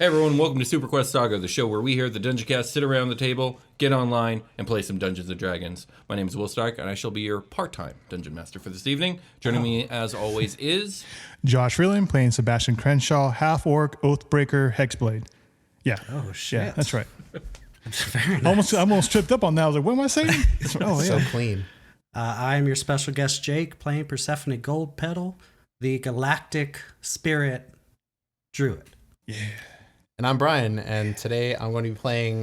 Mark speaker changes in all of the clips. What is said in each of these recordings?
Speaker 1: Hey everyone, welcome to SuperQuest Saga, the show where we here at the Dungeoncast sit around the table, get online, and play some Dungeons & Dragons. My name is Will Stark, and I shall be your part-time Dungeon Master for this evening. Joining me, as always, is...
Speaker 2: Josh Freeland playing Sebastian Crenshaw, Half-Orc, Oathbreaker, Hexblade. Yeah.
Speaker 3: Oh, shit.
Speaker 2: Yeah, that's right.
Speaker 3: Very nice.
Speaker 2: I almost tripped up on that. I was like, what am I saying? Oh,
Speaker 4: So
Speaker 2: yeah.
Speaker 4: clean.
Speaker 3: I am your special guest, Jake, playing Persephone Goldpetal, the galactic spirit druid.
Speaker 2: Yeah.
Speaker 4: And I'm Brian, and today I'm going to be playing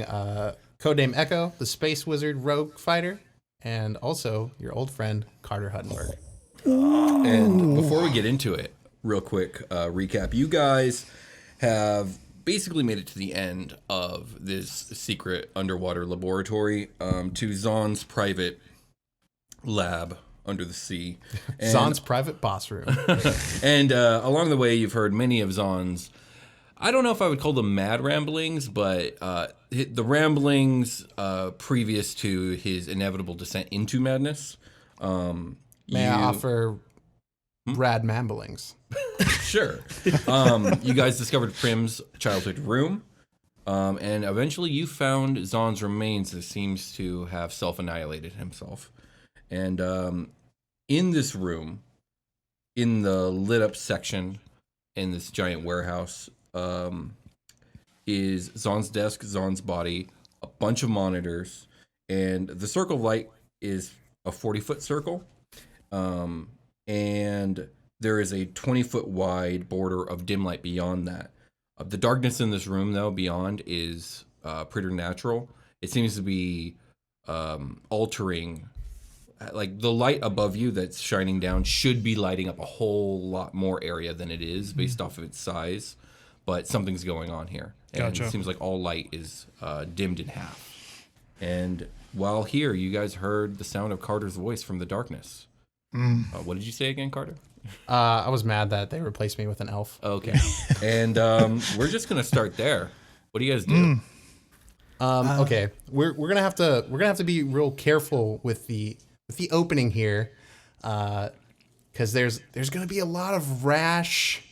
Speaker 4: Codename Echo, the Space Wizard Rogue Fighter, and also your old friend, Carter Huttenberg.
Speaker 1: And before we get into it, real quick recap. You guys have basically made it to the end of this secret underwater laboratory to Zahn's private lab under the sea. And,
Speaker 4: Zahn's private boss room.
Speaker 1: and along the way, you've heard many of Zahn's, I don't know if I would call them mad ramblings, but the ramblings previous to his inevitable descent into madness.
Speaker 4: May I offer rad mamblings?
Speaker 1: Sure. You guys discovered Prim's childhood room, and eventually you found Zahn's remains that seems to have self-annihilated himself. And in this room, in the lit-up section in this giant warehouse, is Zahn's desk, Zahn's body, a bunch of monitors, and the circle of light is a 40-foot circle. And there is a 20-foot wide border of dim light beyond that. The darkness in this room, though, beyond is preternatural. It seems to be altering. Like, the light above you that's shining down should be lighting up a whole lot more area than it is based off of its size. But something's going on here. And
Speaker 2: Gotcha.
Speaker 1: It seems like all light is dimmed in half. And while here, you guys heard the sound of Carter's voice from the darkness. What did you say again, Carter?
Speaker 4: I was mad that they replaced me with an elf.
Speaker 1: Okay. And we're just gonna start there. What do you guys do?
Speaker 4: Okay, we're gonna have to be real careful with the opening here, because there's gonna be a lot of rash.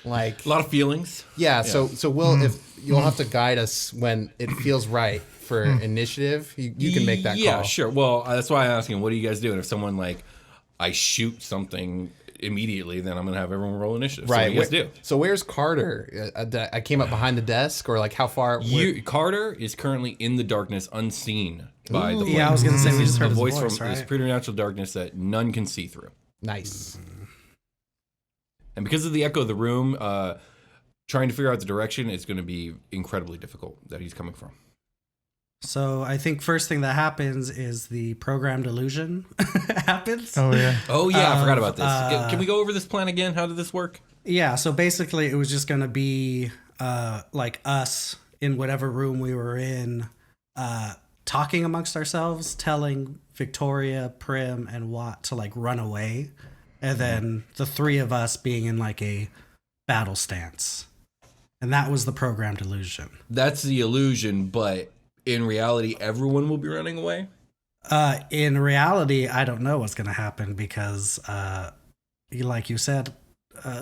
Speaker 4: Like
Speaker 1: A lot of feelings.
Speaker 4: yeah, so Will, if you'll have to guide us when it feels right for initiative, you can make that call.
Speaker 1: Yeah, sure. Well, that's why I'm asking. What do you guys do? And if someone I shoot something immediately, then I'm gonna have everyone roll initiative. So
Speaker 4: Right.
Speaker 1: what do you guys do?
Speaker 4: So where's Carter? I came up behind the desk, or like how far?
Speaker 1: Carter is currently in the darkness, unseen by the voice.
Speaker 3: Yeah, I was going to say, we just
Speaker 1: The
Speaker 3: heard his
Speaker 1: voice
Speaker 3: voice,
Speaker 1: from this
Speaker 3: right?
Speaker 1: preternatural darkness that none can see through.
Speaker 4: Nice.
Speaker 1: And because of the echo of the room, trying to figure out the direction is going to be incredibly difficult that he's coming from.
Speaker 3: So I think first thing that happens is the programmed illusion happens.
Speaker 2: Oh, yeah.
Speaker 1: Oh, yeah, I forgot about this. Can we go over this plan again? How did this work?
Speaker 3: Yeah, so basically it was just going to be like us in whatever room we were in, talking amongst ourselves, telling Victoria, Prim, and Watt to run away. And then the three of us being in a battle stance. And that was the programmed illusion.
Speaker 1: That's the illusion, but in reality, everyone will be running away?
Speaker 3: In reality, I don't know what's going to happen because, like you said,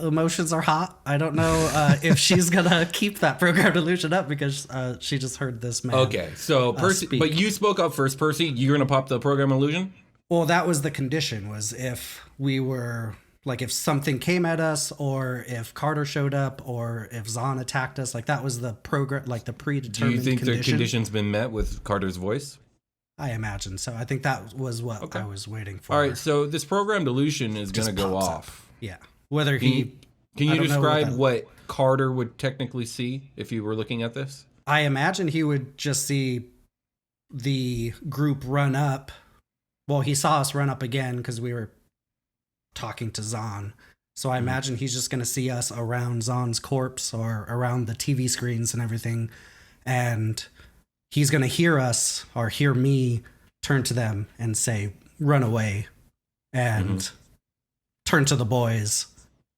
Speaker 3: emotions are hot. I don't know if she's going to keep that programmed illusion up because she just heard this man.
Speaker 1: Okay, so Percy,
Speaker 3: speak.
Speaker 1: but you spoke up first, Percy. You're going to pop the program illusion?
Speaker 3: Well, that was the condition, was if we were, if something came at us, or if Carter showed up, or if Zahn attacked us, that was the program, the predetermined
Speaker 1: Do you think
Speaker 3: condition.
Speaker 1: the condition's been met with Carter's voice?
Speaker 3: I imagine so. I think that was what I was waiting for.
Speaker 1: All right, so this programmed illusion is going to go
Speaker 3: pops
Speaker 1: off.
Speaker 3: Yeah. Whether he...
Speaker 1: Can
Speaker 3: I
Speaker 1: you
Speaker 3: don't know
Speaker 1: describe
Speaker 3: that-
Speaker 1: what Carter would technically see if you were looking at this?
Speaker 3: I imagine he would just see the group run up. Well, he saw us run up again because we were talking to Zahn. So I imagine he's just going to see us around Zahn's corpse or around the TV screens and everything. And he's going to hear us or hear me turn to them and say, run away. And turn to the boys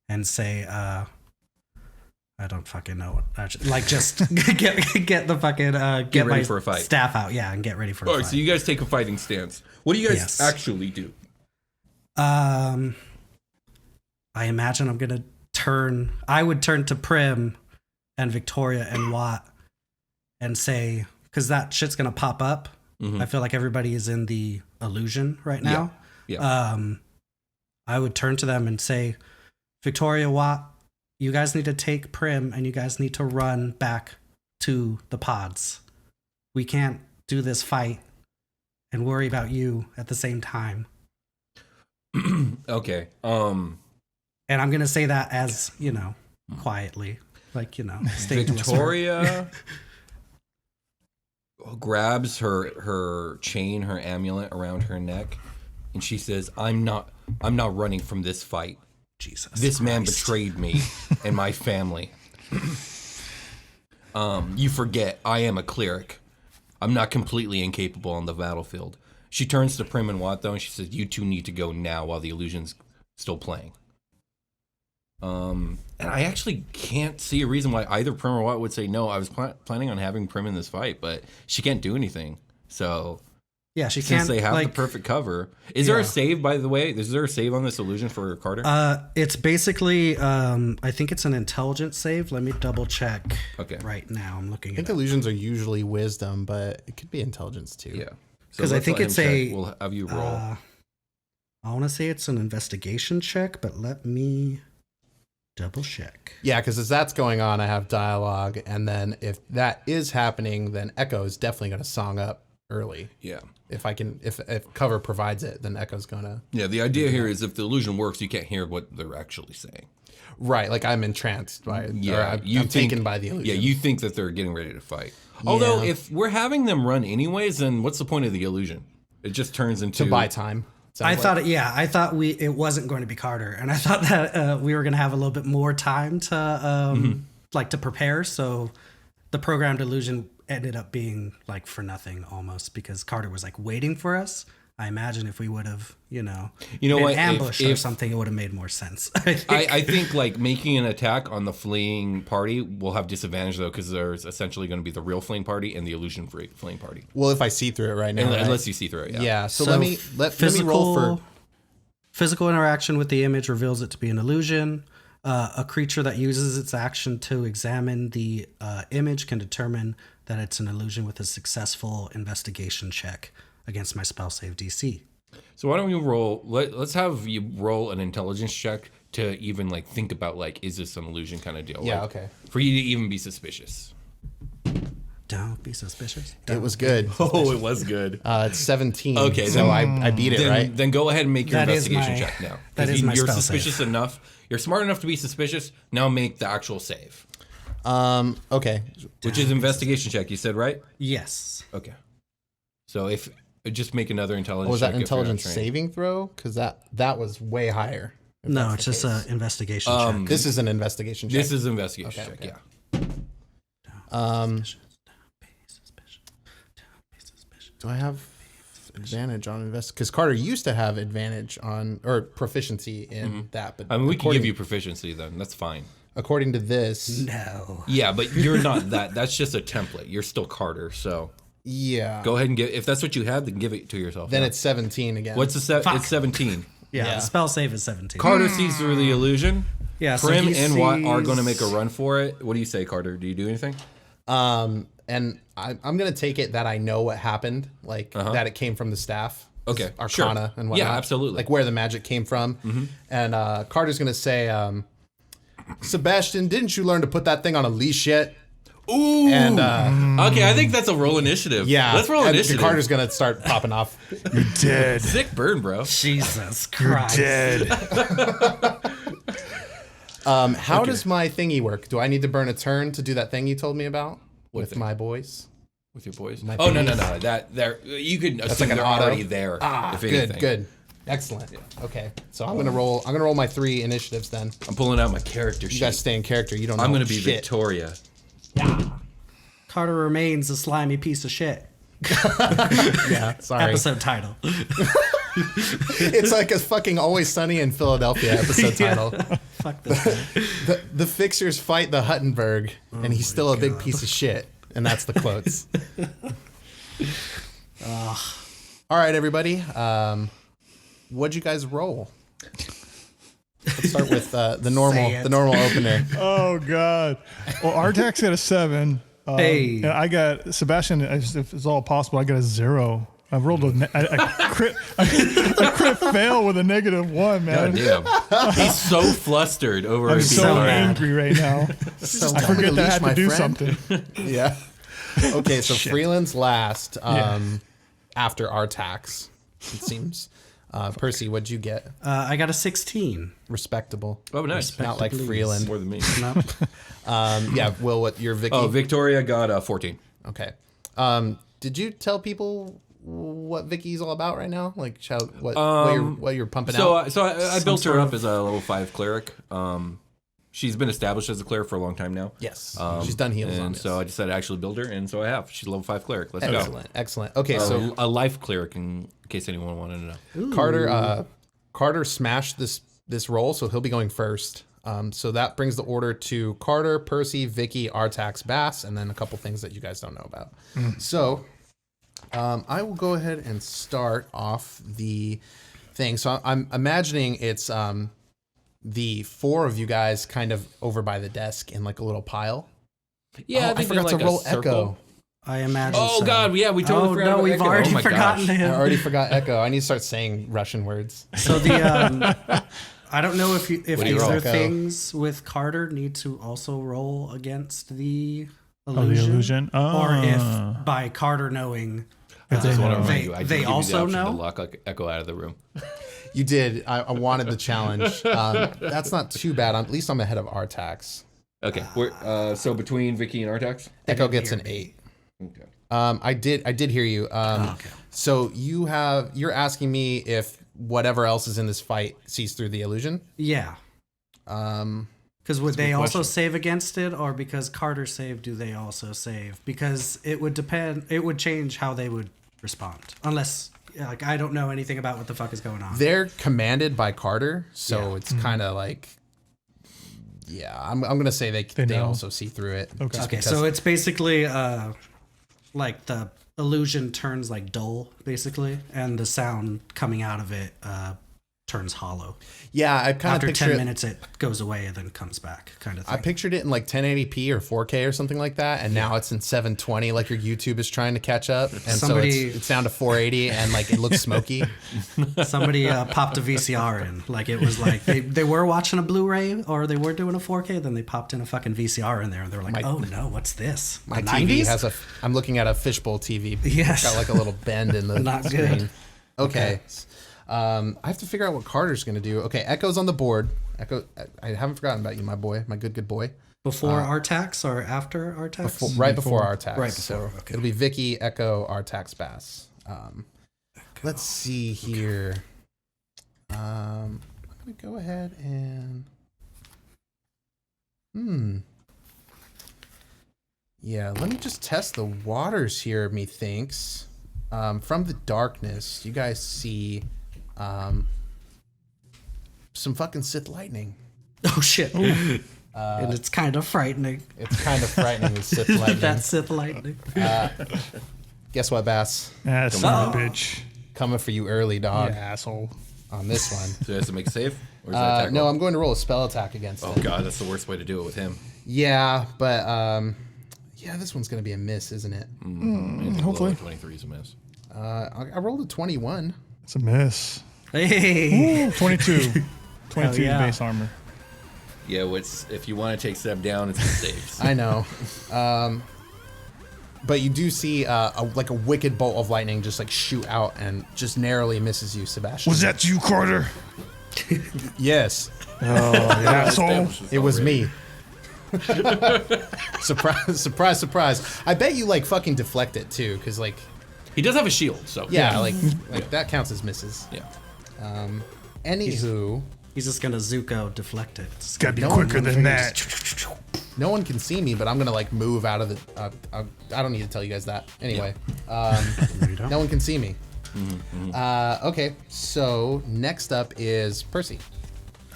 Speaker 3: and say, I don't fucking know what. Just get the fucking get
Speaker 1: ready
Speaker 3: my
Speaker 1: for a fight.
Speaker 3: staff out, yeah, and get ready for a
Speaker 1: All right,
Speaker 3: fight.
Speaker 1: so you guys take a fighting stance. What do you guys
Speaker 3: Yes.
Speaker 1: actually do?
Speaker 3: I imagine I'm gonna turn. I would turn to Prim and Victoria and Watt and say, because that shit's gonna pop up. I feel like everybody is in the illusion right now.
Speaker 1: Yeah.
Speaker 3: I would turn to them and say, Victoria, Watt, you guys need to take Prim and you guys need to run back to the pods. We can't do this fight and worry about you at the same time.
Speaker 1: Okay.
Speaker 3: And I'm gonna say that as, quietly. Like, stay
Speaker 1: Victoria grabs her chain, her amulet around her neck, and she says, I'm not running from this fight.
Speaker 3: Jesus
Speaker 1: This man
Speaker 3: Christ.
Speaker 1: betrayed me and my family. You forget, I am a cleric. I'm not completely incapable on the battlefield. She turns to Prim and Watt, though, and she says, you two need to go now while the illusion's still playing. And I actually can't see a reason why either Prim or Watt would say no. I was planning on having Prim in this fight, but she can't do anything. So,
Speaker 3: yeah, she
Speaker 1: since
Speaker 3: can't.
Speaker 1: they have the perfect cover, is there a save? By the way, is there a save on this illusion for Carter?
Speaker 3: It's basically, I think it's an intelligence save. Let me double check.
Speaker 1: Okay.
Speaker 3: Right now, I'm looking
Speaker 4: I think
Speaker 3: at it
Speaker 4: illusions are usually wisdom, but it could be intelligence too.
Speaker 1: Yeah. So
Speaker 3: 'Cause I
Speaker 1: let's
Speaker 3: think
Speaker 1: let
Speaker 3: it's
Speaker 1: him
Speaker 3: a,
Speaker 1: check. We'll have you roll.
Speaker 3: I want to say it's an investigation check, but let me double check.
Speaker 4: Yeah, because as that's going on, I have dialogue, and then if that is happening, then Echo is definitely going to song up early.
Speaker 1: Yeah.
Speaker 4: If cover provides it, then Echo's gonna.
Speaker 1: Yeah, the idea here is if the illusion works, you can't hear what they're actually saying.
Speaker 4: Right, like I'm entranced by it.
Speaker 1: Yeah,
Speaker 4: I'm taken by the illusion.
Speaker 1: Yeah, you think that they're getting ready to fight. Although, if we're having them run anyways, then what's the point of the illusion? It just turns into
Speaker 4: to buy time.
Speaker 3: I thought it wasn't going to be Carter, and I thought that we were going to have a little bit more time to to prepare. So the programmed illusion ended up being like for nothing almost because Carter was like waiting for us. I imagine if we would have, been
Speaker 1: what?
Speaker 3: ambushed or
Speaker 1: If-
Speaker 3: something, it would have made more sense.
Speaker 1: I think like making an attack on the fleeing party will have disadvantage though, because there's essentially going to be the real fleeing party and the illusion fleeing party.
Speaker 4: Well, if I see through it right now, right?
Speaker 1: Unless you see through it. Yeah.
Speaker 4: Yeah. So let me roll for.
Speaker 3: Physical interaction with the image reveals it to be an illusion. A creature that uses its action to examine the image can determine that it's an illusion with a successful investigation check against my spell save DC.
Speaker 1: So why don't we roll? Let's have you roll an intelligence check to even like think about like, is this an illusion kind of deal?
Speaker 4: Yeah.
Speaker 1: Like,
Speaker 4: Okay.
Speaker 1: For you to even be suspicious.
Speaker 3: Don't be suspicious.
Speaker 4: It was good.
Speaker 1: Oh, it was good.
Speaker 4: It's 17.
Speaker 1: Okay,
Speaker 4: so I beat it, right?
Speaker 1: Then go ahead and make your
Speaker 3: That is
Speaker 1: investigation
Speaker 3: my-
Speaker 1: check now.
Speaker 3: that is my
Speaker 1: You're
Speaker 3: spell
Speaker 1: suspicious enough. You're smart enough to be suspicious. Now make the actual save,
Speaker 4: Okay.
Speaker 1: which is investigation check. You said right?
Speaker 3: Yes.
Speaker 1: Okay. So if just make another intelligence.
Speaker 4: Was that
Speaker 1: check if you're not
Speaker 4: intelligence
Speaker 1: trained.
Speaker 4: saving throw? Because that was way higher. if
Speaker 3: No,
Speaker 4: that's
Speaker 3: it's
Speaker 4: the
Speaker 3: just
Speaker 4: case.
Speaker 3: an investigation check.
Speaker 4: This is an investigation check.
Speaker 1: This is investigation check.
Speaker 4: Okay.
Speaker 1: Yeah.
Speaker 4: Do I have advantage on invest? Because Carter used to have advantage on or proficiency in that, but
Speaker 1: I mean, we can
Speaker 4: according-
Speaker 1: give you proficiency then. That's fine.
Speaker 4: according to this.
Speaker 3: No.
Speaker 1: Yeah, but you're not that. That's just a template. You're still Carter. So
Speaker 4: Yeah.
Speaker 1: go ahead and give. If that's what you have, then give it to yourself.
Speaker 4: Then
Speaker 1: now.
Speaker 4: it's 17 again.
Speaker 1: What's the It's 17.
Speaker 3: Yeah,
Speaker 4: Yeah.
Speaker 3: the spell save is 17.
Speaker 1: Carter sees through the illusion.
Speaker 3: Yeah, so
Speaker 1: Prim
Speaker 3: he
Speaker 1: and Watt are
Speaker 3: sees-
Speaker 1: going to make a run for it. What do you say, Carter? Do you do anything?
Speaker 4: And I'm gonna take it that I know what happened, like that it came from the staff.
Speaker 1: Okay,
Speaker 4: Arcana
Speaker 1: sure.
Speaker 4: and whatnot.
Speaker 1: Yeah, absolutely.
Speaker 4: Like where the magic came from. And Carter's gonna say, Sebastian, didn't you learn to put that thing on a leash yet?
Speaker 1: Ooh.
Speaker 4: And
Speaker 1: Okay, I think that's a roll initiative.
Speaker 4: yeah,
Speaker 1: Let's roll
Speaker 4: and
Speaker 1: initiative.
Speaker 4: Carter's gonna start popping off.
Speaker 2: You're dead.
Speaker 1: Sick burn, bro.
Speaker 3: Jesus
Speaker 2: You're
Speaker 3: Christ.
Speaker 2: dead.
Speaker 4: How does my thingy work? Do I need to burn a turn to do that thing you told me about with
Speaker 1: thing?
Speaker 4: my boys?
Speaker 1: With your boys?
Speaker 4: My
Speaker 1: Oh, no.
Speaker 4: thingies.
Speaker 1: That there. You could assume
Speaker 4: like an
Speaker 1: they're
Speaker 4: auto?
Speaker 1: already there. if anything.
Speaker 4: Good. Excellent. Okay, so I'm gonna roll my 3 initiatives then.
Speaker 1: I'm pulling out my character
Speaker 4: You
Speaker 1: sheet.
Speaker 4: guys stay in character. You don't know.
Speaker 1: I'm going to be
Speaker 4: shit.
Speaker 1: Victoria.
Speaker 3: Carter remains a slimy piece of shit.
Speaker 4: Yeah, sorry.
Speaker 3: Episode title.
Speaker 4: It's like a fucking Always Sunny in Philadelphia episode title.
Speaker 3: Fuck this guy.
Speaker 4: The fixers fight the Huttenberg, and he's still a big piece of shit. And that's the quotes. All right, everybody. What'd you guys roll? start with the normal opener.
Speaker 2: Oh God. Well, Artax got a 7.
Speaker 3: Hey.
Speaker 2: And I got Sebastian. If it's all possible, I got a 0. I rolled a crit fail with a -1, man.
Speaker 1: God damn. He's so flustered over
Speaker 2: I'm
Speaker 1: his
Speaker 2: so
Speaker 1: card.
Speaker 2: angry right now. I forget that I had to do something.
Speaker 4: Yeah. Okay, so Freeland's last after Artax, it seems. Percy, what'd you get?
Speaker 3: I got a 16.
Speaker 4: Respectable.
Speaker 1: Oh, nice.
Speaker 4: Not like Freeland.
Speaker 1: More than me.
Speaker 3: No.
Speaker 4: Yeah, Will, what your Vicky?
Speaker 1: Oh, Victoria got a 14.
Speaker 4: Okay. Did you tell people what Vicky's all about right now? Like what you're pumping out?
Speaker 1: So I built her up as a level 5 cleric. She's been established as a cleric for a long time now.
Speaker 4: Yes. She's done heals on
Speaker 1: And
Speaker 4: this.
Speaker 1: so I decided to actually build her, and so I have. She's a level 5 cleric. Let's go.
Speaker 4: Excellent. Okay, so
Speaker 1: A life cleric, in case anyone wanted to know.
Speaker 4: Carter smashed this roll, so he'll be going first. So that brings the order to Carter, Percy, Vicky, Artax, Bass, and then a couple things that you guys don't know about. So I will go ahead and start off the thing. So I'm imagining it's the 4 of you guys kind of over by the desk in like a little pile.
Speaker 1: Yeah,
Speaker 4: I forgot to roll Echo.
Speaker 3: I imagine.
Speaker 1: Oh
Speaker 3: so.
Speaker 1: God, yeah, we totally forgot.
Speaker 3: No,
Speaker 1: about
Speaker 3: we've
Speaker 1: Echo.
Speaker 3: already
Speaker 1: Oh my
Speaker 3: forgotten
Speaker 1: gosh.
Speaker 3: him.
Speaker 4: I already forgot Echo. I need to start saying Russian words.
Speaker 3: So the I don't know if
Speaker 1: do you
Speaker 3: these
Speaker 1: roll?
Speaker 3: other things with Carter need to also roll against the
Speaker 2: Oh,
Speaker 3: illusion,
Speaker 2: the illusion.
Speaker 3: or if by Carter knowing
Speaker 1: I just want to remind
Speaker 3: they-
Speaker 1: you, I did
Speaker 3: they
Speaker 1: give you the
Speaker 3: also
Speaker 1: option
Speaker 3: know?
Speaker 1: to lock Echo out of the room.
Speaker 4: You did. I wanted the challenge. That's not too bad. At least I'm ahead of Artax.
Speaker 1: Okay, so between Vicky and Artax?
Speaker 4: Echo gets an 8.
Speaker 1: Okay.
Speaker 4: I did hear you.
Speaker 3: okay.
Speaker 4: So you're asking me if whatever else is in this fight sees through the illusion.
Speaker 3: Yeah. Because would they also save against it, or because Carter saved, do they also save? Because it would depend. It would change how they would respond, unless like I don't know anything about what the fuck is going on.
Speaker 4: They're commanded by Carter, so it's kind of like, yeah. I'm gonna say they
Speaker 2: know.
Speaker 4: also see through it.
Speaker 2: Okay.
Speaker 3: Okay, so it's basically like the illusion turns like dull, basically, and the sound coming out of it turns hollow.
Speaker 4: Yeah, I kind of
Speaker 3: After
Speaker 4: picture
Speaker 3: 10
Speaker 4: it.
Speaker 3: minutes, it goes away and then comes back, kind of thing.
Speaker 4: I pictured it in like 1080p or 4K or something like that, and now it's in 720, like your YouTube is trying to catch up, and so it's down to 480, and like it looks smoky.
Speaker 3: Somebody popped a VCR in, like it was like they were watching a Blu-ray or they were doing a 4K, then they popped in a fucking VCR in there, and they were like, "Oh no, what's this?"
Speaker 4: My
Speaker 3: The
Speaker 4: TV
Speaker 3: 90s?
Speaker 4: has I'm looking at a fishbowl TV.
Speaker 3: Yes.
Speaker 4: It's got like a little bend in the
Speaker 3: Not
Speaker 4: screen.
Speaker 3: good.
Speaker 4: Okay. I have to figure out what Carter's going to do. Okay, Echo's on the board. Echo, I haven't forgotten about you, my boy, my good boy.
Speaker 3: Before Artax or after Artax?
Speaker 4: Right before Artax.
Speaker 3: Right before, okay.
Speaker 4: It'll be Vicky, Echo, Artax, Bass. Let's see here. I'm going to go ahead and... Yeah, let me just test the waters here, methinks. From the darkness, you guys see some fucking Sith lightning.
Speaker 3: Oh shit. And it's kind of frightening.
Speaker 4: It's kind of frightening with Sith lightning.
Speaker 3: That Sith lightning.
Speaker 4: Guess what, Bass?
Speaker 2: Ah, son of a bitch.
Speaker 4: Coming for you early, dog.
Speaker 2: Yeah, asshole.
Speaker 4: On this one.
Speaker 1: So he has to make a save? Or is that attack
Speaker 4: No,
Speaker 1: roll?
Speaker 4: I'm going to roll a spell attack against
Speaker 1: Oh
Speaker 4: it.
Speaker 1: God, that's the worst way to do it with him.
Speaker 4: Yeah, but yeah, this one's gonna be a miss, isn't it?
Speaker 2: Hopefully.
Speaker 1: 23 is a miss.
Speaker 4: I rolled a 21.
Speaker 2: It's a miss.
Speaker 3: Hey.
Speaker 2: Ooh, 22. 22
Speaker 3: yeah.
Speaker 2: base armor.
Speaker 1: Yeah, if you want to take Seb down, it's saves.
Speaker 4: I know. But you do see like a wicked bolt of lightning just like shoot out and just narrowly misses you, Sebastian.
Speaker 2: Was that you, Carter?
Speaker 4: Yes,
Speaker 2: Oh, you asshole.
Speaker 4: it was me. Surprise, surprise. I bet you like fucking deflect it too, because like,
Speaker 1: He does have a shield, so
Speaker 4: yeah, like that counts as misses.
Speaker 1: yeah.
Speaker 4: Anywho,
Speaker 3: He's just gonna Zuko deflect it.
Speaker 2: It's gotta be
Speaker 4: No
Speaker 2: quicker
Speaker 4: one
Speaker 2: than that.
Speaker 4: no one can see me, but I'm gonna like move out of the. I don't need to tell you guys that. Anyway, no one can see me. Okay, so next up is Percy.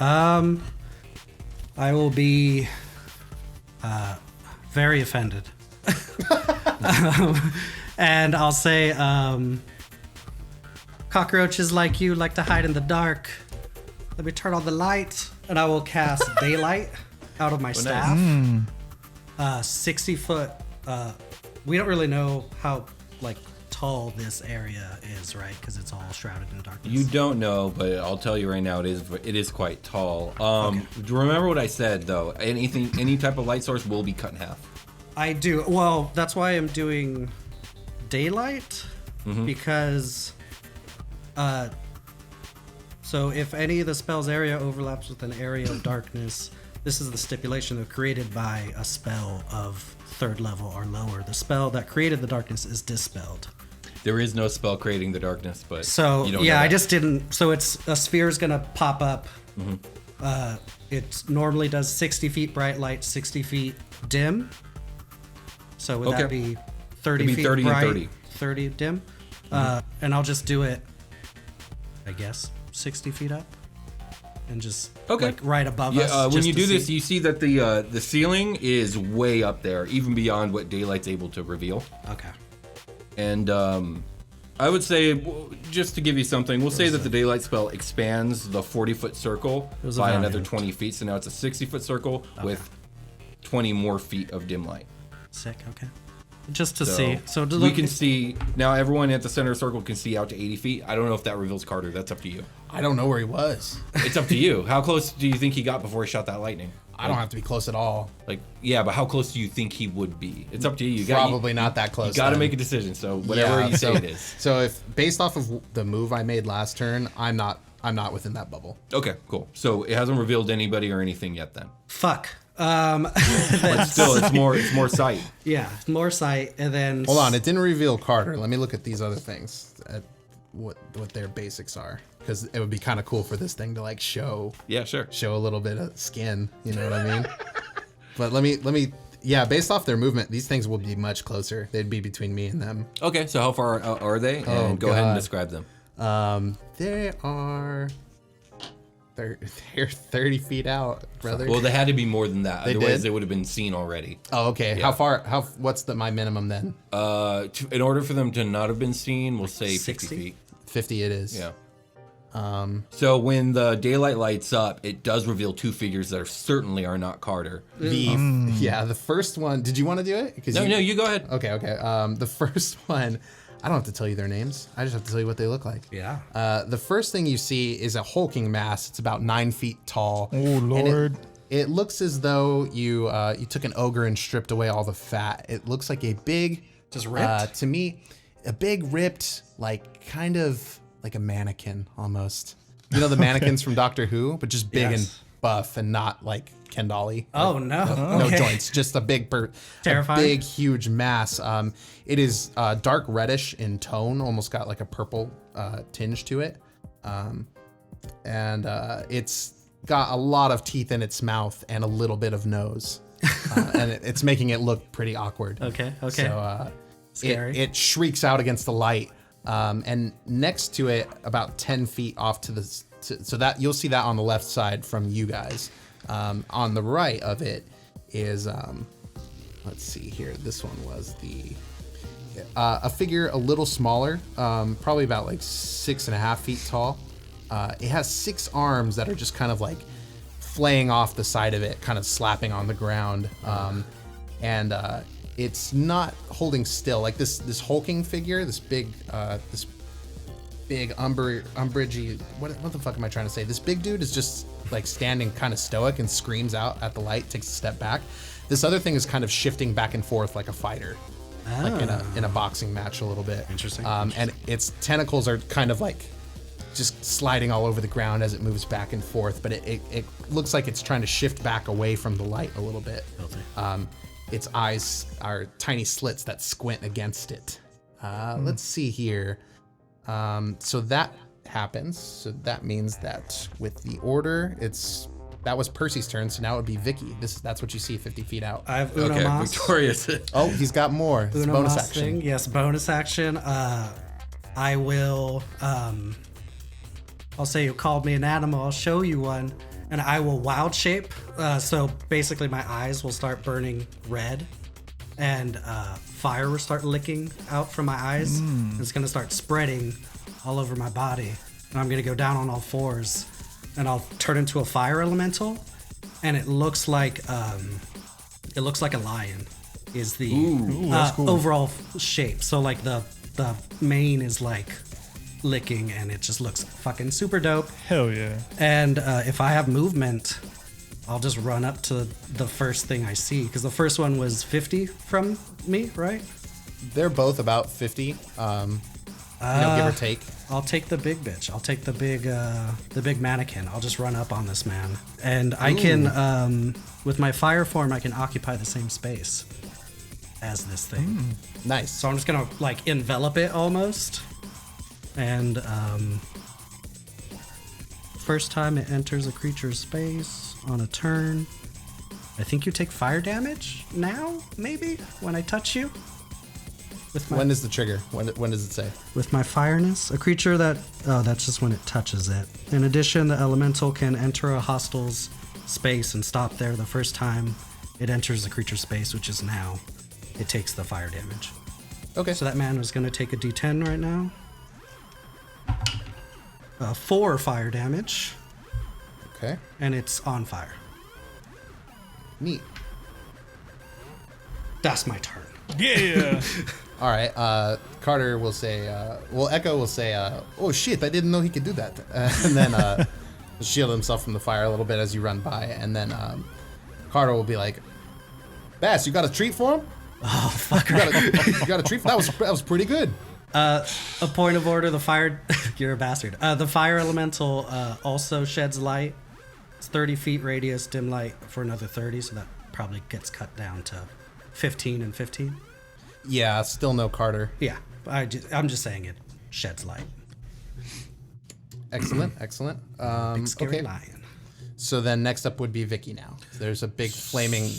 Speaker 3: I will be very offended. And I'll say, cockroaches like you like to hide in the dark. let me turn on the light, and I will cast daylight out of my staff.
Speaker 1: Nice.
Speaker 3: 60 foot. We don't really know how like tall this area is, right? Because it's all shrouded in darkness.
Speaker 1: You don't know, but I'll tell you right now, it is quite tall. Remember what I said though. Any type of light source will be cut in half.
Speaker 3: I do. Well, that's why I'm doing daylight because. So if any of the spell's area overlaps with an area of darkness, this is the stipulation that created by a spell of 3rd level or lower. The spell that created the darkness is dispelled.
Speaker 1: There is no spell creating the darkness, but
Speaker 3: So
Speaker 1: you don't know
Speaker 3: yeah, I
Speaker 1: that.
Speaker 3: just didn't. So it's a sphere is gonna pop up. It normally does 60 feet bright light, 60 feet dim. So would that be 30
Speaker 1: It'd be
Speaker 3: feet
Speaker 1: 30
Speaker 3: bright,
Speaker 1: and 30.
Speaker 3: 30 dim? And I'll just do it, I guess, 60 feet up, and just like right above us.
Speaker 1: Yeah, when
Speaker 3: just
Speaker 1: you
Speaker 3: to
Speaker 1: do
Speaker 3: see.
Speaker 1: this, you see that the ceiling is way up there, even beyond what daylight's able to reveal.
Speaker 3: Okay.
Speaker 1: And I would say, just to give you something, we'll say that the daylight spell expands the 40-foot circle by another 20 feet. So now it's a 60-foot circle with 20 more feet of dim light.
Speaker 3: Sick. Okay. Just to see. So
Speaker 1: we can see now. Everyone at the center circle can see out to 80 feet. I don't know if that reveals Carter. That's up to you.
Speaker 4: I don't know where he was.
Speaker 1: It's up to you. How close do you think he got before he shot that lightning?
Speaker 4: I don't have to be close at all.
Speaker 1: Like, yeah, but how close do you think he would be? It's up to you.
Speaker 4: Probably not that close.
Speaker 1: You got to
Speaker 4: then.
Speaker 1: make a decision. So whatever you say it is.
Speaker 4: So if based off of the move I made last turn, I'm not within that bubble.
Speaker 1: Okay, cool. So it hasn't revealed anybody or anything yet then.
Speaker 3: Fuck.
Speaker 1: But still, it's more sight.
Speaker 3: Yeah, more sight, and then
Speaker 4: Hold on, it didn't reveal Carter. Let me look at these other things, at what their basics are, because it would be kind of cool for this thing to like show
Speaker 1: Yeah, sure.
Speaker 4: a little bit of skin. You know what I mean? But let me. Yeah, based off their movement, these things will be much closer. They'd be between me and them.
Speaker 1: Okay, so how far are they? And go ahead and describe them.
Speaker 4: They are. They're 30 feet out, brother.
Speaker 1: Well, they had to be more than that.
Speaker 4: They
Speaker 1: Otherwise,
Speaker 4: did?
Speaker 1: they would have been seen already.
Speaker 4: Oh, okay.
Speaker 1: Yeah.
Speaker 4: What's my minimum then?
Speaker 1: In order for them to not have been seen, we'll say 50
Speaker 3: 60?
Speaker 1: feet.
Speaker 4: 50 it is.
Speaker 1: Yeah. So when the daylight lights up, it does reveal two figures that certainly are not Carter.
Speaker 4: The first one. Did you want to do it?
Speaker 1: No, you go ahead.
Speaker 4: Okay. The first one, I don't have to tell you their names. I just have to tell you what they look like.
Speaker 3: Yeah.
Speaker 4: The first thing you see is a hulking mass. It's about 9 feet tall.
Speaker 2: Oh Lord.
Speaker 4: It looks as though you took an ogre and stripped away all the fat. It looks like a big,
Speaker 3: Just ripped?
Speaker 4: to me, a big ripped, like kind of like a mannequin almost. You know the mannequins from Doctor Who, but just big and buff and not like Ken Dolly.
Speaker 3: Oh no.
Speaker 4: No
Speaker 3: Okay.
Speaker 4: joints, just a big,
Speaker 3: Terrifying.
Speaker 4: a big, huge mass. It is dark reddish in tone, almost got like a purple tinge to it, and it's got a lot of teeth in its mouth and a little bit of nose, and it's making it look pretty awkward.
Speaker 3: Okay.
Speaker 4: So
Speaker 3: Scary.
Speaker 4: it shrieks out against the light, and next to it, about 10 feet off so that you'll see that on the left side from you guys. On the right of it is, let's see here. This one was a figure a little smaller, probably about like 6.5 feet tall. It has 6 arms that are just kind of like flaying off the side of it, kind of slapping on the ground. And it's not holding still. Like this hulking figure, this big umbragey, what the fuck am I trying to say? This big dude is just like standing kind of stoic and screams out at the light, takes a step back. This other thing is kind of shifting back and forth like a fighter, like in a boxing match a little bit.
Speaker 3: Interesting.
Speaker 4: And its tentacles are kind of like just sliding all over the ground as it moves back and forth, but it looks like it's trying to shift back away from the light a little bit. Its eyes are tiny slits that squint against it. Let's see here. So that happens. So that means that with the order, that was Percy's turn. So now it would be Vicky. That's what you see 50 feet out.
Speaker 3: I have Uno Mas.
Speaker 1: Victorious.
Speaker 4: Oh, he's got more. It's
Speaker 3: Uno
Speaker 4: bonus
Speaker 3: Mas
Speaker 4: action.
Speaker 3: thing. Yes, bonus action. I will. I'll say you called me an animal. I'll show you one, and I will wild shape. So basically, my eyes will start burning red, and fire will start licking out from my eyes. And it's gonna start spreading all over my body, and I'm gonna go down on all fours, and I'll turn into a fire elemental, and it looks like a lion is the
Speaker 2: that's cool.
Speaker 3: overall shape. So like the mane is like licking, and it just looks fucking super dope.
Speaker 2: Hell yeah.
Speaker 3: And if I have movement, I'll just run up to the first thing I see, because the first one was 50 from me, right?
Speaker 4: They're both about 50, give or take.
Speaker 3: I'll take the big bitch. I'll take the big mannequin. I'll just run up on this man, and I can, with my fire form, I can occupy the same space as this thing.
Speaker 4: Nice.
Speaker 3: So I'm just gonna like envelop it almost, and first time it enters a creature's space on a turn, I think you take fire damage now, maybe, when I touch you. With my,
Speaker 4: When is the trigger? When does it say?
Speaker 3: with my fireness, a creature that that's just when it touches it. In addition, the elemental can enter a hostile's space and stop there the first time it enters the creature's space, which is now. It takes the fire damage.
Speaker 4: Okay.
Speaker 3: So that man is going to take a d10 right now. 4 fire damage,
Speaker 4: Okay.
Speaker 3: and it's on fire.
Speaker 4: Neat.
Speaker 3: That's my turn.
Speaker 2: Yeah.
Speaker 4: All right. Carter will say, Echo will say, oh shit, I didn't know he could do that. And then shield himself from the fire a little bit as you run by. And then Carter will be like, Bass, you got a treat for him?
Speaker 3: Oh, fuck.
Speaker 4: You got a treat? That was pretty good.
Speaker 3: A point of order, the fire... You're a bastard. The fire elemental also sheds light. It's 30 feet radius, dim light for another 30, so that probably gets cut down to 15 and 15.
Speaker 4: Yeah, still no Carter.
Speaker 3: Yeah, I'm just saying it sheds light.
Speaker 4: Excellent.
Speaker 3: Big scary
Speaker 4: Okay.
Speaker 3: lion.
Speaker 4: So then next up would be Vicky now. There's a big flaming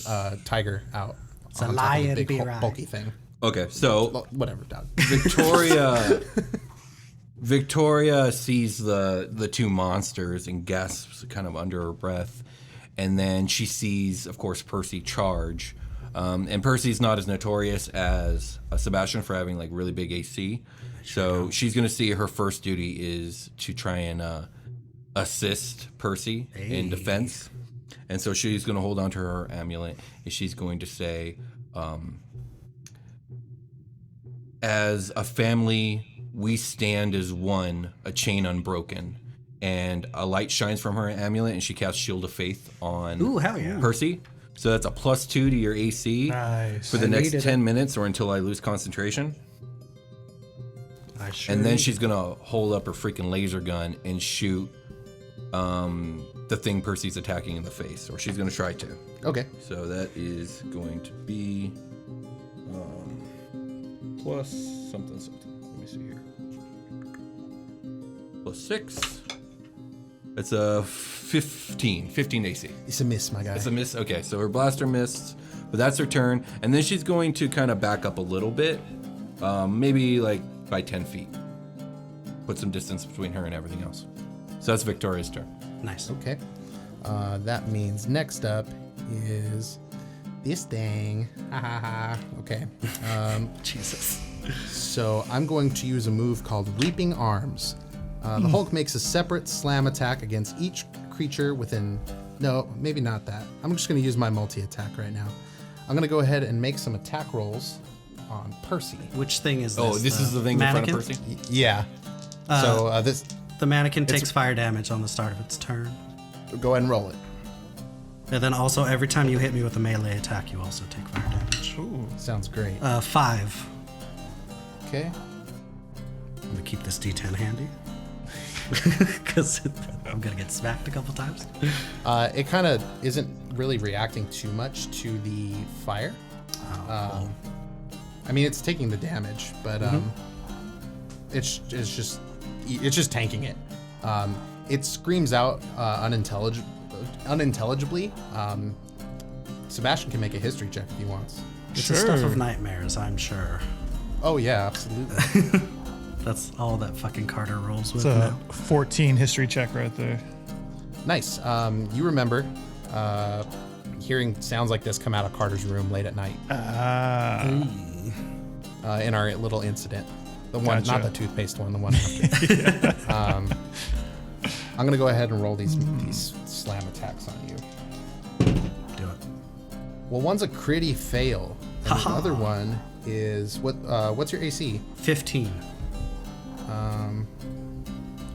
Speaker 4: tiger out.
Speaker 3: It's a
Speaker 4: on top of the
Speaker 3: lion,
Speaker 4: big
Speaker 3: be
Speaker 4: hul-
Speaker 3: right.
Speaker 4: bulky thing.
Speaker 1: Okay, so
Speaker 4: Well, whatever, dog.
Speaker 1: Victoria sees the two monsters and gasps kind of under her breath. And then she sees, of course, Percy charge. And Percy's not as notorious as Sebastian for having like really big AC. So she's going to see her first duty is to try and assist Percy in defense. And so she's going to hold on to her amulet and she's going to say, as a family, we stand as one, a chain unbroken. And a light shines from her amulet, and she casts Shield of Faith on
Speaker 3: Ooh, hell yeah.
Speaker 1: Percy. So that's a +2 to your AC
Speaker 2: Nice.
Speaker 1: for the
Speaker 3: I
Speaker 1: next
Speaker 3: needed
Speaker 1: 10 minutes or until I lose concentration.
Speaker 3: I sure
Speaker 1: And then
Speaker 3: need
Speaker 1: she's going to hold up her freaking laser gun and shoot the thing Percy's attacking in the face. Or she's going to try to.
Speaker 4: Okay.
Speaker 1: So that is going to be plus something. Let me see here. +6. It's a 15 AC.
Speaker 4: It's a miss, my guy.
Speaker 1: It's a miss. Okay, so her blaster missed, but that's her turn. And then she's going to kind of back up a little bit, maybe like by 10 feet. Put some distance between her and everything else. So that's Victoria's turn.
Speaker 3: Nice.
Speaker 4: Okay. That means next up is this thing. Ha ha ha. Okay.
Speaker 3: Jesus.
Speaker 4: So I'm going to use a move called Reaping Arms. The Hulk makes a separate slam attack against each creature within... No, maybe not that. I'm just going to use my multi-attack right now. I'm going to go ahead and make some attack rolls on Percy.
Speaker 3: Which thing is this?
Speaker 1: Oh, this is the thing
Speaker 3: mannequin?
Speaker 1: in front of Percy?
Speaker 4: Yeah. So this...
Speaker 3: The mannequin takes fire damage on the start of its turn.
Speaker 4: Go ahead and roll it.
Speaker 3: And then also, every time you hit me with a melee attack, you also take fire damage.
Speaker 2: Ooh.
Speaker 4: Sounds great.
Speaker 3: 5.
Speaker 4: Okay.
Speaker 3: I'm going to keep this d10 handy. Because I'm going to get smacked a couple times.
Speaker 4: It kind of isn't really reacting too much to the fire.
Speaker 3: Cool.
Speaker 4: I mean, it's taking the damage, but it's just tanking it. It screams out unintelligibly. Sebastian can make a history check if he wants.
Speaker 3: It's the stuff of nightmares, I'm sure.
Speaker 4: Oh yeah, absolutely.
Speaker 3: That's all that fucking Carter rolls with
Speaker 2: It's a
Speaker 3: now.
Speaker 2: 14 history check right there.
Speaker 4: Nice. You remember hearing sounds like this come out of Carter's room late at night in our little incident. The one,
Speaker 2: Gotcha.
Speaker 4: not the toothpaste one, the one after. I'm gonna go ahead and roll these slam attacks on you.
Speaker 3: Do it.
Speaker 4: Well, one's a critty fail, and the other one is what's your AC?
Speaker 3: 15.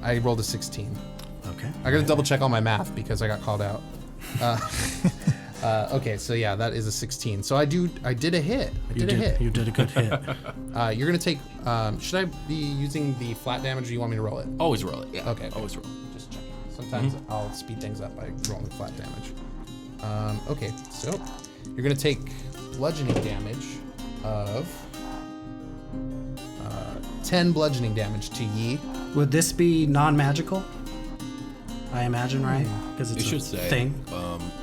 Speaker 4: I rolled a 16.
Speaker 3: Okay.
Speaker 4: I gotta double check all my math because I got called out. Okay, so yeah, that is a 16. So I did a hit. I did a hit.
Speaker 3: You did a good hit.
Speaker 4: You're gonna take. Should I be using the flat damage, or do you want me to roll it?
Speaker 1: Always roll it. Yeah.
Speaker 4: Okay.
Speaker 1: Always roll.
Speaker 4: Just checking. Sometimes I'll speed things up by rolling flat damage. Okay, so you're gonna take bludgeoning damage of 10 bludgeoning damage to Yi.
Speaker 3: Would this be non-magical? I imagine, right? Because
Speaker 1: It
Speaker 3: it's
Speaker 1: should
Speaker 3: a
Speaker 1: say
Speaker 3: thing.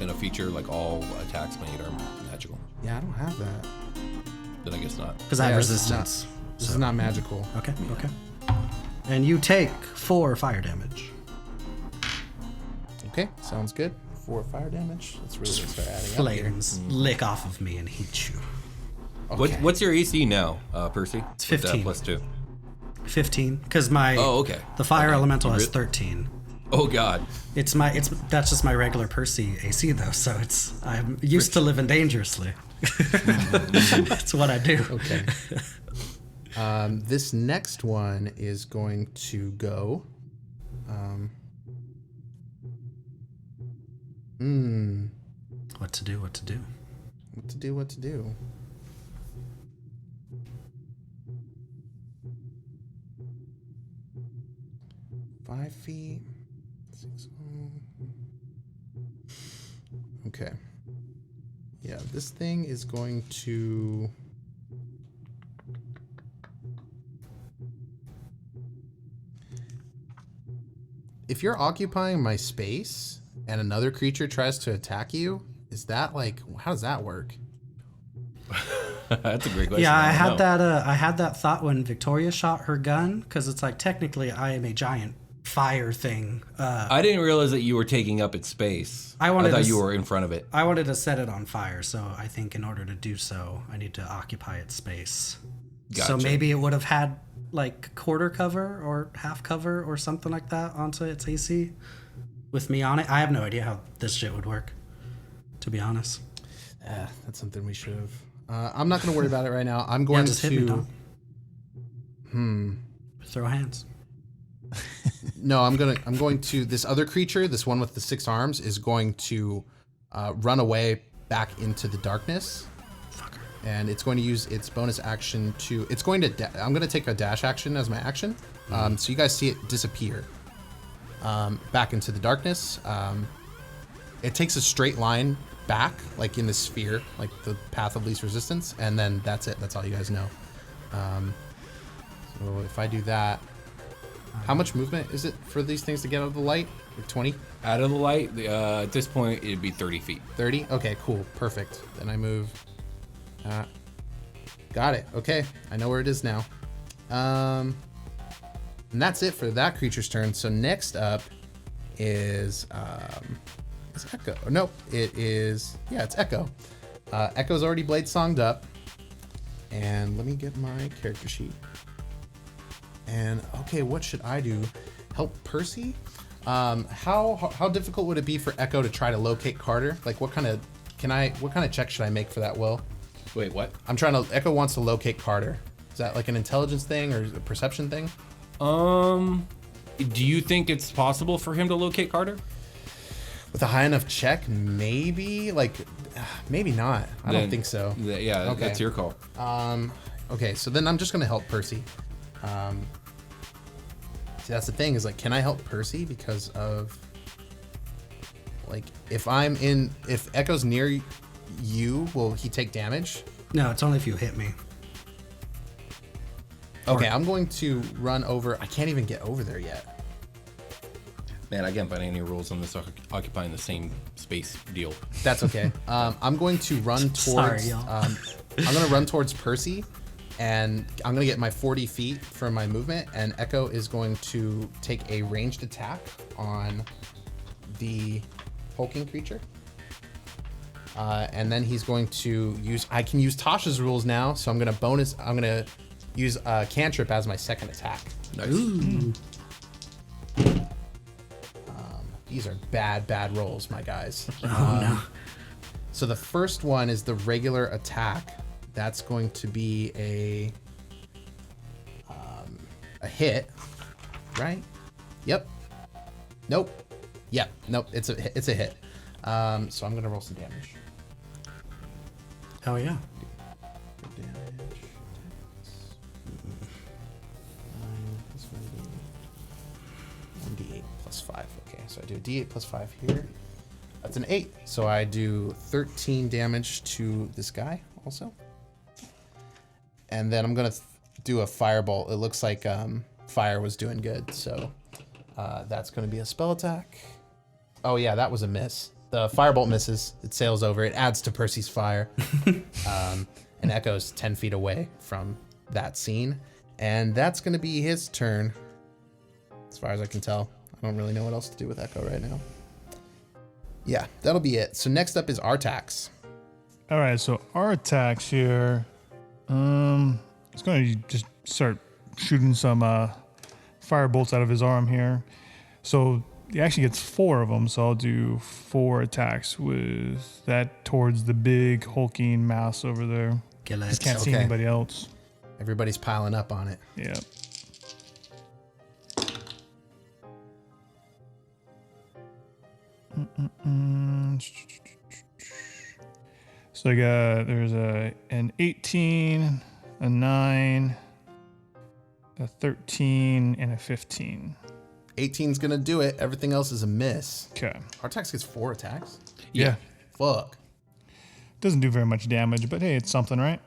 Speaker 1: in a feature like all attacks made are magical.
Speaker 4: Yeah, I don't have that.
Speaker 1: Then I guess not.
Speaker 3: Because I have
Speaker 4: this is
Speaker 3: resistance.
Speaker 4: This is not magical.
Speaker 3: Okay. And you take 4 fire damage.
Speaker 4: Okay, sounds good. 4 fire damage. Let's really start adding up here.
Speaker 3: Flames lick off of me and heat you.
Speaker 4: Okay.
Speaker 1: What's your AC now, Percy?
Speaker 3: It's
Speaker 1: With that
Speaker 3: 15.
Speaker 1: plus 2.
Speaker 3: 15. Because my
Speaker 1: Okay.
Speaker 3: the fire elemental has
Speaker 1: Really?
Speaker 3: 13.
Speaker 1: Oh God.
Speaker 3: That's just my regular Percy AC though, so I'm used to living dangerously. That's what I do.
Speaker 4: Okay. This next one is going to go.
Speaker 3: What to do?
Speaker 4: What to do? Five feet. 6. Okay. Yeah, this thing is going to. If you're occupying my space and another creature tries to attack you, is that like, how does that work?
Speaker 1: That's a great question.
Speaker 3: Yeah, I
Speaker 1: don't
Speaker 3: had
Speaker 1: know.
Speaker 3: I had that thought when Victoria shot her gun, because it's like technically I am a giant fire thing.
Speaker 1: I didn't realize that you were taking up its space.
Speaker 3: I thought
Speaker 1: you were in front of it.
Speaker 3: I wanted to set it on fire, so I think in order to do so, I need to occupy its space. So
Speaker 1: Gotcha.
Speaker 3: maybe it would have had like quarter cover or half cover or something like that onto its AC with me on it. I have no idea how this shit would work, to be honest.
Speaker 4: That's something we should have. I'm not going to worry about it right now. I'm going
Speaker 3: just
Speaker 4: to.
Speaker 3: hit me, Tom. Throw hands.
Speaker 4: No, I'm going to this other creature, this one with the 6 arms, is going to run away back into the darkness.
Speaker 3: Fucker.
Speaker 4: And it's going to use its bonus action to. It's going to. I'm going to take a dash action as my action. So you guys see it disappear back into the darkness. It takes a straight line back, like in the sphere, like the path of least resistance, and then that's it. That's all you guys know. So if I do that, how much movement is it for these things to get out of the light? Like 20?
Speaker 1: Out of the light, at this point, it'd be 30 feet.
Speaker 4: 30? Okay, cool. Perfect. Then I move. Got it. Okay. I know where it is now. And that's it for that creature's turn. So next up is Echo. Nope. It is, yeah, it's Echo. Echo's already blade songed up. And let me get my character sheet. And okay, what should I do? Help Percy? How difficult would it be for Echo to try to locate Carter? Like what kind of check should I make for that, Will?
Speaker 1: Wait, what?
Speaker 4: Echo wants to locate Carter. Is that like an intelligence thing or a perception thing?
Speaker 1: Do you think it's possible for him to locate Carter?
Speaker 4: With a high enough check, maybe. Like, maybe not. I don't think so.
Speaker 1: Yeah,
Speaker 4: Okay.
Speaker 1: that's your call.
Speaker 4: Okay, so then I'm just gonna help Percy. See, that's the thing is like, can I help Percy because of like if Echo's near you, will he take damage?
Speaker 3: No, it's only if you hit me.
Speaker 4: Okay, I'm going to run over. I can't even get over there yet.
Speaker 1: Man, I can't find any rules on this occupying the same space deal.
Speaker 4: That's okay. I'm going to run towards.
Speaker 3: Sorry, y'all.
Speaker 4: I'm going to run towards Percy, and I'm going to get my 40 feet for my movement. And Echo is going to take a ranged attack on the hulking creature. And then he's going to use. I can use Tasha's rules now, so I'm going to use cantrip as my second attack.
Speaker 1: Nice.
Speaker 3: Ooh.
Speaker 4: These are bad rolls, my guys.
Speaker 3: Oh no.
Speaker 4: So the first one is the regular attack. That's going to be a hit, right? Yep. Nope. Yep. Nope. It's a hit. So I'm gonna roll some damage.
Speaker 3: Oh yeah.
Speaker 4: Damage. 1d8 plus 5. Okay, so I do a d8 plus 5 here. That's an 8. So I do 13 damage to this guy also. And then I'm going to do a firebolt. It looks like fire was doing good. So that's going to be a spell attack. Oh, yeah, that was a miss. The firebolt misses. It sails over. It adds to Percy's fire. And Echo's 10 feet away from that scene. And that's going to be his turn. As far as I can tell. I don't really know what else to do with Echo right now. Yeah, that'll be it. So next up is Artax.
Speaker 2: All right, so our attacks here. It's going to just start shooting some fire bolts out of his arm here. So he actually gets 4 of them. So I'll do 4 attacks with that towards the big hulking mass over there. Just can't see anybody else.
Speaker 4: Everybody's piling up on it.
Speaker 2: Yeah. So I got, there's an 18, a 9, a 13, and a 15.
Speaker 4: 18's gonna do it. Everything else is a miss.
Speaker 2: Okay.
Speaker 4: Artax gets 4 attacks.
Speaker 2: Yeah.
Speaker 4: Fuck.
Speaker 2: Doesn't do very much damage, but hey, it's something, right?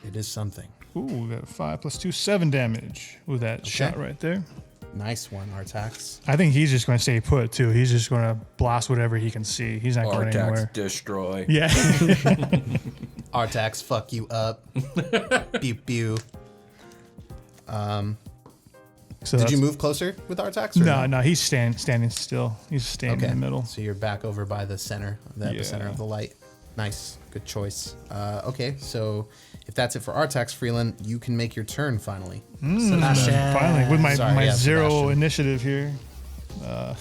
Speaker 4: It is something.
Speaker 2: Ooh, we got 5 plus 2, 7 damage with that shot right there.
Speaker 4: Nice one, Artax.
Speaker 2: I think he's just going to stay put, too. He's just going to blast whatever he can see. He's not going anywhere.
Speaker 1: Artax destroy.
Speaker 2: Yeah.
Speaker 4: Artax, fuck you up. Pew pew.
Speaker 2: So
Speaker 4: Did you move closer with Artax? Or
Speaker 2: No, he's standing still. He's staying in the middle.
Speaker 4: So you're back over by the center, the epicenter of the light. Nice. Good choice. Okay, so if that's it for Artax, Freeland, you can make your turn finally.
Speaker 3: Sebastian.
Speaker 2: Finally, with my 0
Speaker 4: Sebastian.
Speaker 2: initiative here. Well,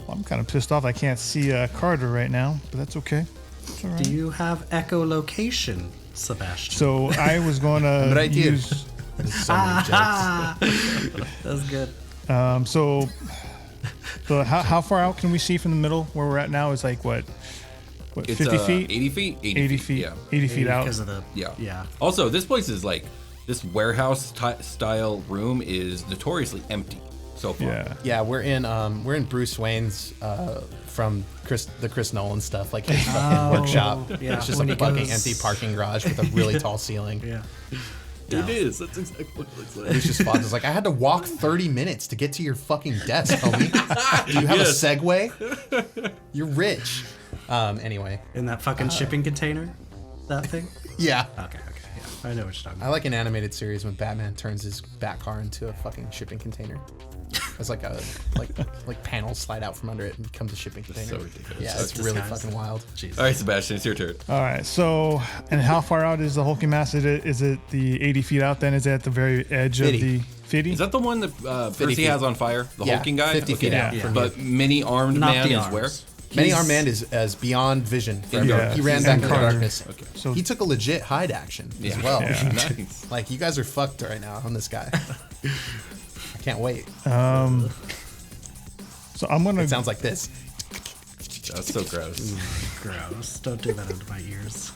Speaker 2: I'm kind of pissed off I can't see Carter right now, but that's okay. It's all right.
Speaker 3: Do you have echolocation, Sebastian?
Speaker 2: So I was going to
Speaker 4: Right here.
Speaker 2: use...
Speaker 4: So many jokes.
Speaker 3: That's good.
Speaker 2: So how far out can we see from the middle where we're at now? Is like what
Speaker 1: It's
Speaker 2: 50 feet?
Speaker 1: 80 feet?
Speaker 2: 80 feet.
Speaker 1: Yeah.
Speaker 2: 80 feet out.
Speaker 3: Because of the
Speaker 1: Yeah. Also, this place is like, this warehouse style room is notoriously empty so far.
Speaker 2: Yeah.
Speaker 4: Yeah, we're in Bruce Wayne's from the Chris Nolan stuff, like his fucking workshop.
Speaker 3: Yeah,
Speaker 4: It's just
Speaker 3: when
Speaker 4: a
Speaker 3: he
Speaker 4: fucking
Speaker 3: goes-
Speaker 4: empty parking garage with a really tall ceiling.
Speaker 3: Yeah.
Speaker 1: It is. That's exactly what it looks like.
Speaker 4: Lucius Fox is like, I had to walk 30 minutes to get to your fucking desk, homie. Do you have a Segway? You're rich. Anyway.
Speaker 3: In that fucking shipping container? That thing?
Speaker 4: Yeah.
Speaker 3: Okay. Yeah. I know what you're talking
Speaker 4: I
Speaker 3: about.
Speaker 4: like an animated series when Batman turns his bat car into a fucking shipping container. It's like a like panels slide out from under it and becomes a shipping container.
Speaker 1: So ridiculous.
Speaker 4: Yeah,
Speaker 3: So
Speaker 4: it's really
Speaker 3: disguised.
Speaker 4: fucking wild.
Speaker 3: Jesus.
Speaker 1: All right, Sebastian, it's your turn.
Speaker 2: All right. So, and how far out is the hulking mass? Is it the 80 feet out then? Is it at the very edge
Speaker 4: 50.
Speaker 2: of the 50?
Speaker 1: Is that the one that Percy
Speaker 4: feet.
Speaker 1: has on fire? The
Speaker 4: Yeah,
Speaker 1: hulking guy?
Speaker 4: 50 feet out
Speaker 2: Yeah.
Speaker 4: from
Speaker 1: But many armed
Speaker 3: Not
Speaker 1: man
Speaker 3: the
Speaker 1: is
Speaker 3: arms.
Speaker 1: where?
Speaker 4: Many
Speaker 3: He's-
Speaker 4: Armed Man is beyond vision forever.
Speaker 2: Yeah.
Speaker 4: He ran
Speaker 2: And
Speaker 4: back into the
Speaker 2: Carter.
Speaker 4: darkness.
Speaker 1: Okay.
Speaker 2: So
Speaker 4: He took a legit hide action as well.
Speaker 2: Yeah.
Speaker 1: Nice.
Speaker 4: Like, you guys are fucked right now on this guy. I can't wait.
Speaker 2: so I'm gonna.
Speaker 4: It sounds like this.
Speaker 1: That's so gross.
Speaker 3: Gross. Don't do that into my ears.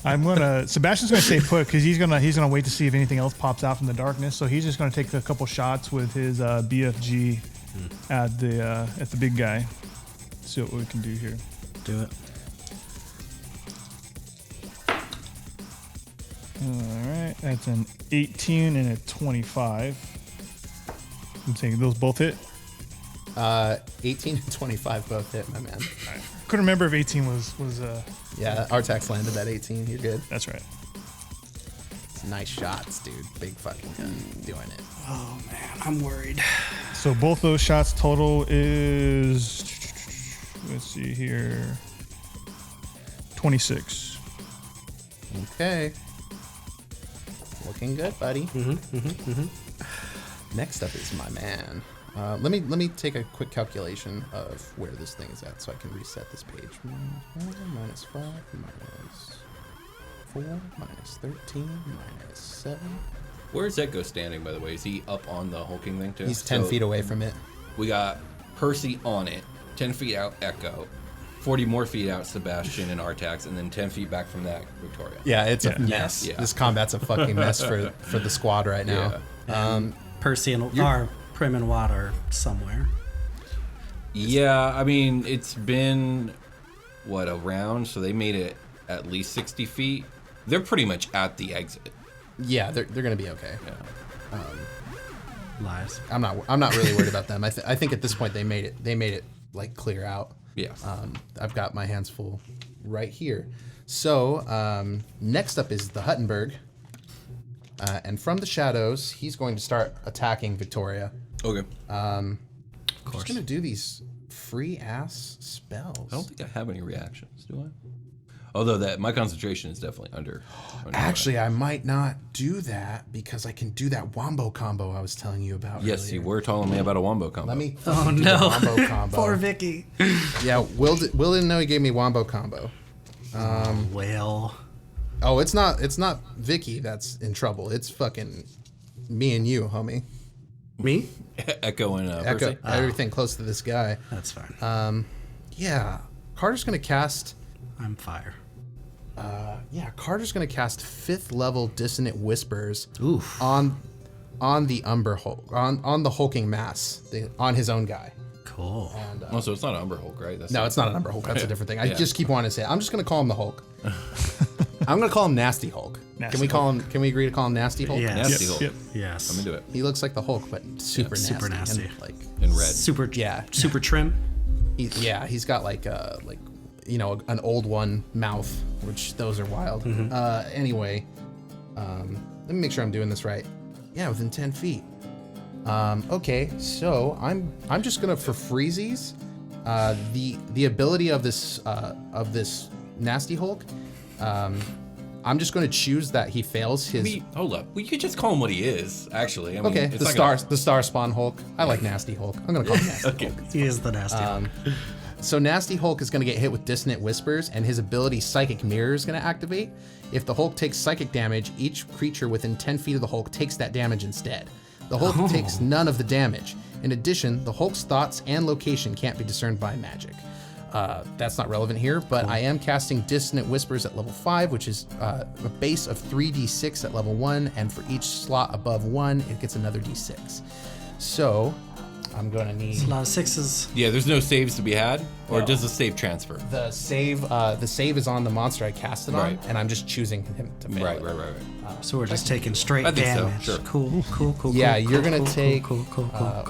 Speaker 2: Sebastian's gonna stay put because he's gonna wait to see if anything else pops out from the darkness. So he's just gonna take a couple shots with his BFG at the big guy. See what we can do here.
Speaker 3: Do it.
Speaker 2: All right, that's an 18 and a 25. I'm saying those both hit.
Speaker 4: 18 and 25 both hit, my man.
Speaker 2: Couldn't remember if 18 was.
Speaker 4: Yeah, Artax landed that 18. You're good.
Speaker 2: That's right.
Speaker 4: Nice shots, dude. Big fucking gun. Doing it.
Speaker 3: Oh, man. I'm worried.
Speaker 2: So both those shots total is, let's see here, 26.
Speaker 4: Okay. Looking good, buddy. Next up is my man. Let me take a quick calculation of where this thing is at so I can reset this page. Minus 5, minus 4, minus 13, minus 7.
Speaker 1: Where's Echo standing, by the way? Is he up on the hulking thing too?
Speaker 4: He's 10 feet away from it.
Speaker 1: We got Percy on it, 10 feet out Echo, 40 more feet out Sebastian and Artax, and then 10 feet back from that Victoria.
Speaker 4: Yeah, it's a mess.
Speaker 1: Yeah.
Speaker 4: This combat's a fucking mess for the squad right now.
Speaker 3: Percy and our Prim and Water somewhere.
Speaker 1: Yeah, I mean, it's been, a round? So they made it at least 60 feet. They're pretty much at the exit.
Speaker 4: Yeah, they're going to be okay.
Speaker 1: Yeah.
Speaker 3: Lies.
Speaker 4: I'm not really worried about them. I think at this point they made it like clear out.
Speaker 1: Yeah.
Speaker 4: I've got my hands full right here. So next up is the Huttenberg. And from the shadows, he's going to start attacking Victoria.
Speaker 1: Okay.
Speaker 3: Of course.
Speaker 4: He's going to do these free ass spells.
Speaker 1: I don't think I have any reactions, do I? Although my concentration is definitely under
Speaker 4: Actually, I might not do that because I can do that wombo combo I was telling you about.
Speaker 1: Yes,
Speaker 4: earlier.
Speaker 1: you were telling me about a wombo combo.
Speaker 4: Let me.
Speaker 3: Oh
Speaker 4: do
Speaker 3: no!
Speaker 4: the wombo combo.
Speaker 3: Poor Vicky.
Speaker 4: Yeah, Will didn't know he gave me wombo combo.
Speaker 3: Well.
Speaker 4: Oh, it's not Vicky that's in trouble. It's fucking me and you, homie.
Speaker 3: Me?
Speaker 1: Echo and
Speaker 4: Echo,
Speaker 1: Percy.
Speaker 4: everything close to this guy.
Speaker 3: That's fine.
Speaker 4: Yeah, Carter's gonna cast.
Speaker 3: I'm fire.
Speaker 4: Carter's gonna cast 5th level Dissonant Whispers.
Speaker 3: Oof.
Speaker 4: On the Umber Hulk, on the hulking mass, on his own guy.
Speaker 3: Cool.
Speaker 4: And
Speaker 1: Also, it's not an Umber Hulk, right?
Speaker 4: no, it's not an Umber Hulk. That's a different thing. I
Speaker 1: Yeah.
Speaker 4: just keep wanting to say it. I'm just gonna call him the Hulk. I'm gonna call him Nasty Hulk.
Speaker 2: Nasty
Speaker 4: Can we agree to call him Nasty Hulk?
Speaker 3: Yes.
Speaker 1: Nasty Hulk.
Speaker 2: Yep.
Speaker 3: Yes.
Speaker 1: I'm into it.
Speaker 4: He looks like the Hulk, but super nasty.
Speaker 3: super nasty.
Speaker 4: And like,
Speaker 1: In red.
Speaker 3: Super.
Speaker 4: Yeah.
Speaker 3: Super trim.
Speaker 4: he's got like an old one mouth, which those are wild. Anyway, let me make sure I'm doing this right. Yeah, within 10 feet. Okay, so I'm just gonna for freezies, the ability of this Nasty Hulk. I'm just going to choose that he fails his.
Speaker 1: Hold up. We could just call him what he is, actually. I mean,
Speaker 4: Okay,
Speaker 1: it's
Speaker 4: the star spawn Hulk. I like Nasty Hulk. I'm going to call him Nasty
Speaker 1: Okay.
Speaker 4: Hulk.
Speaker 3: He is the nasty one.
Speaker 4: So Nasty Hulk is going to get hit with Dissonant Whispers, and his ability Psychic Mirror is going to activate. If the Hulk takes psychic damage, each creature within 10 feet of the Hulk takes that damage instead. The Hulk takes none of the damage. In addition, the Hulk's thoughts and location can't be discerned by magic. That's not relevant here, but I am casting Dissonant Whispers at level 5, which is a base of 3d6 at level 1, and for each slot above 1, it gets another d6. So, I'm going to need...
Speaker 3: It's a lot of sixes.
Speaker 1: Yeah, there's no saves to be had, or
Speaker 4: No.
Speaker 1: does the save transfer?
Speaker 4: The save is on the monster I cast it on,
Speaker 1: Right.
Speaker 4: and I'm just choosing him to fail it.
Speaker 1: Right.
Speaker 3: So we're just taking straight
Speaker 1: I think so,
Speaker 3: damage.
Speaker 1: sure.
Speaker 3: Cool.
Speaker 4: Yeah,
Speaker 3: cool,
Speaker 4: you're
Speaker 3: cool,
Speaker 4: gonna
Speaker 3: cool,
Speaker 4: take,
Speaker 3: cool,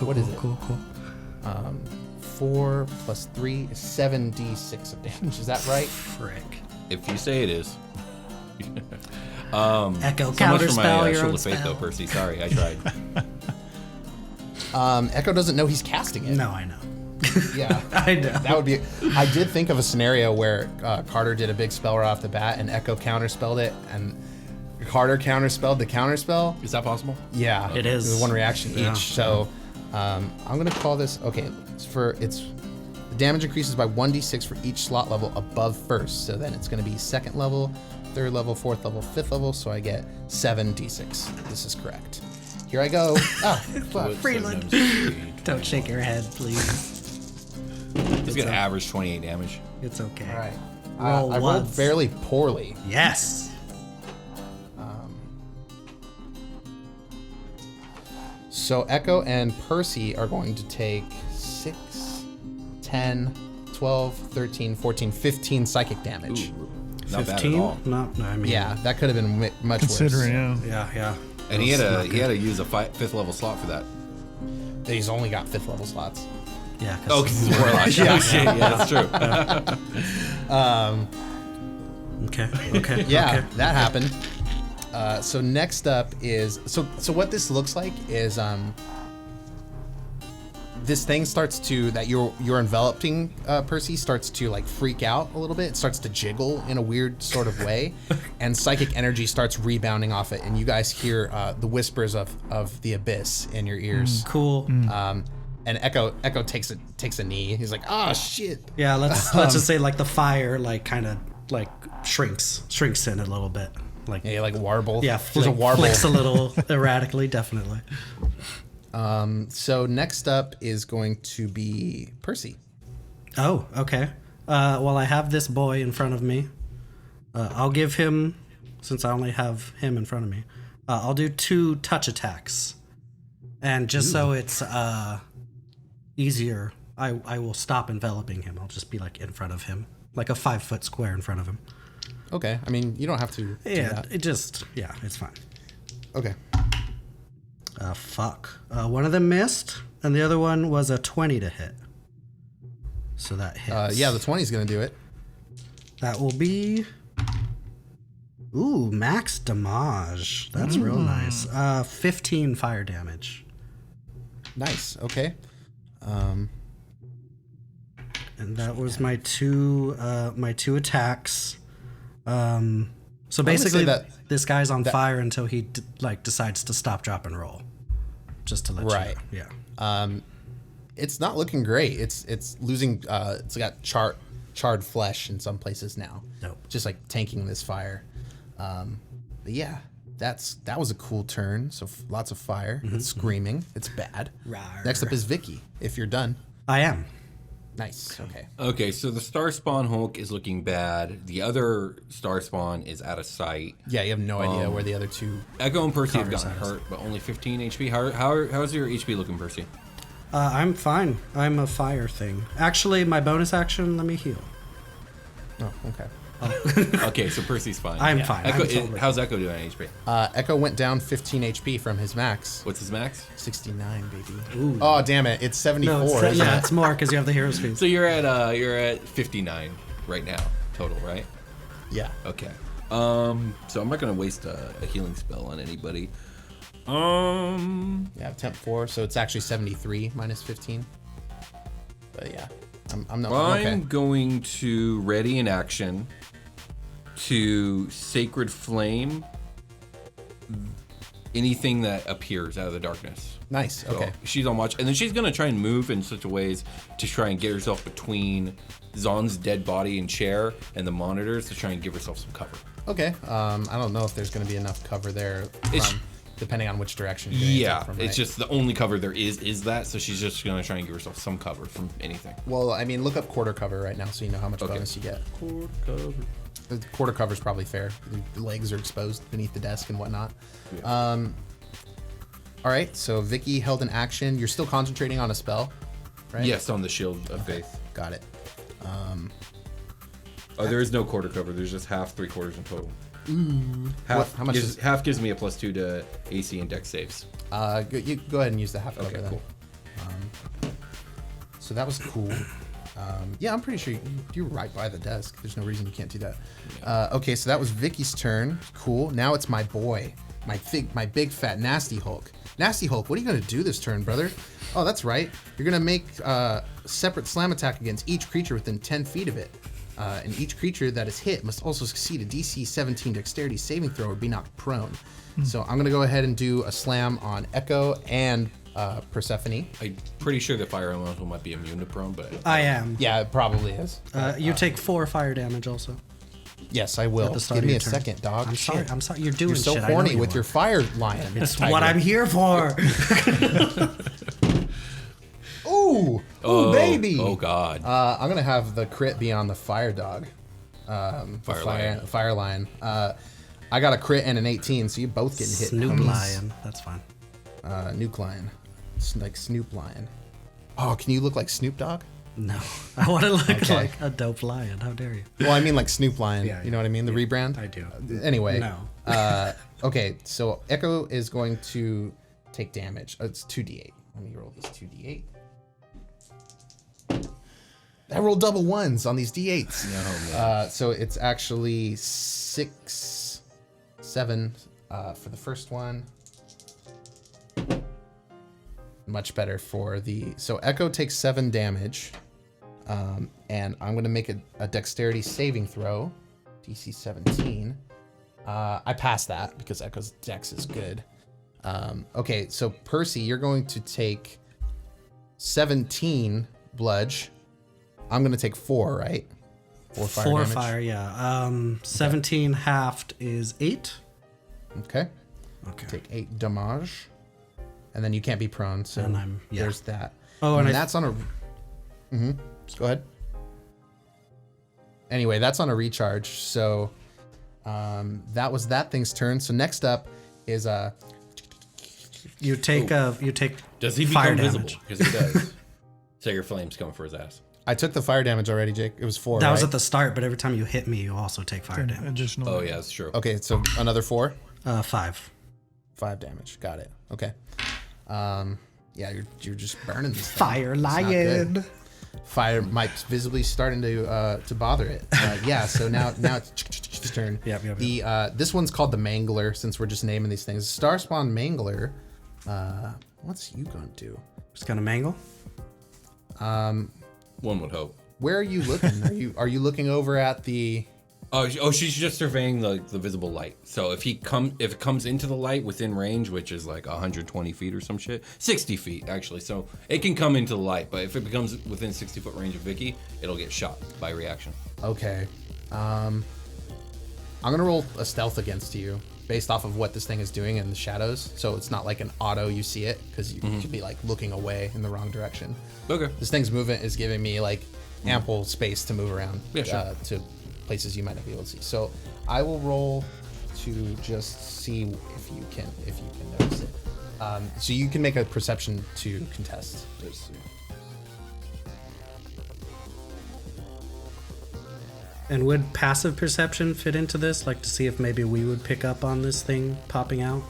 Speaker 4: what is it?
Speaker 3: Cool.
Speaker 4: 4 plus 3 is 7d6 of damage. Is that right?
Speaker 3: Frick.
Speaker 1: If you say it is.
Speaker 3: Echo
Speaker 1: So much for
Speaker 3: counterspell
Speaker 1: my
Speaker 3: your
Speaker 1: shield
Speaker 3: own
Speaker 1: of faith, though,
Speaker 3: spell.
Speaker 1: Percy. Sorry, I tried.
Speaker 4: Echo doesn't know he's casting it.
Speaker 3: No, I know.
Speaker 4: Yeah.
Speaker 3: I know.
Speaker 4: That would be. I did think of a scenario where Carter did a big spell right off the bat, and Echo counterspelled it, and Carter counterspelled the counterspell.
Speaker 1: Is that possible?
Speaker 4: Yeah,
Speaker 3: It is.
Speaker 4: With one reaction
Speaker 3: Yeah.
Speaker 4: each. So I'm gonna call this. Okay, the damage increases by 1d6 for each slot level above first. So then it's gonna be 2nd level, 3rd level, 4th level, 5th level. So I get 7d6. This is correct. Here I go. Oh, fuck.
Speaker 3: Freeland. Don't shake your head, please.
Speaker 1: He's gonna average 28 damage.
Speaker 3: It's okay.
Speaker 4: All right.
Speaker 3: Roll
Speaker 4: I rolled
Speaker 3: once.
Speaker 4: fairly poorly.
Speaker 3: Yes.
Speaker 4: So Echo and Percy are going to take 6, 10, 12, 13, 14, 15 psychic damage.
Speaker 1: Ooh, not bad at
Speaker 3: 15?
Speaker 1: all.
Speaker 3: No, I mean.
Speaker 4: Yeah, that could have been much
Speaker 2: Considering,
Speaker 4: worse.
Speaker 2: yeah.
Speaker 3: Yeah.
Speaker 1: And he
Speaker 3: That's not
Speaker 1: had to use a 5th level slot for that.
Speaker 4: He's only got 5th level slots.
Speaker 3: Yeah.
Speaker 1: Oh, because he's warlock. Yeah, shit. Yeah, that's true.
Speaker 3: Okay.
Speaker 4: Yeah,
Speaker 3: Okay.
Speaker 4: that happened. So next up is so what this looks like is this thing starts to that you're enveloping Percy starts to like freak out a little bit. It starts to jiggle in a weird sort of way, and psychic energy starts rebounding off it, and you guys hear the whispers of the abyss in your ears.
Speaker 3: Cool.
Speaker 4: And Echo takes a knee. He's like, "Oh shit."
Speaker 3: Yeah, let's just say like the fire like kind of like shrinks in a little bit. Like
Speaker 4: Yeah, like warble.
Speaker 3: yeah,
Speaker 4: There's a warble.
Speaker 3: flicks a little erratically, definitely.
Speaker 4: So next up is going to be Percy.
Speaker 3: Oh, okay. Well, I have this boy in front of me. I'll give him, since I only have him in front of me, I'll do 2 touch attacks. And just so it's easier, I will stop enveloping him. I'll just be like in front of him, like a 5-foot square in front of him.
Speaker 4: Okay. I mean, you don't have to do
Speaker 3: Yeah,
Speaker 4: that.
Speaker 3: it's fine.
Speaker 4: Okay.
Speaker 3: Fuck. One of them missed, and the other one was a 20 to hit. So that hits.
Speaker 4: Yeah, the 20 is going to do it.
Speaker 3: That will be... Ooh, max damage. That's real nice. 15 fire damage.
Speaker 4: Nice. Okay.
Speaker 3: And that was my two attacks. So basically, this guy's on fire until he decides to stop, drop, and roll. Just to let
Speaker 4: Right.
Speaker 3: you know. Yeah.
Speaker 4: It's not looking great. It's losing. It's got charred flesh in some places now.
Speaker 3: Nope.
Speaker 4: Just like tanking this fire. But yeah, that was a cool turn. So lots of fire. It's screaming. It's bad.
Speaker 3: Rawr.
Speaker 4: Next up is Vicky. If you're done.
Speaker 3: I am.
Speaker 4: Nice. Okay.
Speaker 1: Okay, so the Star Spawn Hulk is looking bad. The other Star Spawn is out of sight.
Speaker 4: Yeah, you have no idea where the other two.
Speaker 1: Echo and Percy have gotten
Speaker 3: Conversations.
Speaker 1: hurt, but only 15 HP. How's your HP looking, Percy?
Speaker 3: I'm fine. I'm a fire thing. Actually, my bonus action, let me heal.
Speaker 4: Oh, okay.
Speaker 1: Okay, so Percy's fine.
Speaker 3: I'm fine.
Speaker 1: Echo,
Speaker 3: I'm totally
Speaker 1: how's Echo doing on HP?
Speaker 4: Echo went down 15 HP from his max.
Speaker 1: What's his max?
Speaker 4: 69, baby. Oh, damn it! It's 74.
Speaker 3: No,
Speaker 4: isn't
Speaker 3: yeah,
Speaker 4: it?
Speaker 3: it's more because you have the hero's feet.
Speaker 1: So you're at 59 right now total, right?
Speaker 4: Yeah.
Speaker 1: Okay. So I'm not gonna waste a healing spell on anybody.
Speaker 4: Yeah, temp 4, so it's actually 73 minus 15. But yeah, I'm not.
Speaker 1: I'm
Speaker 4: Okay.
Speaker 1: going to ready in action to Sacred Flame anything that appears out of the darkness.
Speaker 4: Nice.
Speaker 1: So
Speaker 4: Okay.
Speaker 1: she's on watch, and then she's gonna try and move in such a ways to try and get herself between Zon's dead body and chair and the monitors to try and give herself some cover.
Speaker 4: Okay. I don't know if there's going to be enough cover there,
Speaker 1: It's-
Speaker 4: depending on which direction. You're gonna
Speaker 1: Yeah,
Speaker 4: take from,
Speaker 1: it's
Speaker 4: right?
Speaker 1: just the only cover there is that, so she's just gonna try and give herself some cover from anything.
Speaker 4: Well, I mean, look up quarter cover right now, so you know how much bonus you get. The quarter cover is probably fair. The legs are exposed beneath the desk and whatnot.
Speaker 1: Yeah.
Speaker 4: All right. So Vicky held an action. You're still concentrating on a spell, right?
Speaker 1: Yes, on the Shield of Faith.
Speaker 4: Got it.
Speaker 1: Oh, there is no quarter cover. There's just half, 3/4 in total.
Speaker 4: How much is?
Speaker 1: Half gives me a +2 to AC and Dex saves.
Speaker 4: You go ahead and use the half cover
Speaker 1: Okay,
Speaker 4: then.
Speaker 1: cool.
Speaker 4: So that was cool. Yeah, I'm pretty sure you're right by the desk. There's no reason you can't do that. Okay, so that was Vicky's turn. Cool. Now it's my boy, my big fat nasty Hulk. Nasty Hulk, what are you gonna do this turn, brother? Oh, that's right. You're gonna make a separate slam attack against each creature within 10 feet of it. And each creature that is hit must also succeed a DC 17 dexterity saving throw or be knocked prone. So I'm gonna go ahead and do a slam on Echo and Persephone.
Speaker 1: I'm pretty sure the Fire Elemental might be immune to prone, but
Speaker 3: I am.
Speaker 4: Yeah, it probably is.
Speaker 3: You take 4 fire damage also.
Speaker 4: Yes, I will.
Speaker 3: At the start
Speaker 4: Give
Speaker 3: of
Speaker 4: me
Speaker 3: your
Speaker 4: a
Speaker 3: turn.
Speaker 4: second, dog.
Speaker 3: I'm sorry.
Speaker 4: Shit.
Speaker 3: I'm sorry. You're doing
Speaker 4: You're so
Speaker 3: shit. I know
Speaker 4: horny
Speaker 3: you
Speaker 4: with
Speaker 3: are.
Speaker 4: your fire lion.
Speaker 3: It's
Speaker 4: tiger.
Speaker 3: what I'm here for.
Speaker 4: Ooh, baby.
Speaker 1: Oh God.
Speaker 4: I'm gonna have the crit be on the fire dog. Fire lion. I got a crit and an 18, so you both getting hit.
Speaker 3: Snoop
Speaker 4: homies.
Speaker 3: lion. That's fine.
Speaker 4: Nuke lion. Like Snoop lion. Oh, can you look like Snoop Dogg?
Speaker 3: No, I want to look
Speaker 4: Okay.
Speaker 3: like a dope lion. How dare you?
Speaker 4: Well, I mean like Snoop lion.
Speaker 3: Yeah,
Speaker 4: you know what I mean? The rebrand.
Speaker 3: I do.
Speaker 4: Anyway.
Speaker 3: No.
Speaker 4: Okay, so Echo is going to take damage. It's 2d8. Let me roll this 2d8. I rolled double ones on these d8s.
Speaker 1: No, man.
Speaker 4: So it's actually 6, 7 for the first one. Much better for the... So Echo takes 7 damage. And I'm going to make a dexterity saving throw. DC 17. I passed that because Echo's dex is good. Okay, so Percy, you're going to take 17 bludge. I'm going to take 4, right? 4 fire
Speaker 3: Four
Speaker 4: damage.
Speaker 3: fire, yeah. 17 halved is 8.
Speaker 4: Okay.
Speaker 3: Okay.
Speaker 4: Take 8 damage. And then you can't be prone, so
Speaker 3: And
Speaker 4: there's that.
Speaker 3: Oh, and
Speaker 4: that's on a... Mm-hmm. Go ahead. Anyway, that's on a recharge, so that was that thing's turn. So next up is...
Speaker 3: you take
Speaker 1: Does he
Speaker 3: fire
Speaker 1: become
Speaker 3: damage.
Speaker 1: visible? Because he does. Sacred Flame's coming for his ass.
Speaker 4: I took the fire damage already, Jake. It was 4,
Speaker 3: That was
Speaker 4: right?
Speaker 3: at the start, but every time you hit me, you also take fire damage.
Speaker 2: Additional.
Speaker 1: Oh, yeah, that's true.
Speaker 4: Okay, so another 4?
Speaker 3: 5.
Speaker 4: 5 damage. Got it. Okay. Yeah, you're just burning this thing.
Speaker 3: Fire
Speaker 4: It's not
Speaker 3: lion.
Speaker 4: good. Fire might visibly starting to bother it. Yeah, so now it's turn.
Speaker 3: Yep.
Speaker 4: The this one's called the Mangler, since we're just naming these things. Starspawn Mangler. What's you gonna do?
Speaker 3: Just gonna mangle.
Speaker 1: One would hope.
Speaker 4: Where are you looking? Are you looking over at the?
Speaker 1: Oh, she's just surveying the visible light. So if it comes into the light within range, which is like 120 feet or some shit, 60 feet actually. So it can come into the light, but if it becomes within 60-foot range of Vicky, it'll get shot by reaction.
Speaker 4: Okay. I'm gonna roll a stealth against you based off of what this thing is doing in the shadows. So it's not like an auto you see it, because you could be like looking away in the wrong direction.
Speaker 1: Okay.
Speaker 4: This thing's movement is giving me like ample space to move around to places you might not be able to see. So I will roll to just see if you can notice it. So you can make a perception to contest. Let's see.
Speaker 3: And would passive perception fit into this? Like to see if maybe we would pick up on this thing popping out?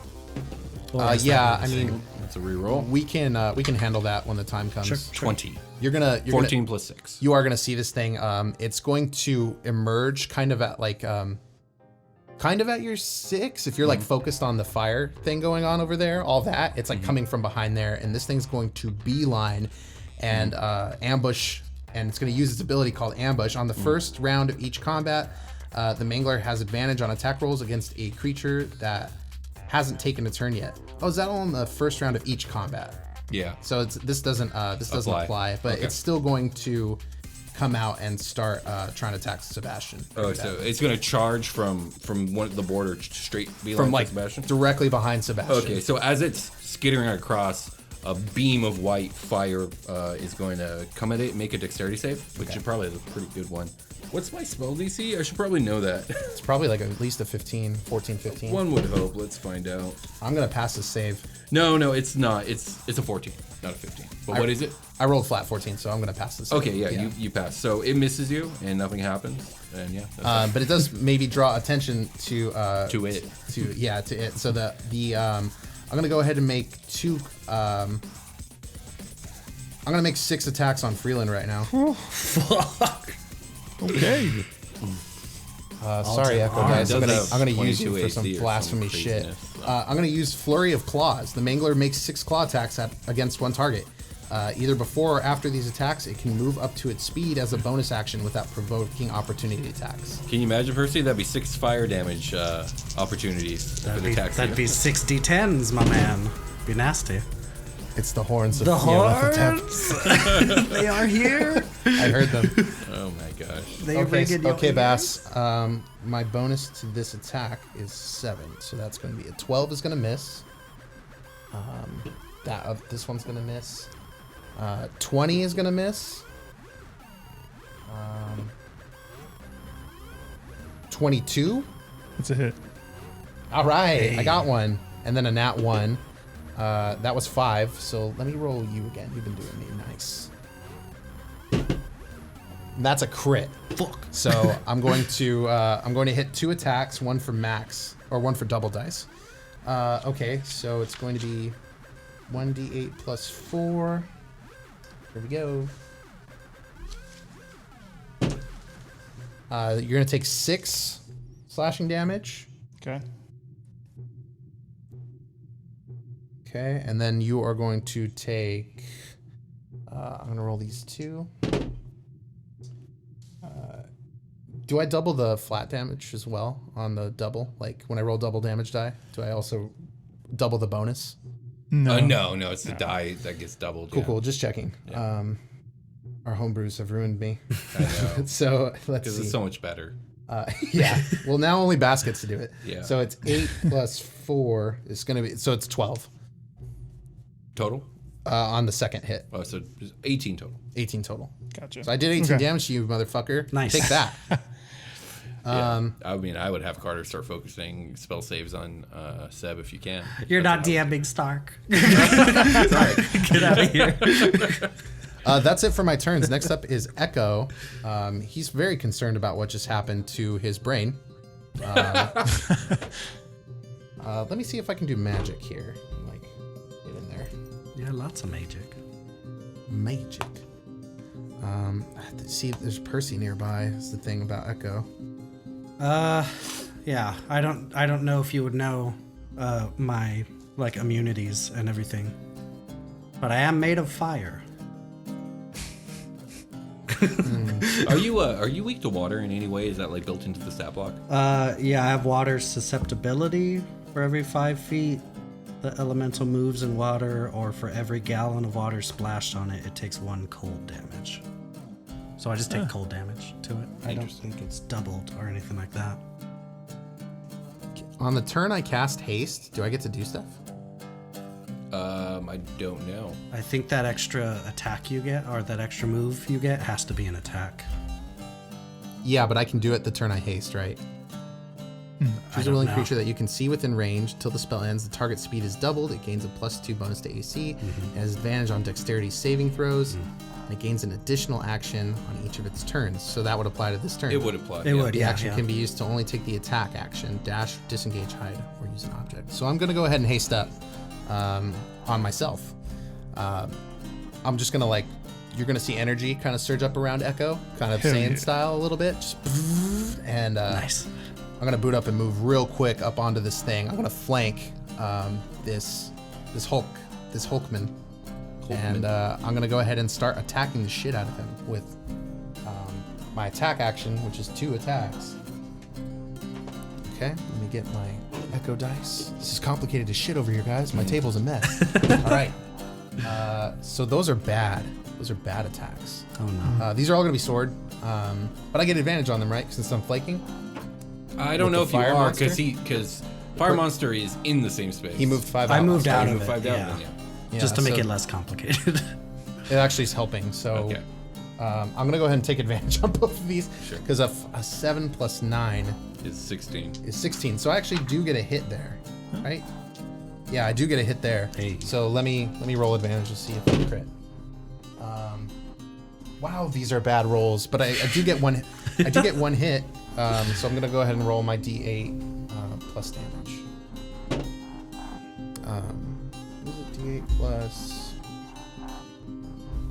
Speaker 3: Or is that
Speaker 4: Yeah,
Speaker 3: not
Speaker 4: I
Speaker 3: the
Speaker 4: mean,
Speaker 3: same?
Speaker 1: That's a reroll.
Speaker 4: we can handle that when the time comes.
Speaker 3: Sure.
Speaker 1: 20.
Speaker 4: You're gonna
Speaker 1: 14 plus 6.
Speaker 4: You are gonna see this thing. It's going to emerge kind of at like kind of at your 6 if you're like focused on the fire thing going on over there. All that it's like coming from behind there, and this thing's going to beeline and ambush. And it's going to use its ability called Ambush. On the first round of each combat, the Mangler has advantage on attack rolls against a creature that hasn't taken a turn yet. Oh, is that on the first round of each combat?
Speaker 1: Yeah.
Speaker 4: So this doesn't apply, but
Speaker 1: Okay.
Speaker 4: it's still going to come out and start trying to attack Sebastian.
Speaker 1: Oh, so it's going to charge from the border straight beeline
Speaker 4: From like
Speaker 1: to Sebastian?
Speaker 4: directly behind Sebastian.
Speaker 1: Okay, so as it's skittering across, a beam of white fire is going to come at it, make a dexterity save, which is probably a pretty good one. What's my spell DC? I should probably know that.
Speaker 4: It's probably like at least a 14, 15.
Speaker 1: One would hope. Let's find out.
Speaker 4: I'm going to pass the save.
Speaker 1: No, it's not. It's a 14, not a 15. But what is it?
Speaker 4: I rolled flat 14, so I'm going to pass the save.
Speaker 1: Okay, yeah. You pass. So it misses you, and nothing happens. And yeah. That's
Speaker 4: But it does maybe draw attention to
Speaker 1: it.
Speaker 4: To it. So I'm gonna go ahead and make 2. I'm gonna make 6 attacks on Freeland right now.
Speaker 3: Fuck.
Speaker 2: Okay.
Speaker 4: Sorry, Echo guys. I'm gonna use you
Speaker 1: 22
Speaker 4: for some
Speaker 1: AC or
Speaker 4: blasphemy
Speaker 1: some
Speaker 4: shit.
Speaker 1: craziness.
Speaker 4: I'm gonna use Flurry of Claws. The Mangler makes 6 claw attacks against one target. Either before or after these attacks, it can move up to its speed as a bonus action without provoking opportunity attacks.
Speaker 1: Can you imagine, Percy? That'd be 6 fire damage opportunities for the attack.
Speaker 3: That'd be 60 10s, my man. Be nasty.
Speaker 4: It's the horns of
Speaker 3: The
Speaker 4: Nyarlathotep.
Speaker 3: horns? They are here.
Speaker 4: I heard them.
Speaker 1: Oh my gosh.
Speaker 3: They
Speaker 4: Okay,
Speaker 3: rigged your
Speaker 4: okay,
Speaker 3: ears.
Speaker 4: Bass. My bonus to this attack is 7, so that's going to be a 12 is going to miss. This one's going to miss. 20 is going to miss. 22.
Speaker 2: It's a hit.
Speaker 4: All right,
Speaker 3: Hey.
Speaker 4: I got one, and then a nat 1. That was 5. So let me roll you again. You've been doing me nice. That's a crit.
Speaker 3: Fuck.
Speaker 4: So I'm going to hit 2 attacks, one for max or one for double dice. Okay, so it's going to be 1d8 plus 4. Here we go. You're gonna take 6 slashing damage.
Speaker 2: Okay.
Speaker 4: Okay, and then you are going to take. I'm gonna roll these 2. Do I double the flat damage as well on the double? Like when I roll double damage die, do I also double the bonus?
Speaker 2: No.
Speaker 1: No, it's the die that gets doubled.
Speaker 4: Cool. Just checking.
Speaker 1: Yeah.
Speaker 4: Our homebrews have ruined me.
Speaker 1: I know.
Speaker 4: So let's
Speaker 1: Because
Speaker 4: see.
Speaker 1: it's so much better.
Speaker 4: Yeah. Well, now only Bass gets to do it.
Speaker 1: Yeah.
Speaker 4: So it's 8 plus 4. It's going to be, so it's 12
Speaker 1: Total?
Speaker 4: on the second hit.
Speaker 1: Oh, so 18 total.
Speaker 4: 18 total.
Speaker 2: Gotcha.
Speaker 4: So I did 18
Speaker 2: Okay.
Speaker 4: damage to you, motherfucker.
Speaker 3: Nice.
Speaker 4: Take that.
Speaker 1: Yeah. I mean, I would have Carter start focusing spell saves on Seb if you can.
Speaker 3: You're
Speaker 1: That's
Speaker 3: not
Speaker 1: what I would
Speaker 3: DMing Stark.
Speaker 1: do.
Speaker 3: Get out of here.
Speaker 4: That's it for my turns. Next up is Echo. He's very concerned about what just happened to his brain. Let me see if I can do magic here. Like, get in there.
Speaker 3: Yeah, lots of magic.
Speaker 4: Magic. See, there's Percy nearby. Is the thing about Echo.
Speaker 3: Yeah, I don't know if you would know my like immunities and everything, but I am made of fire.
Speaker 1: Are you weak to water in any way? Is that like built into the stat block?
Speaker 3: Yeah, I have water susceptibility. For every 5 feet, the elemental moves in water, or for every gallon of water splashed on it, it takes 1 cold damage. So I just take cold damage to it. I don't think it's doubled or anything like that.
Speaker 4: On the turn I cast haste, do I get to do stuff?
Speaker 1: I don't know.
Speaker 3: I think that extra attack you get, or that extra move you get, has to be an attack.
Speaker 4: Yeah, but I can do it the turn I haste, right? Choose a
Speaker 3: don't
Speaker 4: willing
Speaker 3: know.
Speaker 4: creature that you can see within range. Till the spell ends, the target speed is doubled. It gains a +2 bonus to AC. It has advantage on dexterity saving throws. And it gains an additional action on each of its turns. So that would apply to this turn.
Speaker 1: It would apply.
Speaker 3: It would,
Speaker 4: The
Speaker 3: yeah.
Speaker 4: action can be used to only take the attack action, dash, disengage, hide, or use an object. So I'm going to go ahead and haste up on myself. I'm just going to like, you're going to see energy kind of surge up around Echo, kind of
Speaker 2: Hell
Speaker 4: Saiyan
Speaker 2: yeah.
Speaker 4: style a little bit. Just, and
Speaker 3: Nice.
Speaker 4: I'm going to boot up and move real quick up onto this thing. I'm going to flank this Hulkman. And I'm going to go ahead and start attacking the shit out of him with my attack action, which is 2 attacks. Okay, let me get my Echo dice. This is complicated as shit over here, guys. My table's a mess. All right. So those are bad. Those are bad attacks.
Speaker 3: Oh no.
Speaker 4: These are all going to be sword. But I get advantage on them, right? Since I'm flanking.
Speaker 1: I don't know
Speaker 4: With
Speaker 1: if
Speaker 4: the
Speaker 1: you
Speaker 4: fire
Speaker 1: are
Speaker 4: monster?
Speaker 1: because Fire Monster is in the same space.
Speaker 4: He moved 5
Speaker 3: I
Speaker 4: out.
Speaker 3: moved out
Speaker 1: You
Speaker 3: of
Speaker 1: moved
Speaker 3: it.
Speaker 1: 5 down.
Speaker 3: Yeah.
Speaker 1: Then,
Speaker 4: Yeah,
Speaker 3: Just to make
Speaker 4: so
Speaker 3: it less complicated.
Speaker 4: It actually is helping. So
Speaker 1: Okay.
Speaker 4: I'm going to go ahead and take advantage on both of these.
Speaker 1: Sure.
Speaker 4: Because a 7 plus 9
Speaker 1: It's 16.
Speaker 4: is 16. So I actually do get a hit there, right? Yeah, I do get a hit there.
Speaker 3: Hey.
Speaker 4: So let me roll advantage to see if I crit. Wow, these are bad rolls, but I do get one. I do get one hit. So I'm gonna go ahead and roll my D8 plus damage. What is it? D8 plus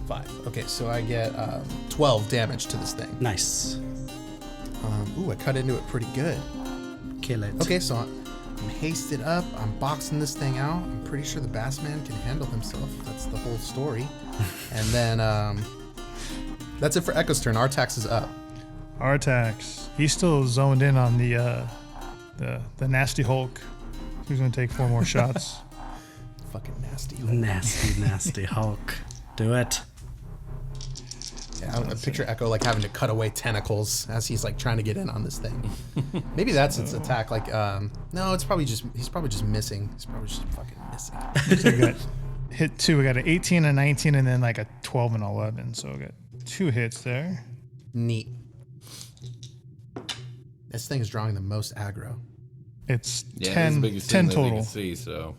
Speaker 4: 5. Okay, so I get 12 damage to this thing.
Speaker 3: Nice.
Speaker 4: Ooh, I cut into it pretty good.
Speaker 3: Kill it.
Speaker 4: Okay, so I'm hasted up. I'm boxing this thing out. I'm pretty sure the Bassman can handle himself. That's the whole story. And then that's it for Echo's turn. Artax is up.
Speaker 2: Artax. He's still zoned in on the nasty Hulk. He's gonna take 4 more shots.
Speaker 4: Fucking nasty.
Speaker 3: Nasty, nasty Hulk. Do it.
Speaker 4: Yeah, I picture Echo like having to cut away tentacles as he's like trying to get in on this thing. Maybe that's its attack. Like, no, it's probably just he's probably just missing. He's probably just fucking missing.
Speaker 2: So we got hit 2. We got an 18, a 19, and then like a 12 and 11. So we got 2 hits there.
Speaker 4: Neat. This thing is drawing the most aggro.
Speaker 2: It's
Speaker 1: Yeah,
Speaker 2: 10,
Speaker 1: it's the biggest
Speaker 2: 10
Speaker 1: thing that we
Speaker 2: total
Speaker 1: can see. So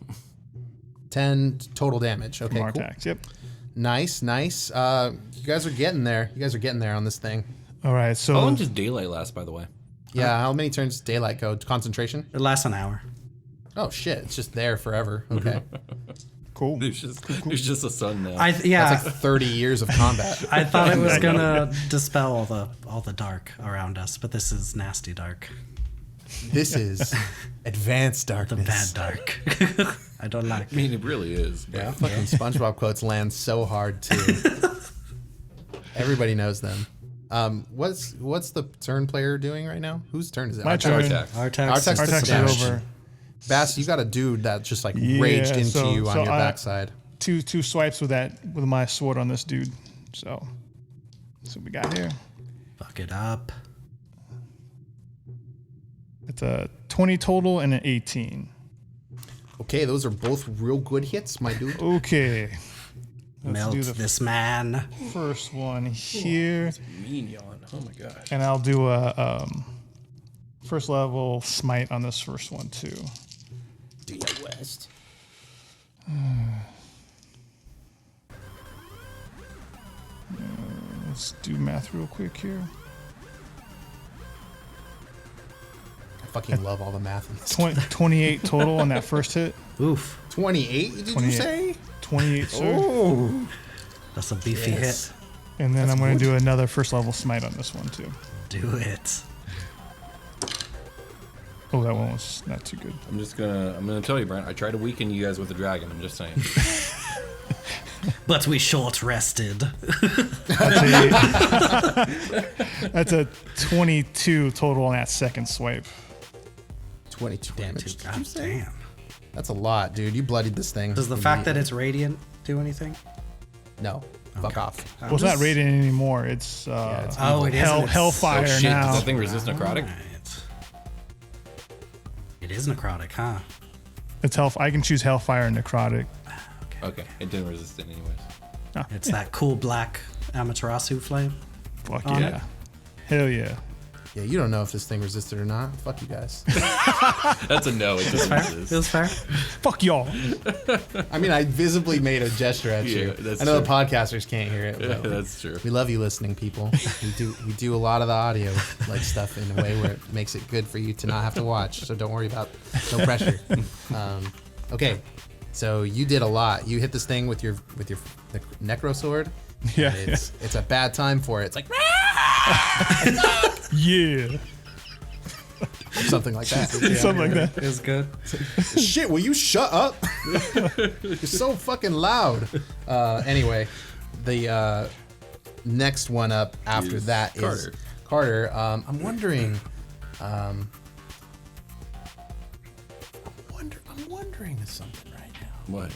Speaker 4: 10 total damage.
Speaker 2: from
Speaker 4: Okay, cool.
Speaker 2: Artax. Yep.
Speaker 4: Nice. You guys are getting there. You guys are getting there on this thing.
Speaker 2: All right. So
Speaker 1: how long does daylight last? By the way.
Speaker 4: Yeah, how many turns does daylight go? Concentration?
Speaker 3: It lasts an hour.
Speaker 4: Oh shit, it's just there forever. Okay.
Speaker 2: cool.
Speaker 1: There's just a sun now.
Speaker 3: Yeah.
Speaker 4: That's like 30 years of combat.
Speaker 3: I thought it was gonna dispel all the dark around us, but this is nasty dark.
Speaker 4: This is advanced
Speaker 3: The
Speaker 4: darkness.
Speaker 3: bad dark. I don't like
Speaker 1: I mean, it really is. But
Speaker 3: Yeah.
Speaker 4: Fucking SpongeBob quotes land so hard too. Everybody knows them. What's the turn player doing right now? Whose turn is it?
Speaker 2: My turn.
Speaker 1: Artax.
Speaker 3: Artax.
Speaker 4: Artax
Speaker 2: Artax
Speaker 4: damage.
Speaker 2: is over.
Speaker 4: Bass, you got a dude that just like raged into you on your backside.
Speaker 2: Two swipes with my sword on this dude. So that's what we got here.
Speaker 3: Fuck it up.
Speaker 2: It's a 20 total and an 18.
Speaker 4: Okay, those are both real good hits, my dude.
Speaker 2: Okay.
Speaker 3: Melt this man.
Speaker 2: First one here.
Speaker 1: Mean yawn. Oh my gosh.
Speaker 2: And I'll do a first level smite on this first one too.
Speaker 4: Do your West.
Speaker 2: Let's do math real quick here.
Speaker 4: I fucking love all the math in this.
Speaker 2: 28 total on that first hit.
Speaker 3: Oof.
Speaker 4: 28, did
Speaker 2: 28.
Speaker 4: you say?
Speaker 2: 28, sir.
Speaker 4: Oh.
Speaker 3: That's a beefy hit.
Speaker 2: And then I'm going to do another first level smite on this one too.
Speaker 3: Do it.
Speaker 2: Oh, that one was not too good.
Speaker 1: I'm gonna tell you, Brian. I tried to weaken you guys with the dragon. I'm just saying.
Speaker 3: But we short rested.
Speaker 2: That's a 22 total on that second swipe.
Speaker 4: 22 damage. Did you
Speaker 3: God
Speaker 4: say?
Speaker 3: damn.
Speaker 4: That's a lot, dude. You bloodied this thing.
Speaker 3: Does the fact that it's radiant do anything?
Speaker 4: No. Fuck off.
Speaker 2: Well, it's not radiant anymore. It's,
Speaker 4: it's
Speaker 3: it is.
Speaker 2: Hellfire
Speaker 1: Oh shit!
Speaker 2: now.
Speaker 1: Does that thing resist necrotic?
Speaker 3: Right. It is necrotic, huh?
Speaker 2: It's I can choose Hellfire and Necrotic.
Speaker 1: Okay, it didn't resist it anyways.
Speaker 3: It's that cool black Amaterasu flame.
Speaker 2: Fuck
Speaker 3: On
Speaker 2: yeah. Hell yeah.
Speaker 4: Yeah, you don't know if this thing resisted or not. Fuck you guys.
Speaker 1: That's a no. It doesn't
Speaker 3: It
Speaker 1: resist.
Speaker 3: was fair.
Speaker 2: Fuck y'all.
Speaker 4: I mean, I visibly made a gesture at you.
Speaker 1: Yeah, that's
Speaker 4: I know
Speaker 1: true.
Speaker 4: the podcasters can't hear it.
Speaker 1: Yeah,
Speaker 4: But
Speaker 1: that's true.
Speaker 4: we love you listening, people. We do a lot of the audio like stuff in a way where it makes it good for you to not have to watch. So don't worry about no pressure. Okay, so you did a lot. You hit this thing with your the necro sword.
Speaker 2: Yeah.
Speaker 4: It's a bad time for it. It's like
Speaker 2: Yeah.
Speaker 4: something like that.
Speaker 2: Something like that.
Speaker 3: It was good.
Speaker 4: Shit, will you shut up? You're so fucking loud. Anyway, the next one up after
Speaker 1: Is
Speaker 4: that
Speaker 1: Carter.
Speaker 4: is Carter. I'm wondering. I'm wondering something right now.
Speaker 1: What?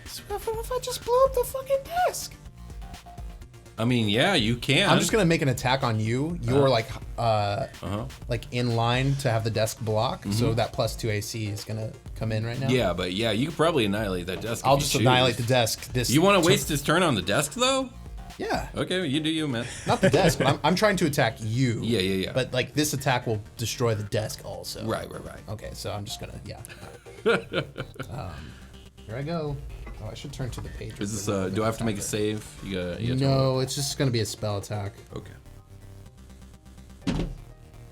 Speaker 4: So if I just blew up the fucking desk?
Speaker 1: I mean, yeah, you can.
Speaker 4: I'm just gonna make an attack on you. You're like in line to have the desk block, so that +2 AC is gonna come in right now.
Speaker 1: Yeah, but yeah, you could probably annihilate that desk.
Speaker 4: I'll
Speaker 1: if
Speaker 4: just
Speaker 1: you choose.
Speaker 4: annihilate the desk.
Speaker 1: You want to waste his turn on the desk though?
Speaker 4: Yeah.
Speaker 1: Okay, you do you, man.
Speaker 4: Not the desk, but I'm trying to attack you.
Speaker 1: Yeah.
Speaker 4: But like this attack will destroy the desk also.
Speaker 1: Right.
Speaker 4: Okay, so I'm just gonna here I go. Oh, I should turn to the page.
Speaker 1: Is this? Do I have to make a save? You gotta
Speaker 4: No, it's just gonna be a spell attack.
Speaker 1: Okay.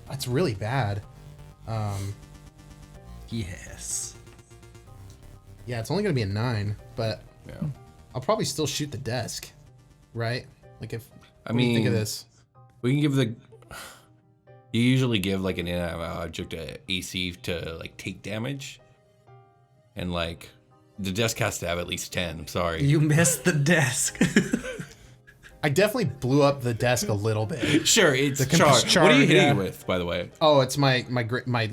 Speaker 4: That's really bad.
Speaker 3: Yes.
Speaker 4: Yeah, it's only gonna be a 9, but
Speaker 1: Yeah.
Speaker 4: I'll probably still shoot the desk, right? Like if
Speaker 1: I
Speaker 4: what do you think of
Speaker 1: mean,
Speaker 4: this?
Speaker 1: We can give the. You usually give like an inanimate object a AC to like take damage, and like the desk has to have at least 10. I'm sorry.
Speaker 3: You missed the desk.
Speaker 4: I definitely blew up the desk a little bit.
Speaker 1: Sure, it's
Speaker 2: charred,
Speaker 1: What are you hitting
Speaker 2: yeah.
Speaker 1: it with, by the way?
Speaker 4: Oh, it's my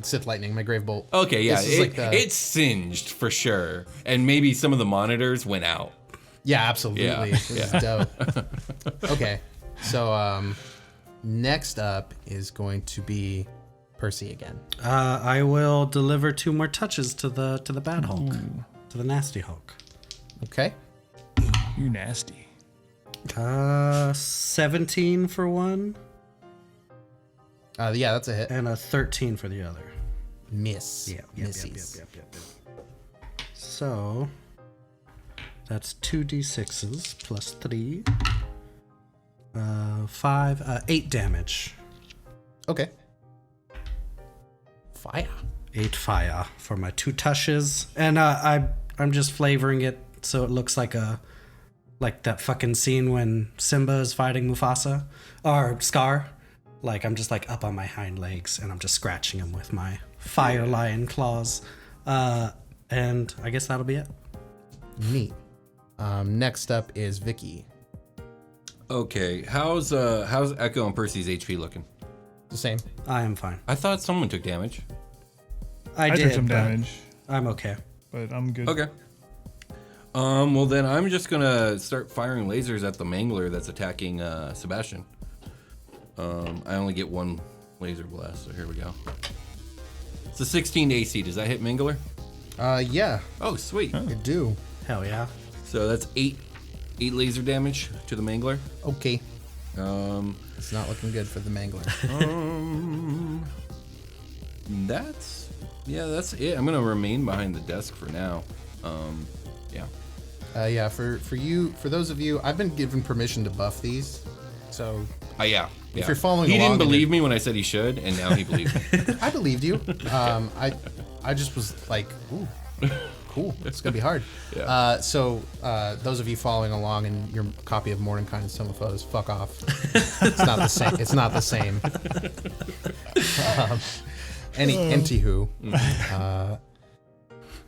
Speaker 4: Sith Lightning, my Grave Bolt.
Speaker 1: Okay, yeah,
Speaker 4: This is like the-
Speaker 1: it's singed for sure, and maybe some of the monitors went out.
Speaker 4: Yeah, absolutely.
Speaker 1: Yeah,
Speaker 4: This is dope. Okay, so next up is going to be Percy again.
Speaker 3: I will deliver 2 more touches to the bad Hulk, to the nasty Hulk.
Speaker 4: Okay.
Speaker 2: You nasty.
Speaker 3: 17 for one,
Speaker 4: Yeah, that's a hit.
Speaker 3: and a 13 for the other.
Speaker 4: Miss.
Speaker 3: Yep.
Speaker 4: Misses.
Speaker 3: So that's 2d6s plus 3. 8 damage.
Speaker 4: Okay. Fire.
Speaker 3: 8 fire for my 2 touches, and I'm just flavoring it so it looks like that fucking scene when Simba is fighting Mufasa or Scar. Like I'm just like up on my hind legs and I'm just scratching him with my fire lion claws. And I guess that'll be it.
Speaker 4: Neat. Next up is Vicky.
Speaker 1: Okay, how's Echo and Percy's HP looking?
Speaker 4: The same.
Speaker 3: I am fine.
Speaker 1: I thought someone took damage.
Speaker 3: I
Speaker 2: took
Speaker 3: did
Speaker 2: some
Speaker 3: but
Speaker 2: damage,
Speaker 3: I'm okay.
Speaker 2: but I'm good.
Speaker 1: Okay. Well then I'm just gonna start firing lasers at the mangler that's attacking Sebastian. I only get one laser blast, so here we go. It's a 16 AC. Does that hit mangler?
Speaker 4: Yeah,
Speaker 1: Oh, sweet.
Speaker 4: I do.
Speaker 3: Hell yeah.
Speaker 1: So that's eight laser damage to the mangler.
Speaker 4: Okay.
Speaker 1: Um,
Speaker 4: It's not looking good for the mangler.
Speaker 1: that's it. I'm gonna remain behind the desk for now. Yeah.
Speaker 4: Yeah, for those of you, I've been given permission to buff these. So
Speaker 1: Yeah.
Speaker 4: if you're following
Speaker 1: he
Speaker 4: along,
Speaker 1: didn't believe me when I said he should, and now he believes me.
Speaker 4: I believed you. I just was like, ooh, cool. It's gonna be hard.
Speaker 1: Yeah.
Speaker 4: So those of you following along in your copy of Mordenkainen's Tome of Photos, fuck off. It's not the same. It's not the same. Anywho,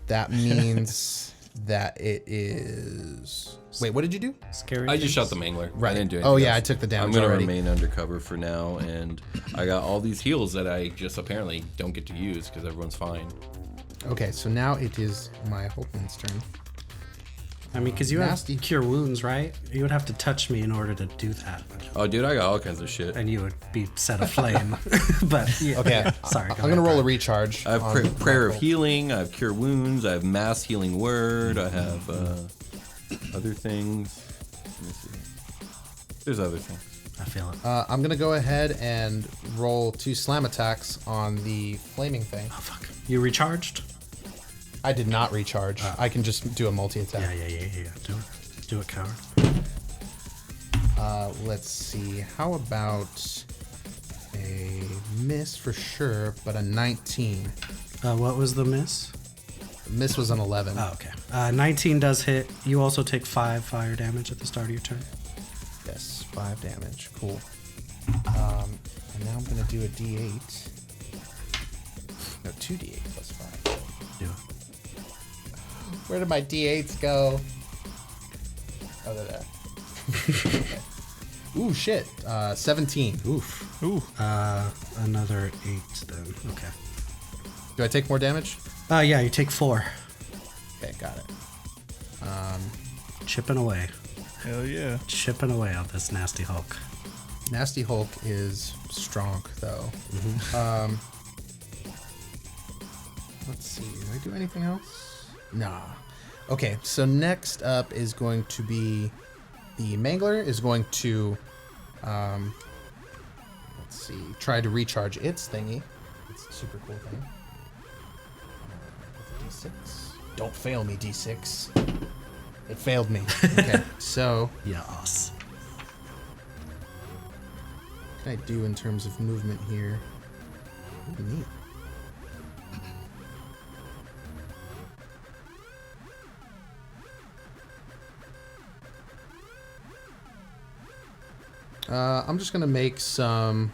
Speaker 4: that means that it is. Wait, what did you do?
Speaker 3: Scary.
Speaker 1: I just
Speaker 3: things.
Speaker 1: shot the mangler.
Speaker 4: Right.
Speaker 1: I didn't do anything
Speaker 4: Oh yeah,
Speaker 1: else.
Speaker 4: I took the damage
Speaker 1: I'm gonna
Speaker 4: already.
Speaker 1: remain undercover for now, and I got all these heals that I just apparently don't get to use because everyone's fine.
Speaker 4: Okay, so now it is my Holtman's turn.
Speaker 3: I mean, because you
Speaker 4: Nasty.
Speaker 3: have cure wounds, right? You would have to touch me in order to do that,
Speaker 1: Oh, dude, I got all kinds of shit.
Speaker 3: and you would be set aflame. But yeah.
Speaker 4: Okay,
Speaker 3: Sorry.
Speaker 4: I'm gonna roll a recharge.
Speaker 1: I have
Speaker 4: on
Speaker 1: prayer of
Speaker 4: Michael.
Speaker 1: healing. I have cure wounds. I have mass healing word. I have other things. Let me see. There's other things.
Speaker 3: I feel it.
Speaker 4: I'm gonna go ahead and roll 2 slam attacks on the flaming thing.
Speaker 3: Oh fuck. You recharged?
Speaker 4: I did not recharge. I can just do a multi-attack.
Speaker 3: Yeah. Do it, coward.
Speaker 4: Let's see. How about a miss for sure, but a 19.
Speaker 3: What was the miss?
Speaker 4: Miss was an 11.
Speaker 3: Oh, okay. 19 does hit. You also take 5 fire damage at the start of your turn.
Speaker 4: Yes, 5 damage. Cool. And now I'm gonna do a D8. No, 2D8 plus 5.
Speaker 3: Do it.
Speaker 4: Where did my D8s go? Oh, they're there. Okay. Ooh, shit. 17.
Speaker 3: Oof.
Speaker 2: Ooh.
Speaker 3: Another 8 then. Okay.
Speaker 4: Do I take more damage?
Speaker 3: Yeah, you take 4.
Speaker 4: Okay, got it.
Speaker 3: Chipping away.
Speaker 2: Hell yeah.
Speaker 3: Chipping away on this nasty Hulk.
Speaker 4: Nasty Hulk is strong, though. Let's see. Do I do anything else? Nah. Okay, so next up is going to be the Mangler is going to, let's see, try to recharge its thingy. It's a super cool thing. D6. Don't fail me, D6. It failed me. Okay, so
Speaker 3: Yes.
Speaker 4: what can I do in terms of movement here? Ooh, neat. I'm just gonna make some.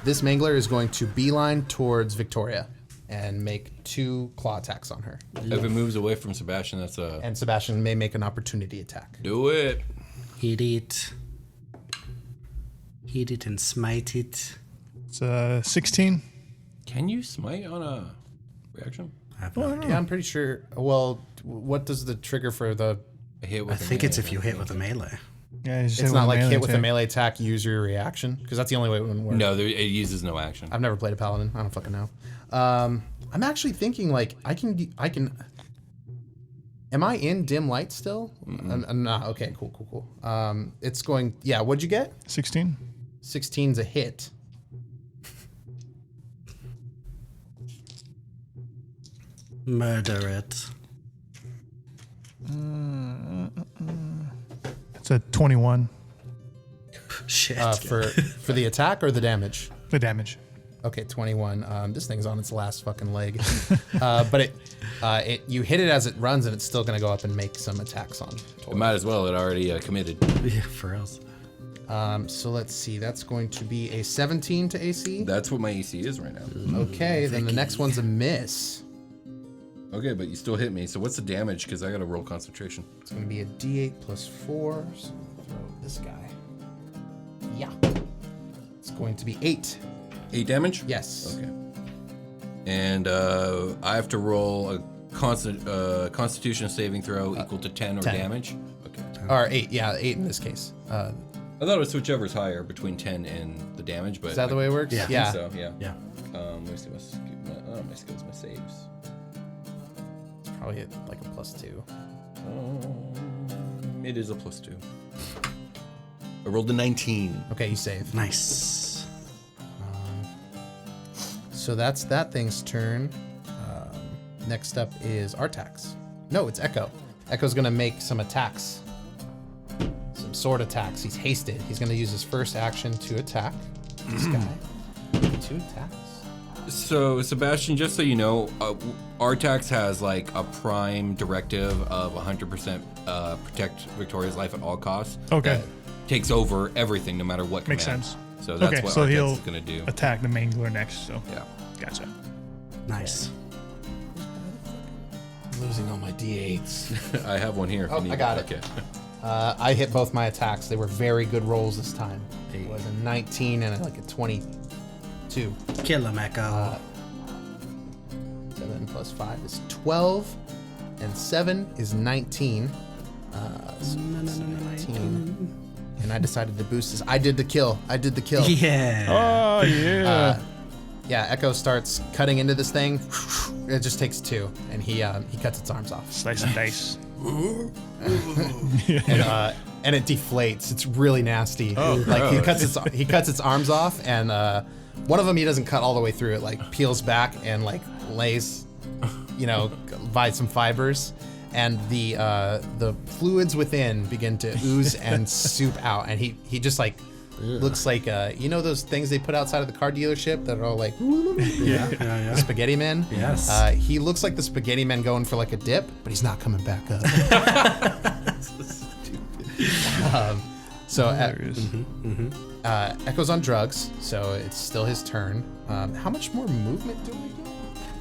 Speaker 4: This Mangler is going to beeline towards Victoria and make 2 claw attacks on her.
Speaker 1: If it moves away from Sebastian, that's a
Speaker 4: And Sebastian may make an opportunity attack.
Speaker 1: do it.
Speaker 3: Heat it. Heat it and smite it.
Speaker 2: It's 16.
Speaker 1: Can you smite on a reaction?
Speaker 3: I have no idea.
Speaker 4: Yeah, I'm pretty sure. Well, what does the trigger for the?
Speaker 1: A hit with
Speaker 3: I think it's if you hit with a melee.
Speaker 2: Yeah,
Speaker 4: It's not like hit with a melee attack, use your reaction, because that's the only way it would work.
Speaker 1: No, it uses no action.
Speaker 4: I've never played a paladin. I don't fucking know. I'm actually thinking like I can. Am I in dim light still? I'm not. Okay, cool. It's going. Yeah. What'd you get?
Speaker 2: 16.
Speaker 4: 16's a hit.
Speaker 3: Murder it.
Speaker 2: It's a 21.
Speaker 3: Shit.
Speaker 4: For the attack or the damage?
Speaker 2: The damage.
Speaker 4: Okay, 21. This thing's on its last fucking leg. But you hit it as it runs, and it's still gonna go up and make some attacks on.
Speaker 1: It might as well. It already committed.
Speaker 3: Yeah, for us.
Speaker 4: So let's see. That's going to be a 17 to AC.
Speaker 1: That's what my AC is right now.
Speaker 4: Okay, then the next one's a miss.
Speaker 1: Okay, but you still hit me. So what's the damage? Because I got to roll concentration.
Speaker 4: It's going to be a D8 plus 4. So throw this guy. Yeah. It's going to be 8.
Speaker 1: 8 damage?
Speaker 4: Yes.
Speaker 1: Okay. And I have to roll a Constitution saving throw equal to 10 or
Speaker 4: 10.
Speaker 1: damage? Okay.
Speaker 4: Or 8. Yeah, 8 in this case.
Speaker 1: I thought it was whichever's higher between 10 and the damage, but...
Speaker 4: Is that the way it works?
Speaker 3: Yeah.
Speaker 1: I think so, yeah.
Speaker 3: Yeah.
Speaker 1: Let me see my skills, my saves.
Speaker 4: It's probably like a +2.
Speaker 1: It is a +2. I rolled a 19.
Speaker 4: Okay, you save.
Speaker 3: Nice.
Speaker 4: So that's that thing's turn. Next up is Artax. No, it's Echo. Echo's gonna make some attacks. Some sword attacks. He's hasted. He's gonna use his first action to attack this guy. 2 attacks.
Speaker 1: So, Sebastian, just so you know, Artax has like a prime directive of 100% protect Victoria's life at all costs.
Speaker 2: Okay.
Speaker 1: That takes over everything no matter what
Speaker 2: Makes
Speaker 1: command.
Speaker 2: sense.
Speaker 1: So that's
Speaker 2: Okay,
Speaker 1: what
Speaker 2: so
Speaker 1: Artax
Speaker 2: he'll
Speaker 1: is going to do.
Speaker 2: attack the Mangler next. So
Speaker 1: Yeah.
Speaker 2: gotcha.
Speaker 3: Nice.
Speaker 4: I'm losing all my d8s.
Speaker 1: I have one here. If
Speaker 4: Oh,
Speaker 1: you need
Speaker 4: I got it.
Speaker 1: Okay.
Speaker 4: I hit both my attacks. They were very good rolls this time. It was a 19 and like a 22.
Speaker 3: Kill him, Echo.
Speaker 4: 7 plus 5 is 12, and 7 is 19. So it's 19. And I decided to boost this. I did the kill.
Speaker 3: Yeah.
Speaker 2: Oh yeah.
Speaker 4: Yeah, Echo starts cutting into this thing. It just takes 2, and he cuts its arms off.
Speaker 2: Slice and dice.
Speaker 4: And it deflates. It's really nasty.
Speaker 1: Oh,
Speaker 4: like
Speaker 1: gross.
Speaker 4: he cuts its arms off, and one of them he doesn't cut all the way through. It like peels back and like lays, by some fibers, and the fluids within begin to ooze and soup out, and he just like looks like those things they put outside of the car dealership that are all like
Speaker 3: Yeah.
Speaker 4: spaghetti men.
Speaker 3: Yes.
Speaker 4: He looks like the spaghetti men going for like a dip, but he's not coming back up.
Speaker 2: Hilarious.
Speaker 4: Echo's on drugs, so it's still his turn. How much more movement do we get?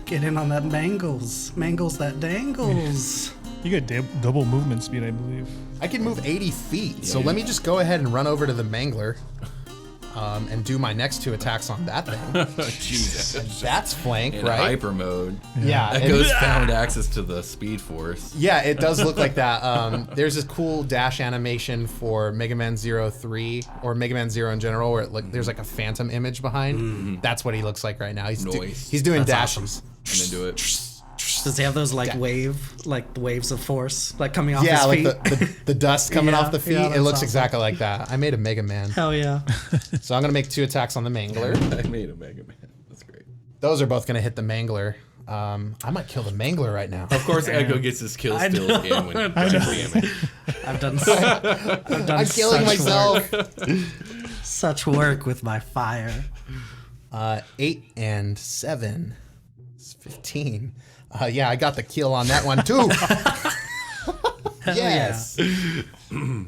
Speaker 3: Get in on that mangles. Mangles that dangles.
Speaker 2: You get double movement speed, I believe.
Speaker 4: I can move 80 feet, so let me just go ahead and run over to the Mangler and do my next 2 attacks on that thing.
Speaker 1: Jesus.
Speaker 4: That's flank,
Speaker 1: In
Speaker 4: right?
Speaker 1: hyper mode.
Speaker 4: Yeah.
Speaker 1: Echo's found access to the Speed Force.
Speaker 4: Yeah, it does look like that. There's this cool dash animation for Mega Man 03 or Mega Man 0 in general, where there's like a phantom image behind. That's what he looks like right now. He's
Speaker 1: Nice.
Speaker 4: he's doing
Speaker 3: That's
Speaker 4: dashes.
Speaker 1: I'm into it.
Speaker 3: Does he have those like waves of force like coming off
Speaker 4: Yeah,
Speaker 3: his
Speaker 4: like
Speaker 3: feet?
Speaker 4: the dust coming
Speaker 3: Yeah,
Speaker 4: off the feet.
Speaker 3: yeah,
Speaker 4: It
Speaker 3: that's
Speaker 4: looks
Speaker 3: awesome.
Speaker 4: exactly like that. I made a Mega Man.
Speaker 3: Hell yeah.
Speaker 4: So I'm gonna make 2 attacks on the Mangler.
Speaker 1: I made a Mega Man. That's great.
Speaker 4: Those are both gonna hit the Mangler. I might kill the Mangler right now.
Speaker 1: Of course, Echo gets his kill
Speaker 3: I
Speaker 1: steals
Speaker 3: know.
Speaker 1: again when damage.
Speaker 3: I've done
Speaker 4: I'm killing
Speaker 3: such
Speaker 4: myself.
Speaker 3: such work with my fire.
Speaker 4: 8 and 7 is 15. Yeah, I got the kill on that one too. Yes.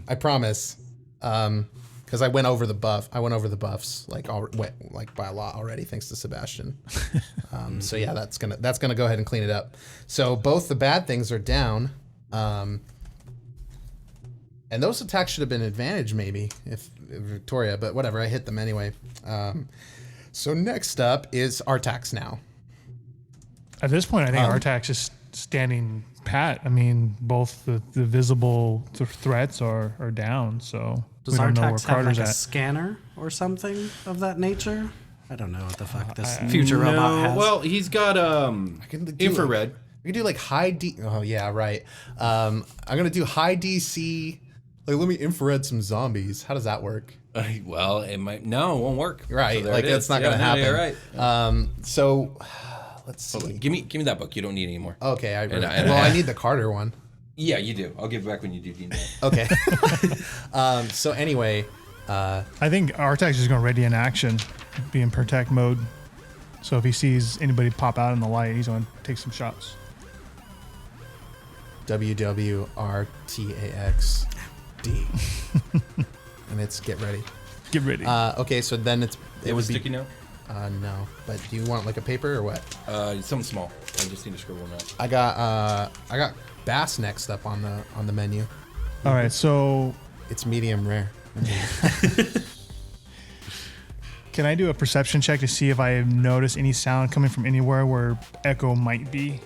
Speaker 4: I promise. Because I went over the buff. I went over the buffs like by a lot already, thanks to Sebastian. So yeah, that's gonna go ahead and clean it up. So both the bad things are down. And those attacks should have been advantage maybe if Victoria, but whatever, I hit them anyway. So next up is Artax now.
Speaker 2: At this point, I think Artax is standing pat. I mean, both the visible threats are down, so
Speaker 3: Does
Speaker 2: we don't know where
Speaker 3: Artax have
Speaker 2: Carter's
Speaker 3: like a
Speaker 2: at.
Speaker 3: scanner or something of that nature? I don't know what the fuck this future robot has.
Speaker 1: Well, he's got
Speaker 4: can do
Speaker 1: infrared.
Speaker 4: We can do like high D. Oh yeah, right. I'm gonna do high DC. Like, let me infrared some zombies. How does that work?
Speaker 1: Well, it might. No, it won't work.
Speaker 4: Right,
Speaker 1: So there
Speaker 4: like
Speaker 1: it
Speaker 4: that's
Speaker 1: is.
Speaker 4: not gonna
Speaker 1: no,
Speaker 4: happen.
Speaker 1: You're right.
Speaker 4: So let's see.
Speaker 1: Hold on. Give me that book. You don't need any more.
Speaker 4: Okay,
Speaker 1: And
Speaker 4: I need the Carter one.
Speaker 1: Yeah, you do. I'll give it back when you do need that.
Speaker 4: Okay. So anyway,
Speaker 2: I think Artax is going to ready in action, be in protect mode. So if he sees anybody pop out in the light, he's going to take some shots.
Speaker 4: WWRTAXD, and it's get ready.
Speaker 2: Get ready.
Speaker 4: Okay, so then it
Speaker 1: It
Speaker 4: would
Speaker 1: was
Speaker 4: be
Speaker 1: sticky now.
Speaker 4: no, but do you want like a paper or what?
Speaker 1: Something small. I just need to scribble on that.
Speaker 4: I got bass next up on the menu.
Speaker 2: All right, so
Speaker 4: It's medium rare.
Speaker 2: Can I do a perception check to see if I notice any sound coming from anywhere where Echo might be?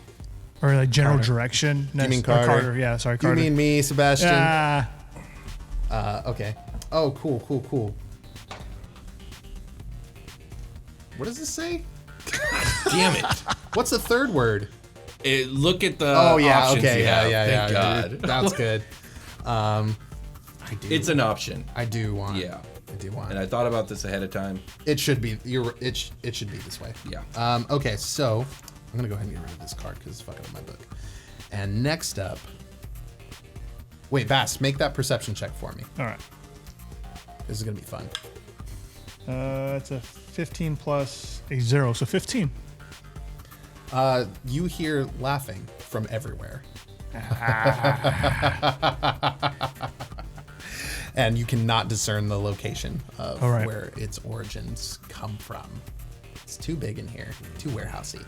Speaker 2: Or like general direction?
Speaker 4: You mean Carter?
Speaker 2: Yeah, sorry, Carter.
Speaker 4: You mean me, Sebastian?
Speaker 2: Ah,
Speaker 4: Okay. Oh, cool. What does this say?
Speaker 1: Damn it.
Speaker 4: What's the third word?
Speaker 1: Look at the
Speaker 4: Oh, yeah,
Speaker 1: options
Speaker 4: okay,
Speaker 1: you have.
Speaker 4: yeah.
Speaker 1: Thank God.
Speaker 4: That's good. I do.
Speaker 1: It's an option.
Speaker 4: I do want.
Speaker 1: Yeah.
Speaker 4: I do want.
Speaker 1: And I thought about this ahead of time.
Speaker 4: It should be. It should be this way.
Speaker 1: Yeah.
Speaker 4: Okay, so I'm gonna go ahead and get rid of this card because it's fucking up my book. And next up, wait, Bass, make that perception check for me.
Speaker 2: all right.
Speaker 4: This is gonna be fun.
Speaker 2: It's a 15 plus a 0, so 15.
Speaker 4: You hear laughing from everywhere. And you cannot discern the location of where its origins come from. It's too big in here, too warehousey.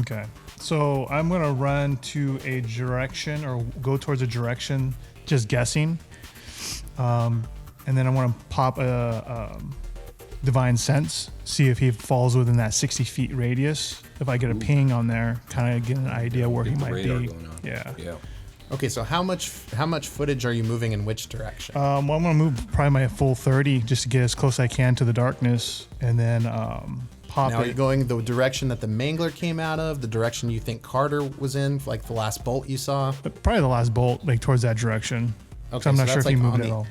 Speaker 2: Okay. So I'm going to run to a direction or go towards a direction, just guessing. And then I want to pop a Divine Sense, see if he falls within that 60 feet radius. If I get a ping on there, kind of get an idea where he
Speaker 1: Get the
Speaker 2: might
Speaker 1: radar
Speaker 2: be.
Speaker 1: going on.
Speaker 2: Yeah.
Speaker 4: Okay, so how much footage are you moving in which direction?
Speaker 2: Well, I'm going to move probably my full 30 just to get as close as I can to the darkness, and then pop
Speaker 4: Now, are
Speaker 2: it.
Speaker 4: you going the direction that the Mangler came out of, the direction you think Carter was in, like the last bolt you saw?
Speaker 2: Probably the last bolt, like towards that direction.
Speaker 4: Okay,
Speaker 2: I'm
Speaker 4: so
Speaker 2: not sure
Speaker 4: that's
Speaker 2: if he
Speaker 4: like
Speaker 2: moved
Speaker 4: on
Speaker 2: at
Speaker 4: the-
Speaker 2: all.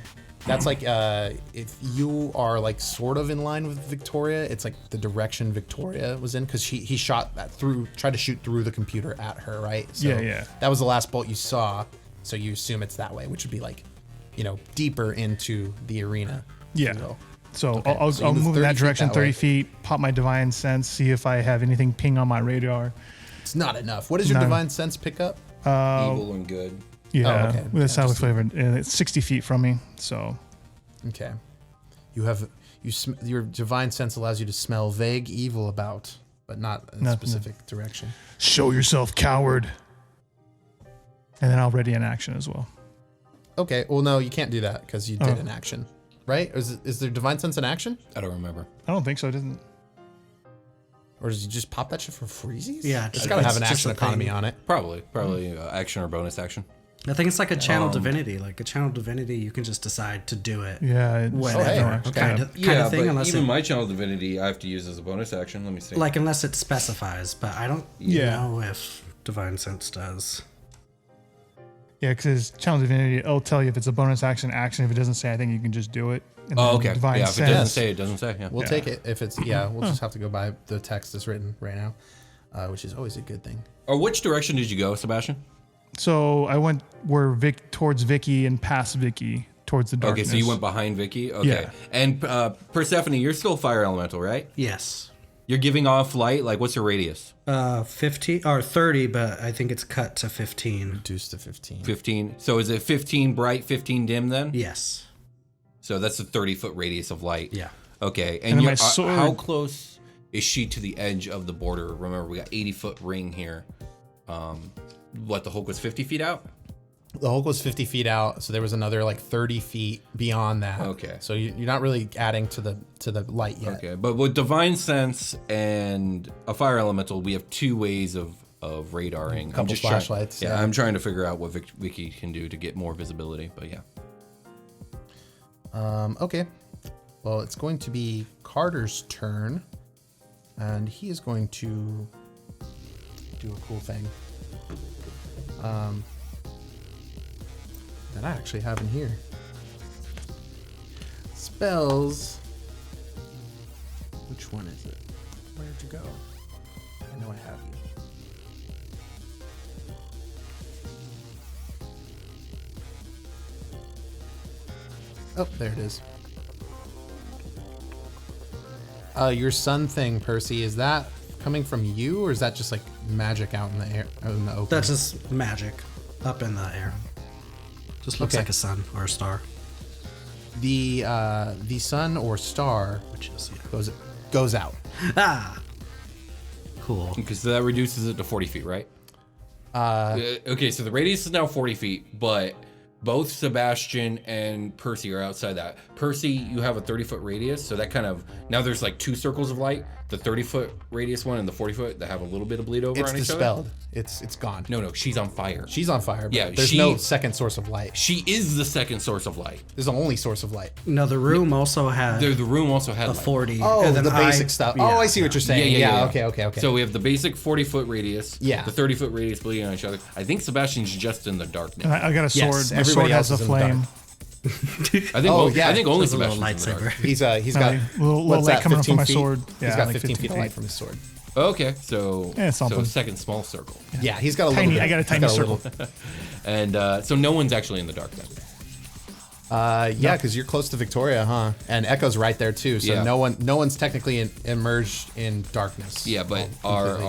Speaker 4: That's like if you are like sort of in line with Victoria, it's like the direction Victoria was in because he shot that tried to shoot through the computer at her, right? So
Speaker 2: Yeah.
Speaker 4: That was the last bolt you saw, so you assume it's that way, which would be like, deeper into the arena. if
Speaker 2: Yeah.
Speaker 4: you will.
Speaker 2: So
Speaker 4: Okay,
Speaker 2: I'll
Speaker 4: so you
Speaker 2: move in
Speaker 4: 30
Speaker 2: that
Speaker 4: feet
Speaker 2: direction,
Speaker 4: that
Speaker 2: 30
Speaker 4: way.
Speaker 2: feet, pop my Divine Sense, see if I have anything ping on my radar.
Speaker 4: It's not enough. What does your
Speaker 2: No.
Speaker 4: Divine Sense pick up?
Speaker 1: Evil and good.
Speaker 2: Yeah,
Speaker 4: okay.
Speaker 2: with a sour
Speaker 4: just-
Speaker 2: flavor. And it's 60 feet from me, so
Speaker 4: Okay. Your Divine Sense allows you to smell vague evil about, but not in a
Speaker 2: Nothing.
Speaker 4: specific direction.
Speaker 2: show yourself, coward. And then I'll ready an action as well.
Speaker 4: Okay, well, no, you can't do that because you did
Speaker 2: Oh.
Speaker 4: an action, right? Is there Divine Sense in action?
Speaker 1: I don't remember.
Speaker 2: I don't think so. It didn't.
Speaker 4: Or does you just pop that shit for freezies?
Speaker 3: Yeah,
Speaker 4: It's
Speaker 3: just-
Speaker 4: got to have an
Speaker 3: it's just
Speaker 4: action
Speaker 3: a
Speaker 4: economy
Speaker 3: thing.
Speaker 4: on it.
Speaker 1: Probably action or bonus action.
Speaker 3: I think it's like a channel divinity. Like a channel divinity, you can just decide to do it.
Speaker 2: Yeah. It's,
Speaker 3: Whenever,
Speaker 4: hey,
Speaker 2: action.
Speaker 4: okay.
Speaker 3: kind of thing,
Speaker 1: but
Speaker 3: unless
Speaker 1: even
Speaker 3: it,
Speaker 1: my channel divinity, I have to use as a bonus action. Let me see.
Speaker 3: like unless it specifies. But I don't
Speaker 2: Yeah.
Speaker 3: know if Divine Sense does.
Speaker 2: Yeah, because Challenge Divinity, it'll tell you if it's a bonus action. If it doesn't say, I think you can just do it. And
Speaker 1: Oh,
Speaker 2: then
Speaker 1: okay.
Speaker 2: Divine
Speaker 1: Yeah, if it
Speaker 2: Sense.
Speaker 1: doesn't say, it doesn't say. Yeah.
Speaker 4: We'll
Speaker 2: Yeah.
Speaker 4: take it if it's, we'll just have to go by the text that's written right now, which is always a good thing.
Speaker 1: Or which direction did you go, Sebastian?
Speaker 2: So I went towards Vicky and past Vicky towards the darkness.
Speaker 1: Okay, so you went behind Vicky. Okay.
Speaker 2: Yeah.
Speaker 1: And Persephone, you're still fire elemental, right?
Speaker 3: Yes.
Speaker 1: You're giving off light. Like, what's your radius?
Speaker 3: 15 or 30, but I think it's cut to 15.
Speaker 4: Reduced to 15.
Speaker 1: 15. So is it 15 bright, 15 dim then?
Speaker 3: Yes.
Speaker 1: So that's a 30-foot radius of light.
Speaker 3: Yeah.
Speaker 1: Okay.
Speaker 2: And
Speaker 1: And
Speaker 2: then
Speaker 1: you're,
Speaker 2: my sword-
Speaker 1: how close is she to the edge of the border? Remember, we got 80-foot ring here. The Hulk was 50 feet out?
Speaker 4: The Hulk was 50 feet out, so there was another like 30 feet beyond that.
Speaker 1: Okay.
Speaker 4: So you're not really adding to the light yet.
Speaker 1: Okay. But with Divine Sense and a fire elemental, we have two ways of radaring.
Speaker 4: Couple flashlights,
Speaker 1: Yeah,
Speaker 4: yeah.
Speaker 1: I'm trying to figure out what Vicky can do to get more visibility. But yeah.
Speaker 4: Okay. Well, it's going to be Carter's turn, and he is going to do a cool thing. That I actually have in here. Spells. Which one is it? Where'd you go? I know I have you. Oh, there it is. Your sun thing, Percy, is that coming from you, or is that just like magic out in the air, out in the open?
Speaker 3: That's just magic up in the air. Just looks
Speaker 4: Okay.
Speaker 3: like a sun or a star.
Speaker 4: The sun or star
Speaker 3: Which is, yeah.
Speaker 4: goes out.
Speaker 3: Ah! Cool.
Speaker 1: Because that reduces it to 40 feet, right? Okay, so the radius is now 40 feet, but both Sebastian and Percy are outside that. Percy, you have a 30-foot radius, so that kind of, now there's like 2 circles of light, the 30-foot radius one and the 40-foot that have a little bit of bleed over
Speaker 4: It's
Speaker 1: on each
Speaker 4: dispelled.
Speaker 1: other.
Speaker 4: It's gone.
Speaker 1: No, she's on fire.
Speaker 4: She's on fire, but
Speaker 1: Yeah,
Speaker 4: there's no second source of light.
Speaker 1: She is the second source of light.
Speaker 4: There's the only source of light.
Speaker 3: No, the room also had
Speaker 1: The room also had
Speaker 3: a
Speaker 1: light.
Speaker 3: 40.
Speaker 4: Oh,
Speaker 3: and then
Speaker 4: the basic stuff.
Speaker 3: yeah,
Speaker 4: I see what you're saying.
Speaker 1: Yeah.
Speaker 4: Okay.
Speaker 1: So we have the basic 40-foot radius,
Speaker 4: Yeah.
Speaker 1: the 30-foot radius bleeding on each other. I think Sebastian's just in the dark
Speaker 2: And
Speaker 1: now.
Speaker 2: I got a sword.
Speaker 4: Yes,
Speaker 2: My
Speaker 4: everybody
Speaker 2: sword
Speaker 4: else
Speaker 2: has a
Speaker 4: is in the dark.
Speaker 2: flame.
Speaker 1: I think only
Speaker 3: Just a little
Speaker 1: Sebastian's in the dark.
Speaker 4: He's got
Speaker 2: A little
Speaker 4: what's
Speaker 2: light
Speaker 4: that,
Speaker 2: coming
Speaker 4: 15
Speaker 2: from my
Speaker 4: feet?
Speaker 2: sword.
Speaker 4: He's
Speaker 2: Yeah,
Speaker 4: got
Speaker 2: like
Speaker 4: 15 feet
Speaker 2: 15
Speaker 4: of light
Speaker 2: feet.
Speaker 4: from his sword.
Speaker 1: Okay, so
Speaker 2: Yeah, something.
Speaker 1: second small circle.
Speaker 4: Yeah, he's got a
Speaker 2: Tiny.
Speaker 4: little bit.
Speaker 2: I got a
Speaker 4: he's
Speaker 2: tiny
Speaker 4: got
Speaker 2: circle.
Speaker 4: little-
Speaker 1: And so no one's actually in the dark then.
Speaker 4: Yeah, because you're close to Victoria, huh? And Echo's right there too. So
Speaker 1: Yeah.
Speaker 4: no one's technically immersed in darkness.
Speaker 1: Yeah, but
Speaker 4: Completely.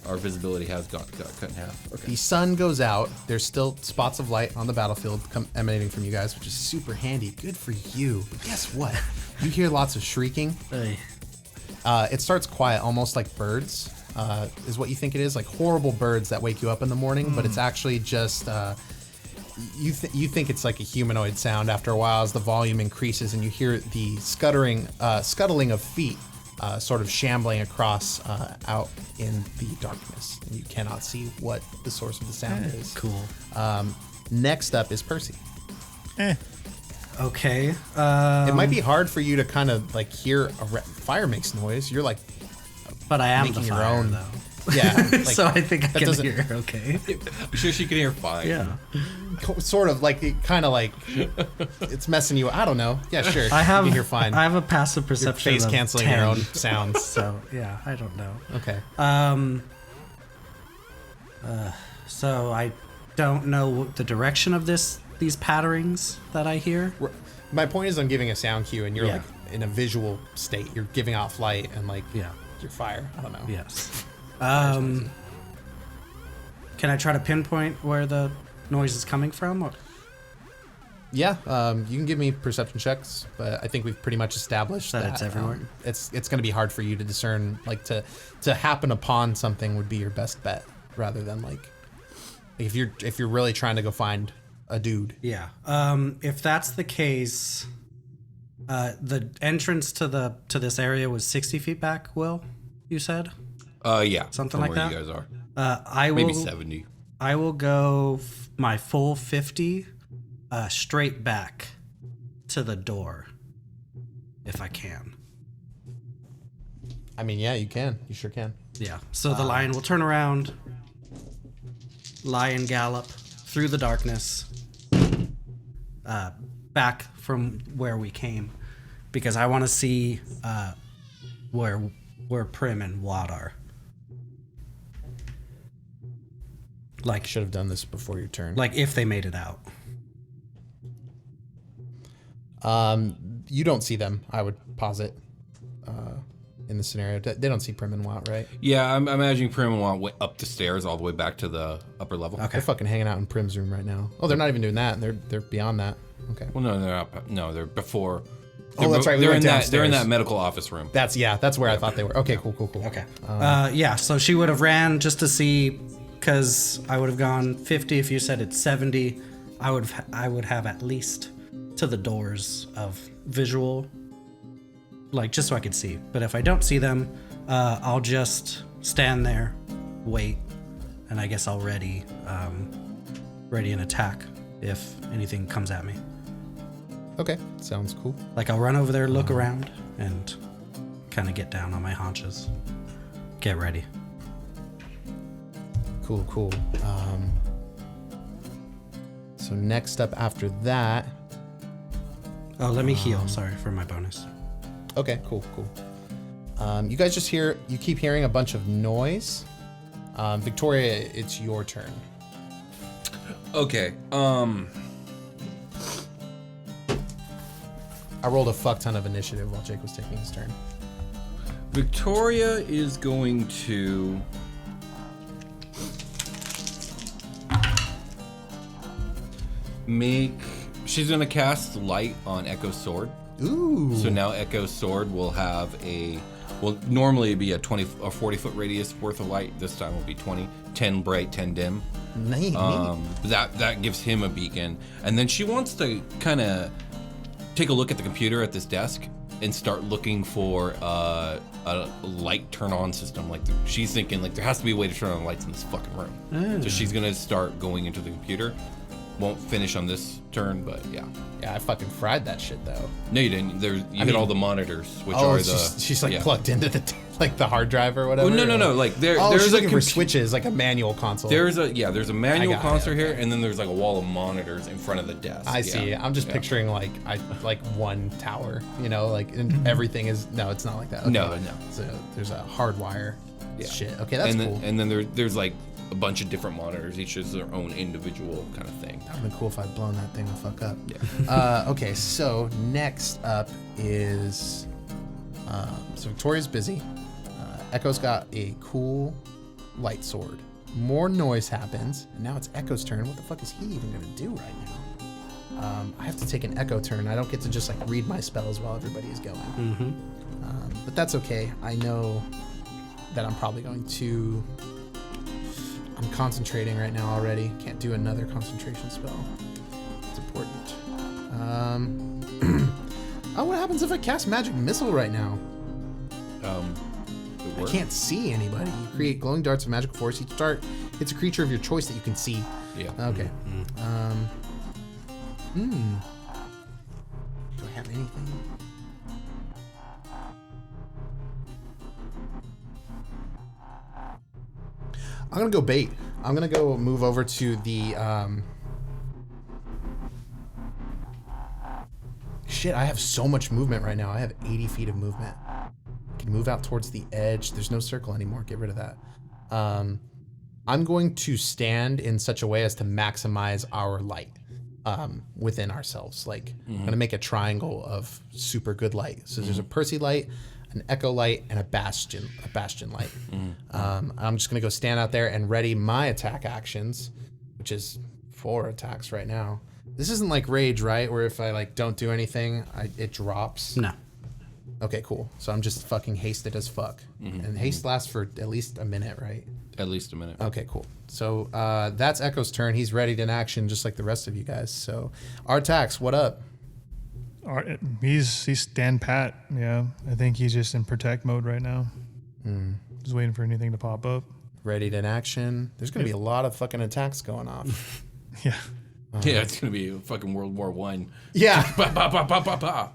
Speaker 1: our visibility has got cut in half. Okay.
Speaker 4: The sun goes out. There's still spots of light on the battlefield emanating from you guys, which is super handy. Good for you. But guess what? You hear lots of shrieking.
Speaker 3: Hey.
Speaker 4: It starts quiet, almost like birds, is what you think it is, like horrible birds that wake you up in the morning. But it's actually just you think it's like a humanoid sound after a while as the volume increases and you hear the scuttling of feet, sort of shambling across out in the darkness. And you cannot see what the source of the sound is.
Speaker 3: Cool.
Speaker 4: Next up is Percy.
Speaker 3: Okay.
Speaker 4: It might be hard for you to kind of like hear fire makes noise. You're like
Speaker 3: but I am the
Speaker 4: making your
Speaker 3: fire,
Speaker 4: own.
Speaker 3: though.
Speaker 4: Yeah, like,
Speaker 3: So I think I can
Speaker 4: doesn't-
Speaker 3: hear okay.
Speaker 1: I'm sure she can hear fine.
Speaker 3: Yeah.
Speaker 4: sort of like it kind of like it's messing you. I don't know. Yeah, sure.
Speaker 3: I have
Speaker 4: you can hear fine.
Speaker 3: I have a passive
Speaker 4: You're
Speaker 3: perception
Speaker 4: face
Speaker 3: of
Speaker 4: canceling
Speaker 3: 10,
Speaker 4: your own sounds.
Speaker 3: So, yeah, I don't know.
Speaker 4: Okay.
Speaker 3: So I don't know the direction of these patterings that I hear.
Speaker 4: My point is, I'm giving a sound cue, and you're
Speaker 3: Yeah.
Speaker 4: like in a visual state. You're giving off light, and like
Speaker 3: Yeah.
Speaker 4: you're fire. I don't know.
Speaker 3: Yes. Can I try to pinpoint where the noise is coming from? Or?
Speaker 4: Yeah. You can give me perception checks, but I think we've pretty much established
Speaker 3: That
Speaker 4: that
Speaker 3: it's everywhere?
Speaker 4: It's going to be hard for you to discern. Like to happen upon something would be your best bet, rather than like if you're really trying to go find a dude.
Speaker 3: Yeah. If that's the case, the entrance to this area was 60 feet back. Will you said?
Speaker 1: Yeah.
Speaker 3: Something
Speaker 1: from
Speaker 3: like
Speaker 1: where
Speaker 3: that?
Speaker 1: you guys are.
Speaker 3: Maybe
Speaker 1: Maybe 70.
Speaker 3: I will go my full 50 straight back to the door if I can.
Speaker 4: I mean, yeah, you can. You sure can.
Speaker 3: Yeah. So the lion will turn around, lion gallop through the darkness, back from where we came, because I want to see where Prim and Watt are. Like,
Speaker 4: Should have done this before your turn.
Speaker 3: like if they made it out.
Speaker 4: You don't see them, I would posit, in the scenario. They don't see Prim and Watt, right?
Speaker 1: Yeah, I'm imagining Prim went up the stairs all the way back to the upper level.
Speaker 3: Okay.
Speaker 4: They're fucking hanging out in Prim's room right now. Oh, they're not even doing that. They're beyond that. Okay.
Speaker 1: Well, no, they're up. No, they're before.
Speaker 4: Oh, that's right, we
Speaker 1: They're
Speaker 4: went
Speaker 1: in that. They're in
Speaker 4: downstairs.
Speaker 1: that medical office room.
Speaker 4: That's where I thought they were. Okay, cool.
Speaker 3: Okay. Yeah, so she would have ran just to see, because I would have gone 50 if you said it's 70. I would have at least to the doors of visual, like just so I could see. But if I don't see them, I'll just stand there, wait, and I guess I'll ready an attack if anything comes at me.
Speaker 4: Okay, sounds cool.
Speaker 3: Like I'll run over there, look around, and kind of get down on my haunches. Get ready.
Speaker 4: Cool. So next up after that.
Speaker 3: Oh, let me heal. Sorry for my bonus.
Speaker 4: Okay, cool. You guys just keep hearing a bunch of noise. Victoria, it's your turn.
Speaker 1: Okay.
Speaker 4: I rolled a fuck ton of initiative while Jake was taking his turn.
Speaker 1: Victoria is going to she's going to cast light on Echo's sword.
Speaker 4: Ooh.
Speaker 1: So now Echo's sword will have normally it'd be a 40 foot radius worth of light. This time will be 20, 10 bright, 10 dim.
Speaker 4: Neat.
Speaker 1: That gives him a beacon, and then she wants to kind of take a look at the computer at this desk and start looking for a light turn on system. Like she's thinking like there has to be a way to turn on lights in this fucking room. So she's gonna start going into the computer. Won't finish on this turn, but yeah.
Speaker 4: Yeah, I fucking fried that shit though.
Speaker 1: No, you didn't. You hit all the monitors, which are the.
Speaker 4: She's like plugged into the hard drive or whatever.
Speaker 1: Oh, no. Like
Speaker 4: there's looking for switches, like a manual console.
Speaker 1: There's a manual console here, and then there's like a wall of monitors in front of the desk.
Speaker 4: I see. I'm just picturing like one tower, and everything is. No, it's not like that. Okay.
Speaker 1: No.
Speaker 4: So there's a hardwire shit. Okay, that's cool.
Speaker 1: And then there's like a bunch of different monitors. Each is their own individual kind of thing.
Speaker 4: That would have been cool if I'd blown that thing the fuck up. Yeah. Okay, so next up is so Victoria's busy. Echo's got a cool light sword. More noise happens, and now it's Echo's turn. What the fuck is he even gonna do right now? I have to take an Echo turn. I don't get to just like read my spells while everybody is going.
Speaker 3: Mm-hmm.
Speaker 4: But that's okay. I know that I'm probably going to. I'm concentrating right now already. Can't do another concentration spell. It's important. What happens if I cast Magic Missile right now? I can't see anybody. You create glowing darts of magical force. Each dart hits a creature of your choice that you can see.
Speaker 1: Yeah.
Speaker 4: Okay. Do I have anything? I'm gonna go bait. I'm gonna go move over to the shit, I have so much movement right now. I have 80 feet of movement. I can move out towards the edge. There's no circle anymore. Get rid of that. I'm going to stand in such a way as to maximize our light within ourselves. Like, I'm gonna make a triangle of super good light. So there's a Percy light, an Echo light, and a Bastion light. I'm just gonna go stand out there and ready my attack actions, which is 4 attacks right now. This isn't like Rage, right? Where if I like don't do anything, it drops.
Speaker 3: No.
Speaker 4: Okay, cool. So I'm just fucking hasted as fuck. And haste lasts for at least a minute, right?
Speaker 1: At least a minute.
Speaker 4: Okay, cool. So that's Echo's turn. He's ready in action just like the rest of you guys. So Artax, what up?
Speaker 2: He's stand pat. Yeah, I think he's just in protect mode right now. Just waiting for anything to pop up.
Speaker 4: Ready in action. There's gonna be a lot of fucking attacks going off.
Speaker 2: Yeah.
Speaker 1: Yeah, it's gonna be fucking World War I.
Speaker 4: Yeah.
Speaker 1: Ba, ba, ba, ba, ba, ba.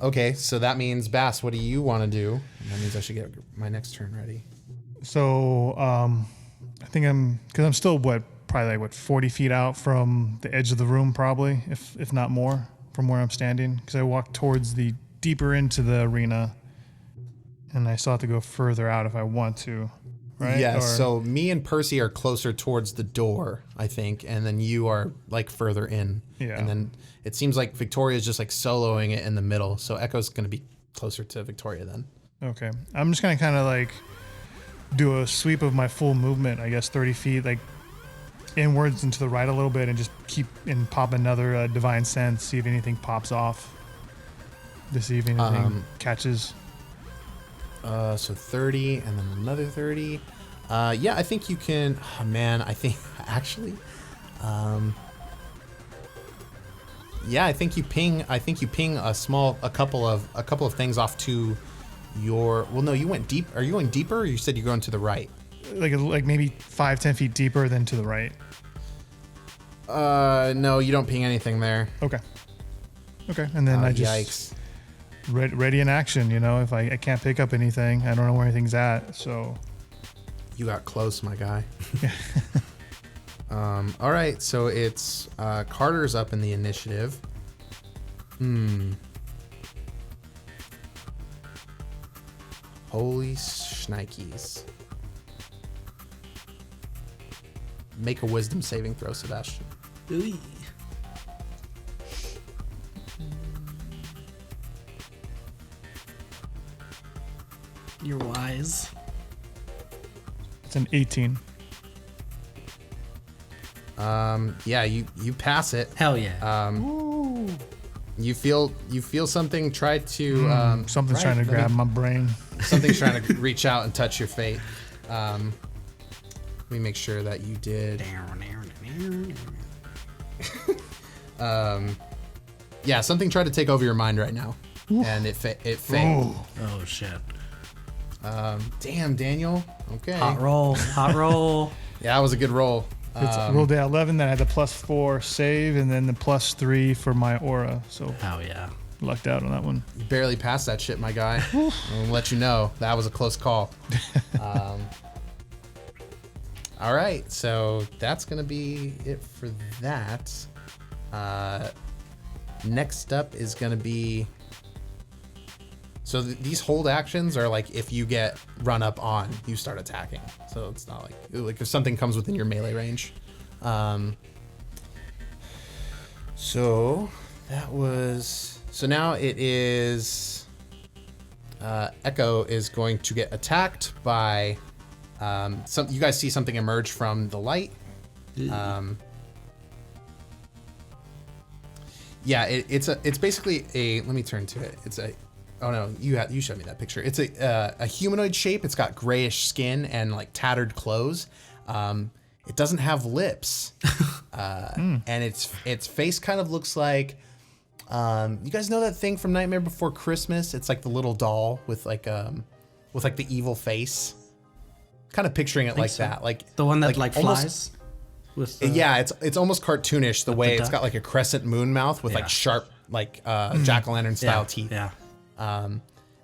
Speaker 4: Okay, so that means Bass, what do you want to do? That means I should get my next turn ready.
Speaker 2: So I think I'm still probably 40 feet out from the edge of the room, probably, if not more, from where I'm standing, because I walked towards the deeper into the arena, and I still have to go further out if I want to, right?
Speaker 4: Yeah. So me and Percy are closer towards the door, I think, and then you are like further in.
Speaker 2: Yeah.
Speaker 4: And then it seems like Victoria's just like soloing it in the middle, so Echo's gonna be closer to Victoria then.
Speaker 2: Okay, I'm just gonna kind of like do a sweep of my full movement, I guess 30 feet, like inwards and to the right a little bit, and just keep and pop another divine sense, see if anything pops off. To see if anything catches.
Speaker 4: So 30 and then another 30. Yeah, I think you can. Oh, man, I think actually. Yeah, I think you ping a couple of things off to your. Well, no, you went deep. Are you going deeper? Or you said you're going to the right.
Speaker 2: Like maybe 5-10 feet deeper than to the right.
Speaker 4: No, you don't ping anything there.
Speaker 2: Okay, and then I just
Speaker 4: yikes.
Speaker 2: Ready in action. If I can't pick up anything, I don't know where anything's at. So
Speaker 4: you got close, my guy. All right, so it's Carter's up in the initiative. Holy shnikes. Make a wisdom saving throw, Sebastian.
Speaker 3: Ooh. You're wise.
Speaker 2: it's an 18.
Speaker 4: Yeah, you pass it.
Speaker 3: Hell yeah.
Speaker 4: You feel something try to
Speaker 2: Something's trying to grab my brain.
Speaker 4: something's trying to reach out and touch your fate. Let me make sure that you did. Yeah, something tried to take over your mind right now, and it failed.
Speaker 3: Oh shit.
Speaker 4: Damn, Daniel. Okay.
Speaker 3: Hot roll.
Speaker 4: Yeah, that was a good roll.
Speaker 2: It's rolled at 11, then I had the +4 save, and then the +3 for my aura. So
Speaker 3: Oh yeah.
Speaker 2: lucked out on that one.
Speaker 4: You barely passed that shit, my guy. I'll let you know that was a close call. All right, so that's gonna be it for that. Next up is gonna be. So these hold actions are like if you get run up on, you start attacking. So it's not like if something comes within your melee range. So that was. So now it is. Echo is going to get attacked by. You guys see something emerge from the light. Yeah, it's basically a. Let me turn to it. It's a. Oh no, you showed me that picture. It's a humanoid shape. It's got grayish skin and like tattered clothes. It doesn't have lips, and its face kind of looks like. You guys know that thing from Nightmare Before Christmas? It's like the little doll with like the evil face. Kind of picturing it like that, like
Speaker 3: the one that
Speaker 4: like
Speaker 3: flies.
Speaker 4: Almost,
Speaker 3: with
Speaker 4: yeah, it's almost cartoonish the way
Speaker 3: the
Speaker 4: it's got like a crescent moon mouth with like sharp like jack-o'-lantern style teeth.
Speaker 3: Yeah.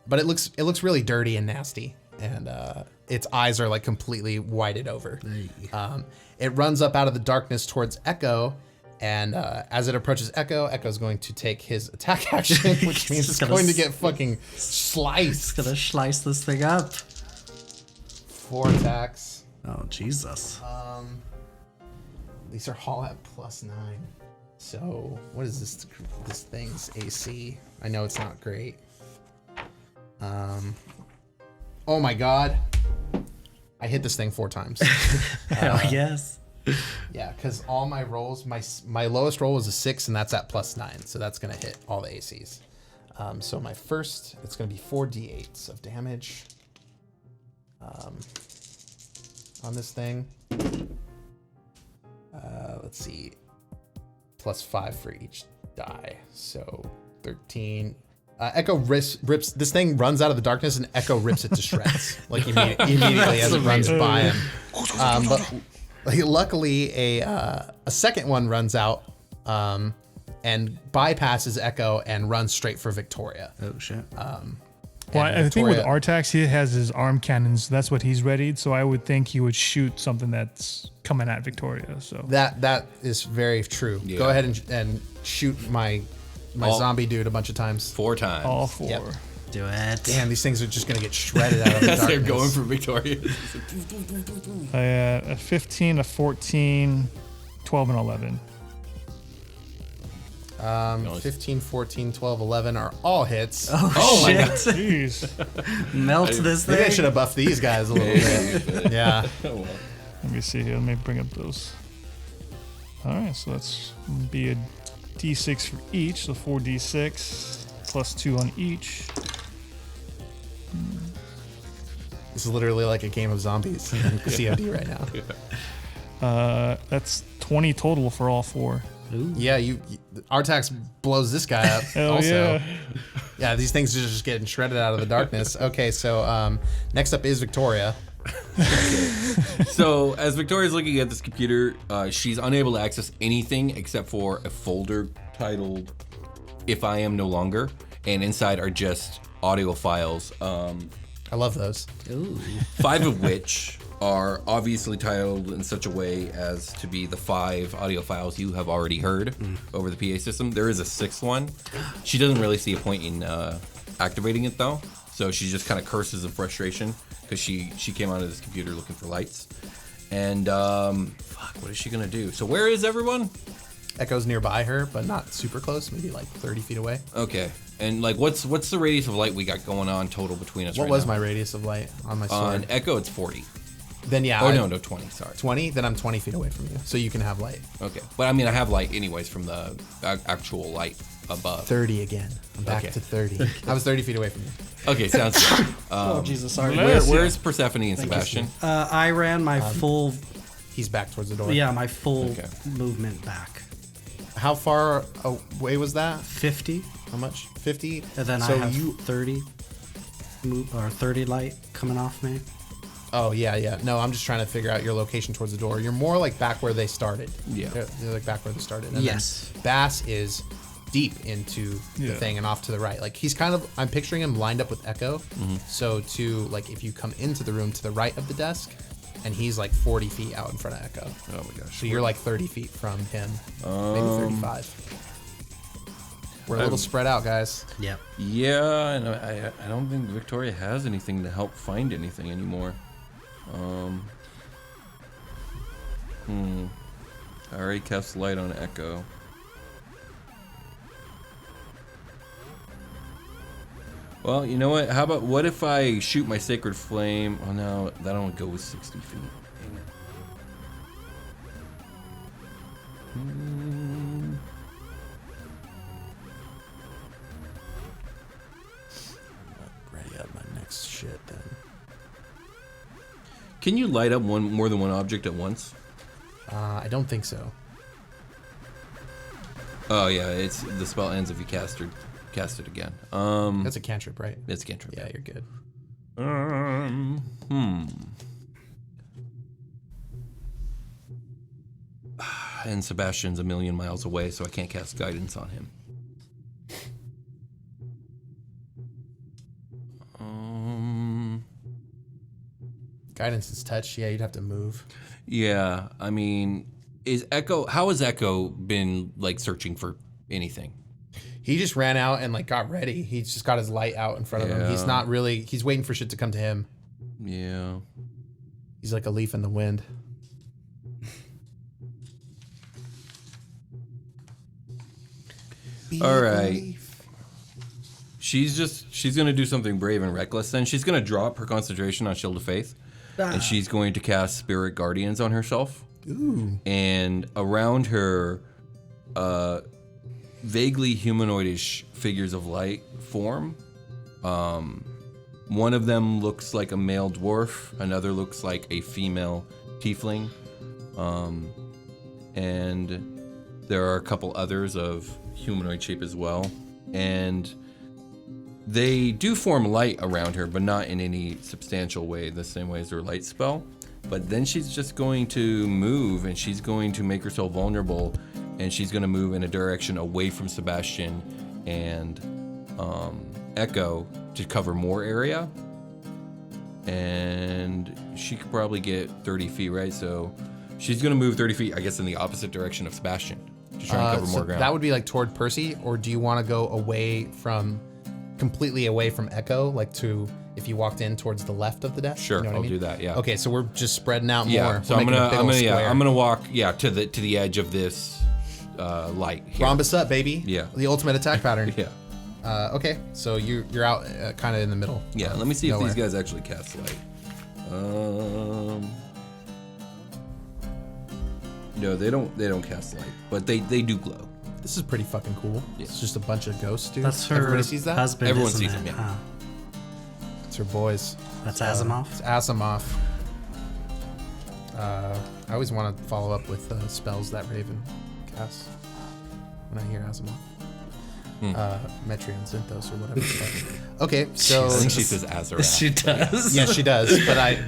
Speaker 4: But it looks really dirty and nasty, and its eyes are like completely whited over. It runs up out of the darkness towards Echo, and as it approaches Echo, Echo's going to take his attack action, which means it's going to get fucking sliced.
Speaker 3: It's gonna slice this thing up.
Speaker 4: 4 attacks.
Speaker 3: Oh Jesus.
Speaker 4: These are all at +9. So what is this thing's AC? I know it's not great. Oh my god. I hit this thing 4 times.
Speaker 3: Hell yes.
Speaker 4: Yeah, because all my rolls, my lowest roll was a 6, and that's at +9, so that's gonna hit all the ACs. So my first, it's gonna be 4d8s of damage. On this thing. Let's see. +5 for each die. So 13. Echo rips. This thing runs out of the darkness, and Echo rips it to shreds, like immediately as it runs by him. But luckily, a second one runs out and bypasses Echo and runs straight for Victoria.
Speaker 3: Oh shit.
Speaker 2: Well, I think with Artax, he has his arm cannons. That's what he's readied. So I would think he would shoot something that's coming at Victoria. So
Speaker 4: that is very true. Yeah. Go ahead and shoot my zombie dude a bunch of times.
Speaker 1: 4 times.
Speaker 2: All 4.
Speaker 4: Yep.
Speaker 3: Do it.
Speaker 4: Damn, these things are just gonna get shredded out of the darkness.
Speaker 1: They're going for Victoria.
Speaker 2: A 15, a 14, 12, and 11.
Speaker 4: 15, 14, 12, 11 are all hits.
Speaker 3: Oh shit.
Speaker 2: My God. Jeez.
Speaker 3: Melt this thing.
Speaker 4: Maybe I should have buffed these guys a little bit. Yeah.
Speaker 2: Let me see here. Let me bring up those. All right, so that's be a d6 for each. So 4d6 +2 on each.
Speaker 4: This is literally like a game of zombies in COD right now.
Speaker 2: That's 20 total for all 4.
Speaker 3: Ooh.
Speaker 4: Yeah, Artax blows this guy up.
Speaker 2: Hell
Speaker 4: also.
Speaker 2: yeah.
Speaker 4: Yeah, these things are just getting shredded out of the darkness. Okay, so next up is Victoria.
Speaker 1: So as Victoria's looking at this computer, she's unable to access anything except for a folder titled "If I Am No Longer," and inside are just audio files.
Speaker 4: I love those.
Speaker 3: Ooh.
Speaker 1: 5 of which are obviously titled in such a way as to be the 5 audio files you have already heard over the PA system. There is a 6th one. She doesn't really see a point in activating it though, so she just kind of curses in frustration because she came onto this computer looking for lights. And fuck, what is she gonna do? So where is everyone?
Speaker 4: Echo's nearby her, but not super close, maybe like 30 feet away.
Speaker 1: Okay. And like, what's the radius of light we got going on total between us?
Speaker 4: What
Speaker 1: right
Speaker 4: was
Speaker 1: now?
Speaker 4: my radius of light on my sword?
Speaker 1: On Echo, it's 40.
Speaker 4: Then yeah.
Speaker 1: Oh no, 20. Sorry.
Speaker 4: 20. Then I'm 20 feet away from you, so you can have light.
Speaker 1: Okay, but I mean, I have light anyways from the actual light above.
Speaker 4: 30 again. I'm back
Speaker 1: Okay.
Speaker 4: to 30. I was 30 feet away from you.
Speaker 1: Okay, sounds good.
Speaker 3: Oh Jesus, sorry.
Speaker 1: Where's Persephone and Sebastian?
Speaker 3: I ran my full
Speaker 4: He's back towards the door.
Speaker 3: Yeah, my full movement back.
Speaker 4: How far away was that?
Speaker 3: 50.
Speaker 4: How much? 50?
Speaker 3: And then
Speaker 4: so
Speaker 3: I have 30 light coming off me.
Speaker 4: Oh, yeah. No, I'm just trying to figure out your location towards the door. You're more like back where they started.
Speaker 1: Yeah.
Speaker 4: They're like back where they started. And
Speaker 3: Yes.
Speaker 4: then Bass is deep into the thing and off to the right. Like he's kind of, I'm picturing him lined up with Echo. So like if you come into the room to the right of the desk, and he's like 40 feet out in front of Echo.
Speaker 1: Oh my gosh.
Speaker 4: So you're like 30 feet from him. Maybe 35. We're a little spread out, guys.
Speaker 3: Yep.
Speaker 1: Yeah, and I don't think Victoria has anything to help find anything anymore. I already cast light on Echo. Well, you know what? How about, what if I shoot my Sacred Flame? Oh no, that don't go with 60 feet. Dang it.
Speaker 4: Ready up my next shit then.
Speaker 1: Can you light up more than one object at once?
Speaker 4: I don't think so.
Speaker 1: Oh yeah, it's the spell ends if you cast it again.
Speaker 4: That's a cantrip, right?
Speaker 1: It's a cantrip.
Speaker 4: Yeah, you're good.
Speaker 1: And Sebastian's a million miles away, so I can't cast guidance on him.
Speaker 4: Guidance is touch. Yeah, you'd have to move.
Speaker 1: Yeah, I mean, how has Echo been like searching for anything?
Speaker 4: He just ran out and like got ready. He's just got his light out in front of him. He's not really, he's waiting for shit to come to him.
Speaker 1: Yeah.
Speaker 4: He's like a leaf in the wind.
Speaker 1: All right. She's gonna do something brave and reckless. Then she's gonna drop her concentration on Shield of Faith, and she's going to cast Spirit Guardians on herself.
Speaker 4: Ooh.
Speaker 1: And around her, vaguely humanoidish figures of light form. One of them looks like a male dwarf. Another looks like a female tiefling. And there are a couple others of humanoid shape as well. And they do form light around her, but not in any substantial way, the same way as her light spell. But then she's just going to move, and she's going to make herself vulnerable, and she's going to move in a direction away from Sebastian and Echo to cover more area. And she could probably get 30 feet, right? So she's going to move 30 feet, I guess, in the opposite direction of Sebastian to try and cover more ground.
Speaker 4: That would be like toward Percy, or do you want to go completely away from Echo, like to if you walked in towards the left of the desk?
Speaker 1: Sure,
Speaker 4: you know what
Speaker 1: I'll
Speaker 4: I mean?
Speaker 1: do that. Yeah.
Speaker 4: Okay, so we're just spreading out
Speaker 1: Yeah.
Speaker 4: more.
Speaker 1: So
Speaker 4: We're
Speaker 1: I'm
Speaker 4: making a big old square.
Speaker 1: gonna walk to the edge of this light here.
Speaker 4: Rhombus up, baby.
Speaker 1: Yeah.
Speaker 4: The ultimate attack pattern.
Speaker 1: Yeah.
Speaker 4: Okay, so you're out kind of in the middle.
Speaker 1: Yeah. Let me see
Speaker 4: nowhere.
Speaker 1: if these guys actually cast light. No, they don't cast light, but they do glow.
Speaker 4: This is pretty fucking cool.
Speaker 1: Yeah.
Speaker 4: It's just a bunch of ghosts, dude.
Speaker 3: That's her
Speaker 4: Everybody sees that?
Speaker 3: husband.
Speaker 1: Everyone
Speaker 3: isn't
Speaker 1: sees
Speaker 3: it?
Speaker 1: him, yeah.
Speaker 3: Huh.
Speaker 4: It's her boys.
Speaker 3: That's Asimov.
Speaker 4: It's Asimov. I always want to follow up with spells that Raven casts when I hear Asimov. Metrion Zinthos or whatever. Okay, so
Speaker 1: I think she says Azarath.
Speaker 3: She does.
Speaker 4: yeah, she does, but
Speaker 3: It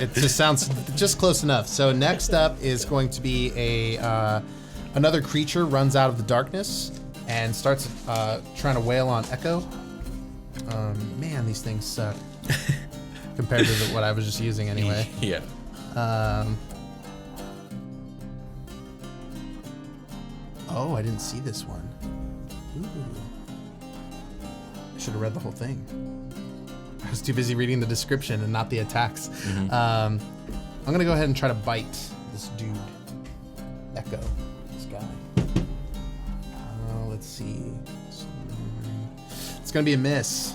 Speaker 4: it just sounds just close enough. So next up is going to be another creature runs out of the darkness and starts trying to wail on Echo. Man, these things suck compared to what I was just using anyway.
Speaker 1: Yeah.
Speaker 4: Oh, I didn't see this one. Ooh. I should have read the whole thing. I was too busy reading the description and not the attacks. I'm gonna go ahead and try to bite this dude, Echo, this guy. Let's see. It's gonna be a miss,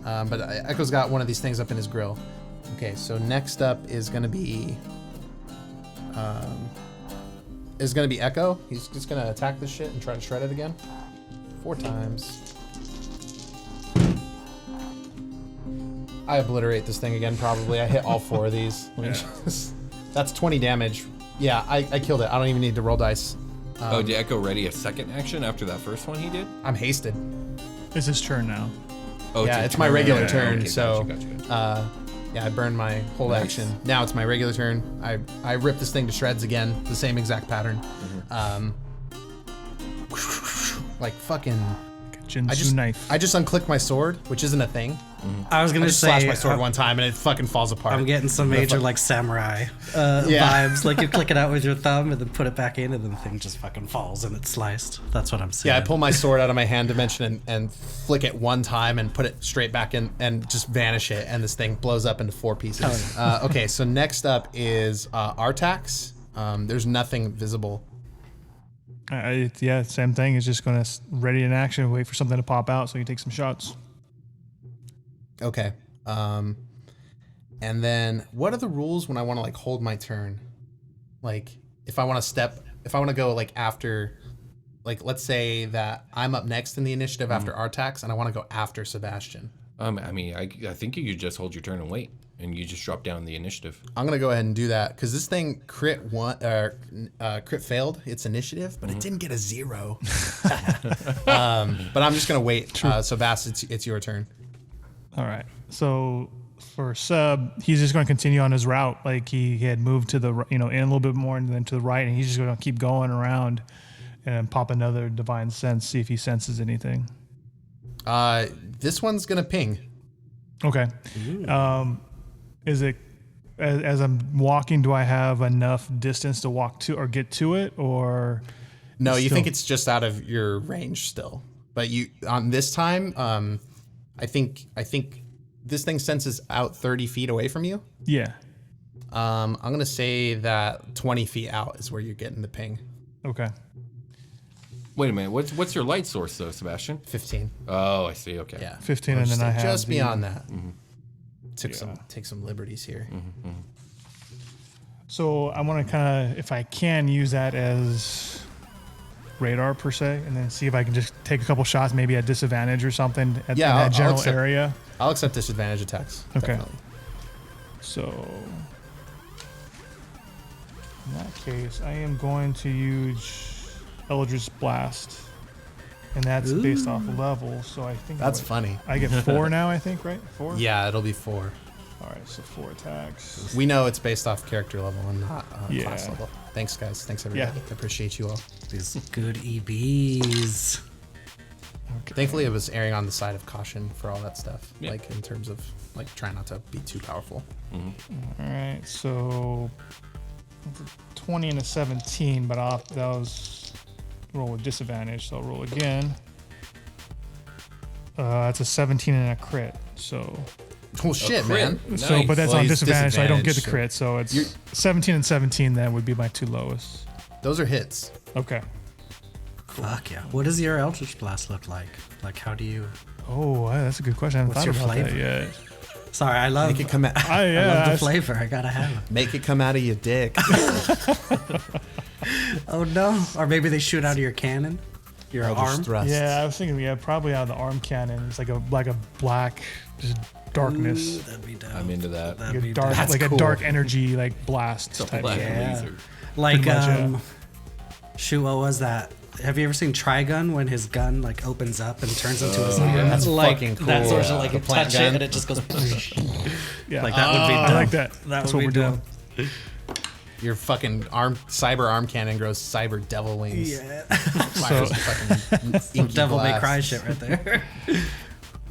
Speaker 4: but Echo's got one of these things up in his grill. Okay, so next up is gonna be Echo. He's just gonna attack this shit and try to shred it again. 4 times. I obliterate this thing again, probably. I hit all 4 of these. That's 20 damage Yeah, I killed it. I don't even need to roll dice.
Speaker 1: Did Echo ready a second action after that first one he did?
Speaker 4: I'm hasted.
Speaker 2: It's his turn now.
Speaker 1: Oh,
Speaker 4: Yeah, it's my
Speaker 1: turn.
Speaker 4: regular turn.
Speaker 1: Okay,
Speaker 4: So,
Speaker 1: gotcha.
Speaker 4: yeah, I burned my whole
Speaker 1: Nice.
Speaker 4: action. Now it's my regular turn. I rip this thing to shreds again. The same exact pattern. Like fucking.
Speaker 2: Jinzu knife.
Speaker 4: I just unclicked my sword, which isn't a thing.
Speaker 3: I was
Speaker 4: I
Speaker 3: gonna
Speaker 4: just
Speaker 3: say
Speaker 4: slashed my sword one time and it fucking falls apart.
Speaker 3: I'm getting some major like samurai
Speaker 4: Yeah.
Speaker 3: vibes. Like you click it out with your thumb and then put it back in, and then the thing just fucking falls and it's sliced. That's what I'm saying.
Speaker 4: Yeah, I pull my sword out of my hand dimension and flick it one time and put it straight back in and just vanish it, and this thing blows up into 4 pieces. Okay, so next up is Artax. There's nothing visible.
Speaker 2: Yeah, same thing. It's just going to ready in action, wait for something to pop out so you take some shots.
Speaker 4: Okay. And then what are the rules when I want to like hold my turn? Like if I want to go like after, like let's say that I'm up next in the initiative after Artax and I want to go after Sebastian.
Speaker 1: I mean, I think you could just hold your turn and wait, and you just drop down the initiative.
Speaker 4: I'm gonna go ahead and do that because this thing crit failed its initiative, but it didn't get a 0. But I'm just gonna wait. So Bass, it's your turn.
Speaker 2: All right. So for Sub, he's just going to continue on his route. Like he had moved to the, in a little bit more and then to the right, and he's just going to keep going around and pop another divine sense, see if he senses anything.
Speaker 4: This one's gonna ping.
Speaker 2: Okay. Is it as I'm walking? Do I have enough distance to walk to or get to it, or?
Speaker 4: No, you
Speaker 2: still-
Speaker 4: think it's just out of your range still, but you on this time, I think this thing senses out 30 feet away from you.
Speaker 2: Yeah.
Speaker 4: I'm gonna say that 20 feet out is where you're getting the ping.
Speaker 2: Okay.
Speaker 1: Wait a minute. What's your light source though, Sebastian?
Speaker 4: 15.
Speaker 1: Oh, I see. Okay.
Speaker 4: Yeah.
Speaker 2: 15, and then I have
Speaker 4: just
Speaker 2: the-
Speaker 4: beyond that.
Speaker 1: Mm-hmm.
Speaker 4: Take some liberties here.
Speaker 2: So I want to kind of, if I can, use that as radar per se, and then see if I can just take a couple shots, maybe at disadvantage or something in
Speaker 4: Yeah,
Speaker 2: that
Speaker 4: I'll
Speaker 2: general
Speaker 4: accept-
Speaker 2: area.
Speaker 4: I'll accept disadvantage attacks.
Speaker 2: Okay.
Speaker 4: Definitely.
Speaker 2: So in that case, I am going to use Eldritch Blast, and that's based off level. So I think
Speaker 4: That's funny.
Speaker 2: I get 4 now. I think, right? 4.
Speaker 4: Yeah, it'll be 4.
Speaker 2: All right. So 4 attacks.
Speaker 4: We know it's based off character level and not
Speaker 2: Yeah.
Speaker 4: class level. Thanks, guys. Thanks, everybody.
Speaker 2: Yeah.
Speaker 4: I appreciate you all.
Speaker 3: These good EBs.
Speaker 2: Okay.
Speaker 4: Thankfully, it was erring on the side of caution for all that stuff.
Speaker 1: Yeah.
Speaker 4: Like in terms of like trying not to be too powerful.
Speaker 2: All right. So 20 and a 17, but that was roll with disadvantage. So I'll roll again. That's a 17 and a crit. So.
Speaker 4: Oh shit,
Speaker 1: crit.
Speaker 4: man!
Speaker 2: So,
Speaker 1: Nice.
Speaker 2: but that's
Speaker 4: Well,
Speaker 2: on
Speaker 4: he's
Speaker 2: disadvantage, so I don't get the
Speaker 4: disadvantaged,
Speaker 2: crit. So
Speaker 4: You're-
Speaker 2: it's 17 and 17. Then would be my 2 lowest.
Speaker 4: Those are hits.
Speaker 2: Okay.
Speaker 3: Fuck yeah. What does your Eldritch Blast look like? Like, how do you?
Speaker 2: Oh, that's a good question. I haven't
Speaker 3: What's
Speaker 2: thought
Speaker 3: your
Speaker 2: about that
Speaker 3: flavor?
Speaker 2: yet.
Speaker 3: Sorry, I love.
Speaker 4: Make it come out.
Speaker 2: I,
Speaker 3: I love the
Speaker 2: yeah,
Speaker 3: flavor. I gotta have it.
Speaker 4: Make it come out of your dick.
Speaker 3: Oh no! Or maybe they shoot out of your cannon, your
Speaker 4: Eldritch
Speaker 3: arm.
Speaker 4: thrust.
Speaker 2: yeah, I was thinking, probably out of the arm cannon. It's like a black, just darkness,
Speaker 3: Ooh, that'd be dope.
Speaker 1: I'm into that.
Speaker 3: That'd
Speaker 2: like
Speaker 3: be
Speaker 2: a dark,
Speaker 3: dope.
Speaker 4: That's
Speaker 2: like
Speaker 4: cool.
Speaker 2: a dark energy, like blast
Speaker 1: It's a
Speaker 2: type.
Speaker 1: black
Speaker 3: Yeah.
Speaker 1: laser.
Speaker 3: Like
Speaker 2: Pretty much, yeah.
Speaker 3: shoot, what was that? Have you ever seen Trigun when his gun like opens up and turns into his arm?
Speaker 1: yeah.
Speaker 4: That's
Speaker 3: like,
Speaker 4: fucking cool.
Speaker 3: That sort of
Speaker 4: Yeah.
Speaker 3: like
Speaker 4: The
Speaker 3: you
Speaker 4: plant
Speaker 3: touch
Speaker 4: gun.
Speaker 3: it and it just goes.
Speaker 2: Yeah,
Speaker 3: Like that would be
Speaker 2: I
Speaker 3: dope.
Speaker 2: like that.
Speaker 3: That
Speaker 2: That's
Speaker 3: would
Speaker 2: what
Speaker 3: be
Speaker 2: we're doing.
Speaker 4: Your fucking cyber arm cannon grows cyber devil wings.
Speaker 3: Yeah.
Speaker 4: Fires fucking inky
Speaker 3: Devil May
Speaker 4: blast.
Speaker 3: Cry shit right there.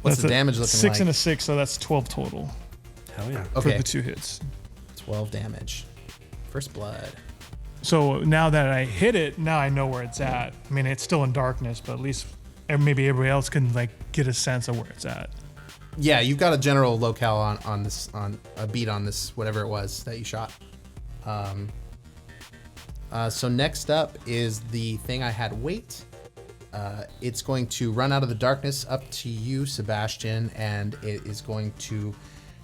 Speaker 4: What's
Speaker 2: That's
Speaker 4: the
Speaker 2: a
Speaker 4: damage looking
Speaker 2: 6
Speaker 4: like?
Speaker 2: and a 6, so that's 12 total
Speaker 3: Hell yeah.
Speaker 2: for
Speaker 4: Okay,
Speaker 2: the 2 hits.
Speaker 4: 12 damage. First blood.
Speaker 2: So now that I hit it, now I know where it's at. I mean, it's still in darkness, but at least maybe everybody else can like get a sense of where it's at.
Speaker 4: Yeah, you've got a general locale on this, on a beat on this, whatever it was that you shot. So next up is the thing I had wait. It's going to run out of the darkness up to you, Sebastian, and it is going to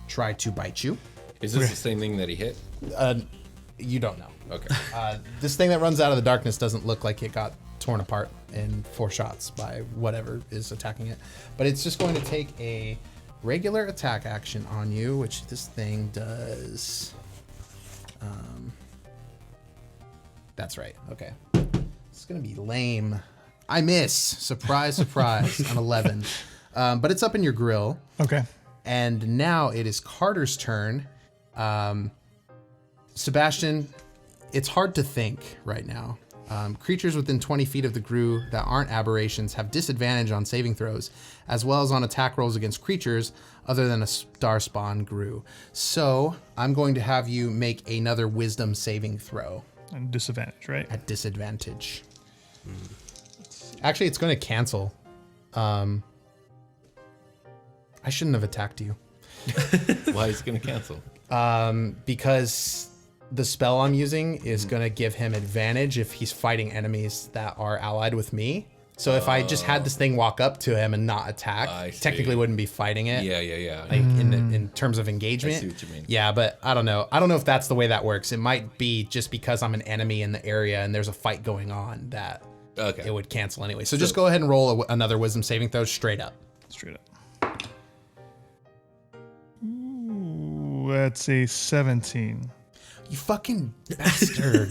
Speaker 4: try to bite you.
Speaker 1: Is this the same thing that he hit?
Speaker 4: You don't know.
Speaker 1: Okay.
Speaker 4: This thing that runs out of the darkness doesn't look like it got torn apart in 4 shots by whatever is attacking it. But it's just going to take a regular attack action on you, which this thing does That's right. Okay. It's going to be lame. I miss. Surprise, surprise on 11. But it's up in your grill.
Speaker 2: Okay.
Speaker 4: And now it is Carter's turn. Sebastian, it's hard to think right now. Creatures within 20 feet of the Gru that aren't aberrations have disadvantage on saving throws, as well as on attack rolls against creatures other than a star spawn Gru. So I'm going to have you make another wisdom saving throw.
Speaker 2: And disadvantage, right?
Speaker 4: At disadvantage. Actually, it's going to cancel. I shouldn't have attacked you.
Speaker 1: Why is it going to cancel?
Speaker 4: Because the spell I'm using is going to give him advantage if he's fighting enemies that are allied with me. So if I just had this thing walk up to him and not attack, technically wouldn't be fighting it.
Speaker 1: Yeah.
Speaker 4: Like in terms of engagement.
Speaker 1: I see what you mean.
Speaker 4: Yeah, but I don't know. I don't know if that's the way that works. It might be just because I'm an enemy in the area and there's a fight going on that it would cancel anyway. So just go ahead and roll another wisdom saving throw straight up.
Speaker 2: Straight up. Ooh, that's a 17.
Speaker 4: You fucking bastard.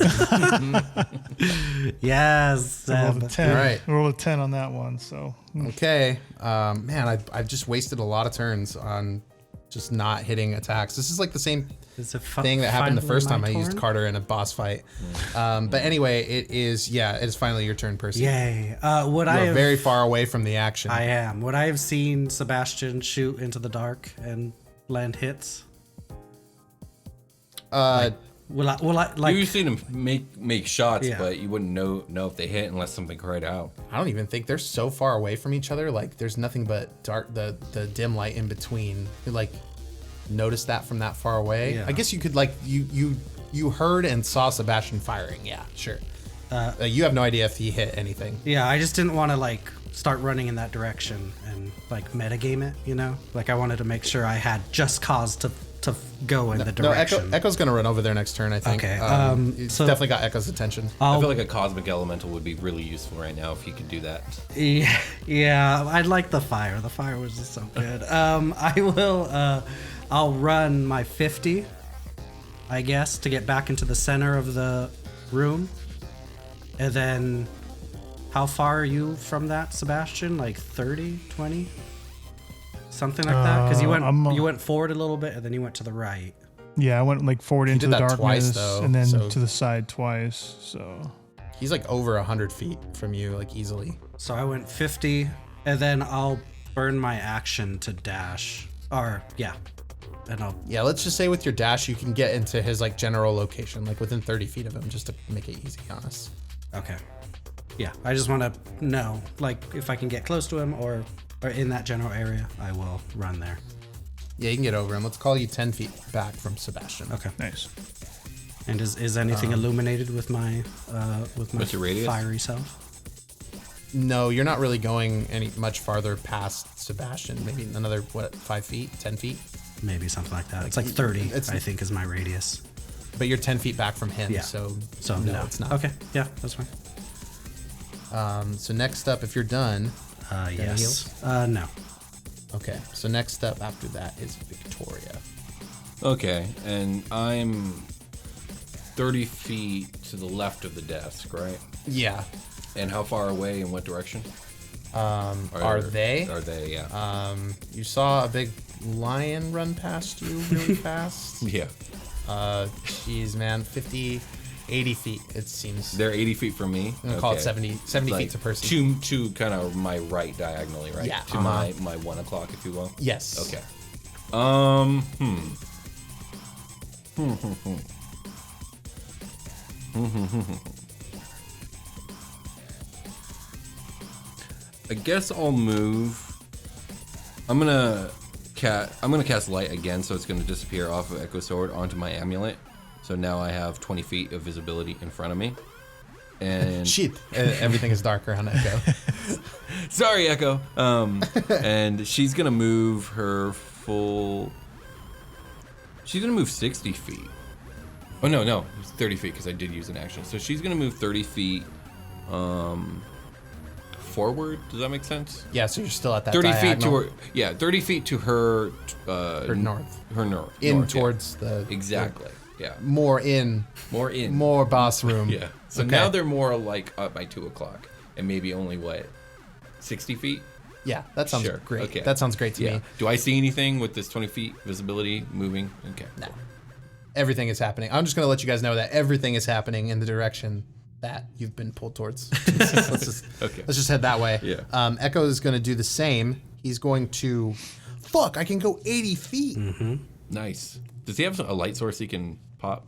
Speaker 3: Yes.
Speaker 2: I rolled a 10.
Speaker 4: All right.
Speaker 2: I rolled a 10 on that one, so.
Speaker 4: Okay. Man, I've just wasted a lot of turns on just not hitting attacks. This is like the same thing that happened the first time I used Carter in a boss fight. But anyway, it is finally your turn, Percy.
Speaker 3: Yay. You're
Speaker 4: very far away from the action.
Speaker 3: I am. Would I have seen Sebastian shoot into the dark and land hits? Will I like?
Speaker 1: You've seen him make shots,
Speaker 3: Yeah.
Speaker 1: but you wouldn't know if they hit unless something cried out.
Speaker 4: I don't even think they're so far away from each other. Like there's nothing but dark, the dim light in between. You like notice that from that far away.
Speaker 3: Yeah.
Speaker 4: I guess you could like you heard and saw Sebastian firing. Yeah, sure. You have no idea if he hit anything.
Speaker 3: Yeah, I just didn't want to like start running in that direction and like metagame it. You know, like I wanted to make sure I had just cause to go in the direction.
Speaker 4: No, Echo's gonna run over there next turn, I think.
Speaker 3: Okay,
Speaker 4: It's
Speaker 3: so-
Speaker 4: definitely got Echo's attention.
Speaker 1: I feel like a cosmic elemental would be really useful right now if you could do that.
Speaker 3: Yeah, I'd like the fire. The fire was just so good. I'll run my 50, I guess, to get back into the center of the room. And then, how far are you from that, Sebastian? Like 30, 20? Something like that? Because you went forward a little bit and then you went to the right.
Speaker 2: Yeah, I went like forward into
Speaker 4: did
Speaker 2: the
Speaker 4: that
Speaker 2: darkness
Speaker 4: twice, though,
Speaker 2: and then
Speaker 4: so-
Speaker 2: to the side twice. So
Speaker 4: He's like over 100 feet from you, like easily.
Speaker 3: So I went 50, and then I'll burn my action to dash. And I'll...
Speaker 4: Yeah, let's just say with your dash, you can get into his like general location, like within 30 feet of him, just to make it easy on us.
Speaker 3: Okay. Yeah, I just want to know, like, if I can get close to him or in that general area, I will run there.
Speaker 4: Yeah, you can get over him. Let's call you 10 feet back from Sebastian.
Speaker 3: Okay.
Speaker 2: nice.
Speaker 3: And is anything illuminated with my
Speaker 1: What's your radius?
Speaker 3: fiery self?
Speaker 4: No, you're not really going much farther past Sebastian. Maybe another 5 feet, 10 feet.
Speaker 3: Maybe something like that. It's like 30,
Speaker 4: It's-
Speaker 3: I think, is my radius.
Speaker 4: But you're 10 feet back from him,
Speaker 3: Yeah.
Speaker 4: so
Speaker 3: No,
Speaker 4: it's not.
Speaker 3: Okay, yeah, that's fine.
Speaker 4: So next up, if you're done,
Speaker 3: Yes.
Speaker 4: heals?
Speaker 3: No.
Speaker 4: okay. So next up after that is Victoria.
Speaker 1: Okay, and I'm 30 feet to the left of the desk, right?
Speaker 4: Yeah.
Speaker 1: And how far away in what direction?
Speaker 4: Are they?
Speaker 1: Are they, yeah.
Speaker 4: You saw a big lion run past you really fast.
Speaker 1: Yeah.
Speaker 4: Geez, man, 50, 80 feet, it seems.
Speaker 1: They're 80 feet from me.
Speaker 4: I'm gonna call it 70
Speaker 1: Like
Speaker 4: feet to Percy.
Speaker 1: to kind of my right diagonally, right?
Speaker 4: Yeah.
Speaker 1: To my 1 o'clock, if you will.
Speaker 4: Yes.
Speaker 1: Okay. I guess I'll move. I'm gonna cast light again, so it's gonna disappear off of Echo Sword onto my amulet. So now I have 20 feet of visibility in front of me. And
Speaker 4: Shit. Everything is dark around Echo.
Speaker 1: sorry, Echo. And she's gonna move her full. She's gonna move 60 feet. Oh no, it's 30 feet because I did use an action. So she's gonna move 30 feet forward. Does that make sense?
Speaker 4: Yeah, so you're still at that
Speaker 1: 30
Speaker 4: diagonal.
Speaker 1: feet to her. Yeah, 30 feet to her.
Speaker 4: Her north.
Speaker 1: Her north.
Speaker 4: In
Speaker 1: north, yeah.
Speaker 4: towards the...
Speaker 1: Exactly. Yeah.
Speaker 4: More in. More boss room.
Speaker 1: Yeah. So now they're more like up by 2 o'clock, and maybe only what, 60 feet?
Speaker 4: Yeah, that sounds great. Okay. That sounds great to me.
Speaker 1: Do I see anything with this 20 feet visibility moving? Okay.
Speaker 4: No. Everything is happening. I'm just going to let you guys know that everything is happening in the direction that you've been pulled towards. let's just head that way.
Speaker 1: Yeah.
Speaker 4: Echo is going to do the same. He's going to... Fuck, I can go 80 feet.
Speaker 1: Mm-hmm. Nice. Does he have a light source he can pop?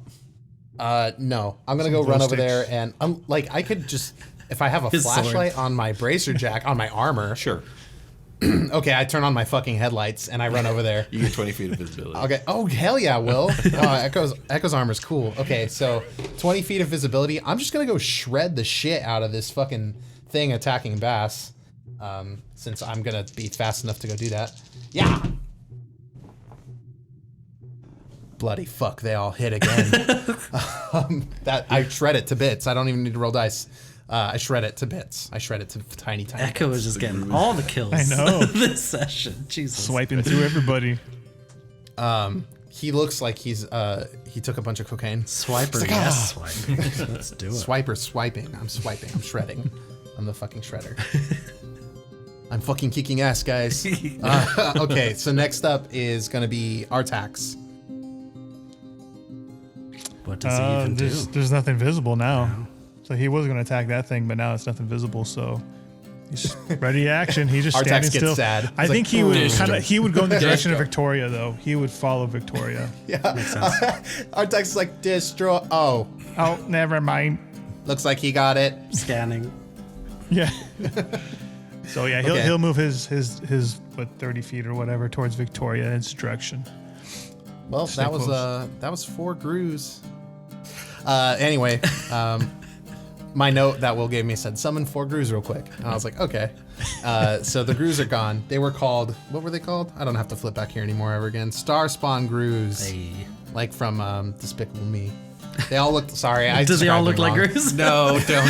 Speaker 4: No. I'm going to go run over there and... I could just... If I have a flashlight on my bracer jack, on my armor...
Speaker 1: Sure.
Speaker 4: Okay, I turn on my fucking headlights and I run over there.
Speaker 1: You get 20 feet of visibility.
Speaker 4: Okay. Oh, hell yeah, Will. Echo's armor's cool. Okay, so 20 feet of visibility. I'm just going to go shred the shit out of this fucking thing attacking Bass. Since I'm going to be fast enough to go do that. Yeah! Bloody fuck, they all hit again. That I shred it to bits. I don't even need to roll dice. I shred it to bits. I shred it to tiny
Speaker 3: Echo
Speaker 4: bits.
Speaker 3: is just getting all the kills.
Speaker 2: I know.
Speaker 3: This session. Jesus.
Speaker 2: Swiping through everybody.
Speaker 4: He looks like he took a bunch of cocaine.
Speaker 3: Swiper,
Speaker 4: like,
Speaker 3: yes, swiper. Let's do it.
Speaker 4: Swiper, swiping. I'm swiping. I'm shredding. I'm the fucking shredder. I'm fucking kicking ass, guys. Okay, so next up is gonna be Artax.
Speaker 3: What does he even do?
Speaker 2: There's nothing visible now. No. So he was going to attack that thing, but now it's nothing visible. So he's ready action. He just standing
Speaker 4: gets
Speaker 2: still.
Speaker 4: sad.
Speaker 2: I think he would go in the direction of Victoria, though. He would follow Victoria.
Speaker 4: Yeah, makes sense. Artax is like destroy. Oh,
Speaker 2: never mind.
Speaker 4: Looks like he got it.
Speaker 3: Scanning.
Speaker 2: Yeah. So yeah, he'll move his 30 feet or whatever towards Victoria in its direction.
Speaker 4: Well, that was 4 grooves. Anyway, my note that Will gave me said, summon 4 grooves real quick. And I was like, okay. So the grooves are gone. They were called, what were they called? I don't have to flip back here anymore ever again. Star Spawn grooves.
Speaker 3: Hey.
Speaker 4: Like from Despicable Me. They all look, sorry.
Speaker 3: Does they all look like grooves?
Speaker 1: No, don't.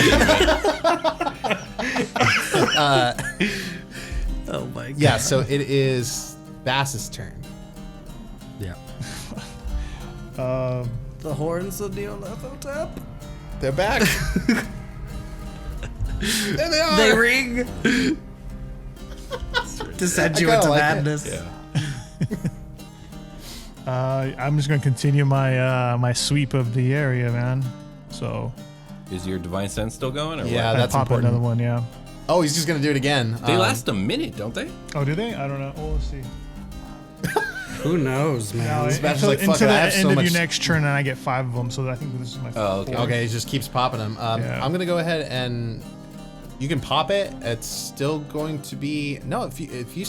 Speaker 3: Oh my god.
Speaker 4: Yeah, so it is Bass's turn.
Speaker 3: Yeah. The horns of Neolithotep.
Speaker 4: They're back. There they are.
Speaker 3: They ring. To send you into madness.
Speaker 1: Yeah.
Speaker 2: I'm just gonna continue my my sweep of the area, man. So.
Speaker 1: Is your divine sense still going? Or
Speaker 4: Yeah,
Speaker 1: what?
Speaker 4: that's
Speaker 2: pop
Speaker 4: important.
Speaker 2: Another one, yeah.
Speaker 4: Oh, he's just gonna do it again.
Speaker 1: They last a minute, don't they?
Speaker 2: Oh, do they? I don't know. Oh, let's see.
Speaker 3: Who knows, man?
Speaker 2: No,
Speaker 4: Until
Speaker 2: like,
Speaker 4: the
Speaker 2: end of your next turn, and I get 5 of them. So I think this is my.
Speaker 1: Okay.
Speaker 4: Okay, he just keeps popping them. I'm gonna go ahead and you can pop it. It's still going to be no. If you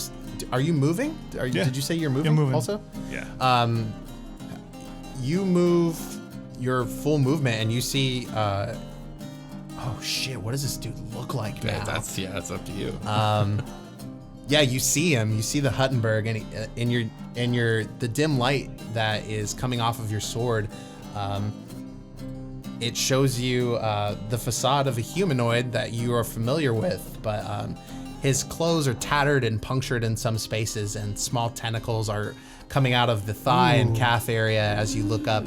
Speaker 4: are you moving? Did you say you're moving? Also?
Speaker 2: Yeah.
Speaker 4: You move your full movement, and you see. Oh shit! What does this dude look like now?
Speaker 1: That's up to you.
Speaker 4: Yeah, you see him. You see the Huttenberg, and in the dim light that is coming off of your sword. It shows you the facade of a humanoid that you are familiar with, but his clothes are tattered and punctured in some spaces, and small tentacles are coming out of the thigh and calf area as you look up.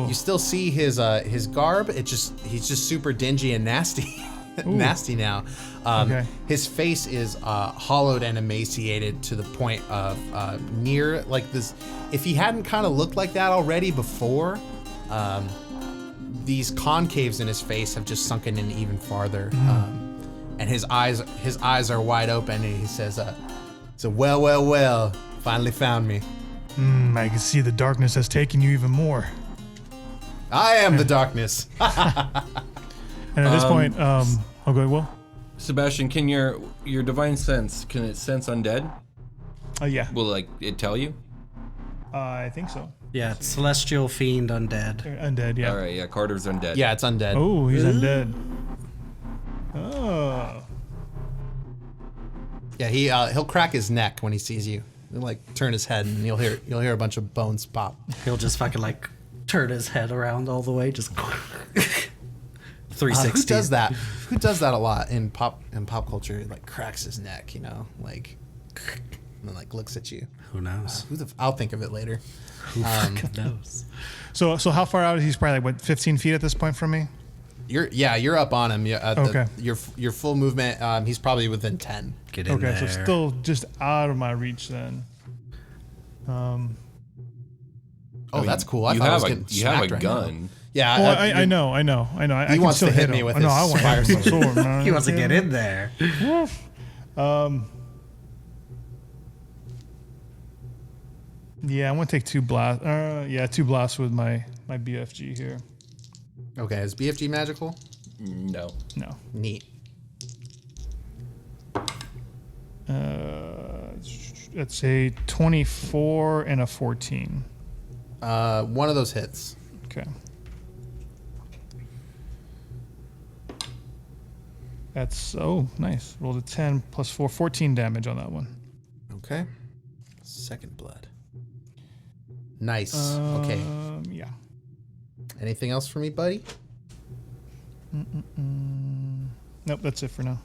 Speaker 4: You still see his garb. He's just super dingy and nasty. Nasty now. His face is hollowed and emaciated to the point of near like this. If he hadn't kind of looked like that already before, these concaves in his face have just sunken in even farther. And his eyes are wide open, and he says, "So well, finally found me.
Speaker 2: I can see the darkness has taken you even more.
Speaker 4: I am the darkness."
Speaker 2: And at this point, I'll go. Well,
Speaker 1: Sebastian, can your divine sense sense undead?
Speaker 2: Yeah.
Speaker 1: Will it tell you?
Speaker 2: I think so.
Speaker 3: Yeah, it's celestial fiend undead.
Speaker 2: Undead, yeah.
Speaker 1: All right, yeah. Carter's undead.
Speaker 4: Yeah, it's undead.
Speaker 2: Oh, he's undead. Oh.
Speaker 4: Yeah, he'll crack his neck when he sees you. He'll like turn his head, and you'll hear a bunch of bones pop.
Speaker 3: He'll just fucking like turn his head around all the way, just 360.
Speaker 4: Who does that? Who does that a lot in pop culture? Like cracks his neck, like. and then like looks at you.
Speaker 3: Who knows?
Speaker 4: I'll think of it later.
Speaker 3: Who fucking knows?
Speaker 2: So how far out is he's probably like what 15 feet at this point from me?
Speaker 4: You're up on him.
Speaker 2: Okay.
Speaker 4: Your full movement. He's probably within 10.
Speaker 3: Get in there.
Speaker 2: Okay, so still just out of my reach then.
Speaker 4: Oh, that's cool. I
Speaker 1: You
Speaker 4: thought I was
Speaker 1: have
Speaker 4: getting
Speaker 1: you have a
Speaker 4: smacked right now.
Speaker 1: gun.
Speaker 4: Yeah,
Speaker 2: Well, I know. I can
Speaker 4: wants
Speaker 2: still
Speaker 4: to hit
Speaker 2: hit
Speaker 4: me
Speaker 2: him.
Speaker 4: with
Speaker 2: I know.
Speaker 4: his
Speaker 2: I want to
Speaker 4: fire
Speaker 2: hit him with my sword. Man.
Speaker 3: He wants to get in there.
Speaker 2: Yeah, I'm gonna take 2 blasts. 2 blasts with my BFG here.
Speaker 4: Okay, is BFG magical?
Speaker 1: No.
Speaker 2: No.
Speaker 4: Neat.
Speaker 2: It's a 24 and a 14.
Speaker 4: One of those hits.
Speaker 2: Okay. That's nice. Rolled a 10 plus 4, 14 damage on that one.
Speaker 4: Okay. Second blood. Nice. Okay.
Speaker 2: Yeah.
Speaker 4: Anything else for me, buddy?
Speaker 2: Nope, that's it for now.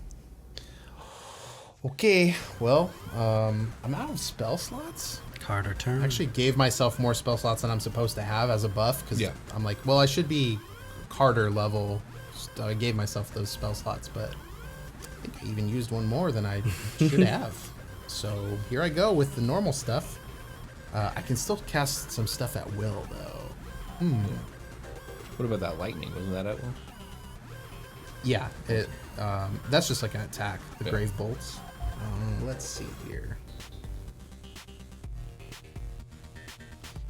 Speaker 4: Okay. Well, I'm out of spell slots.
Speaker 3: Carter turn.
Speaker 4: I actually gave myself more spell slots than I'm supposed to have as a buff because
Speaker 1: Yeah.
Speaker 4: I'm like, well, I should be Carter level. So I gave myself those spell slots, but I think I even used one more than I should have. So here I go with the normal stuff. I can still cast some stuff at will, though.
Speaker 1: What about that lightning? Wasn't that at one?
Speaker 4: Yeah, that's just like an attack. The
Speaker 1: Yeah.
Speaker 4: grave bolts. Let's see here.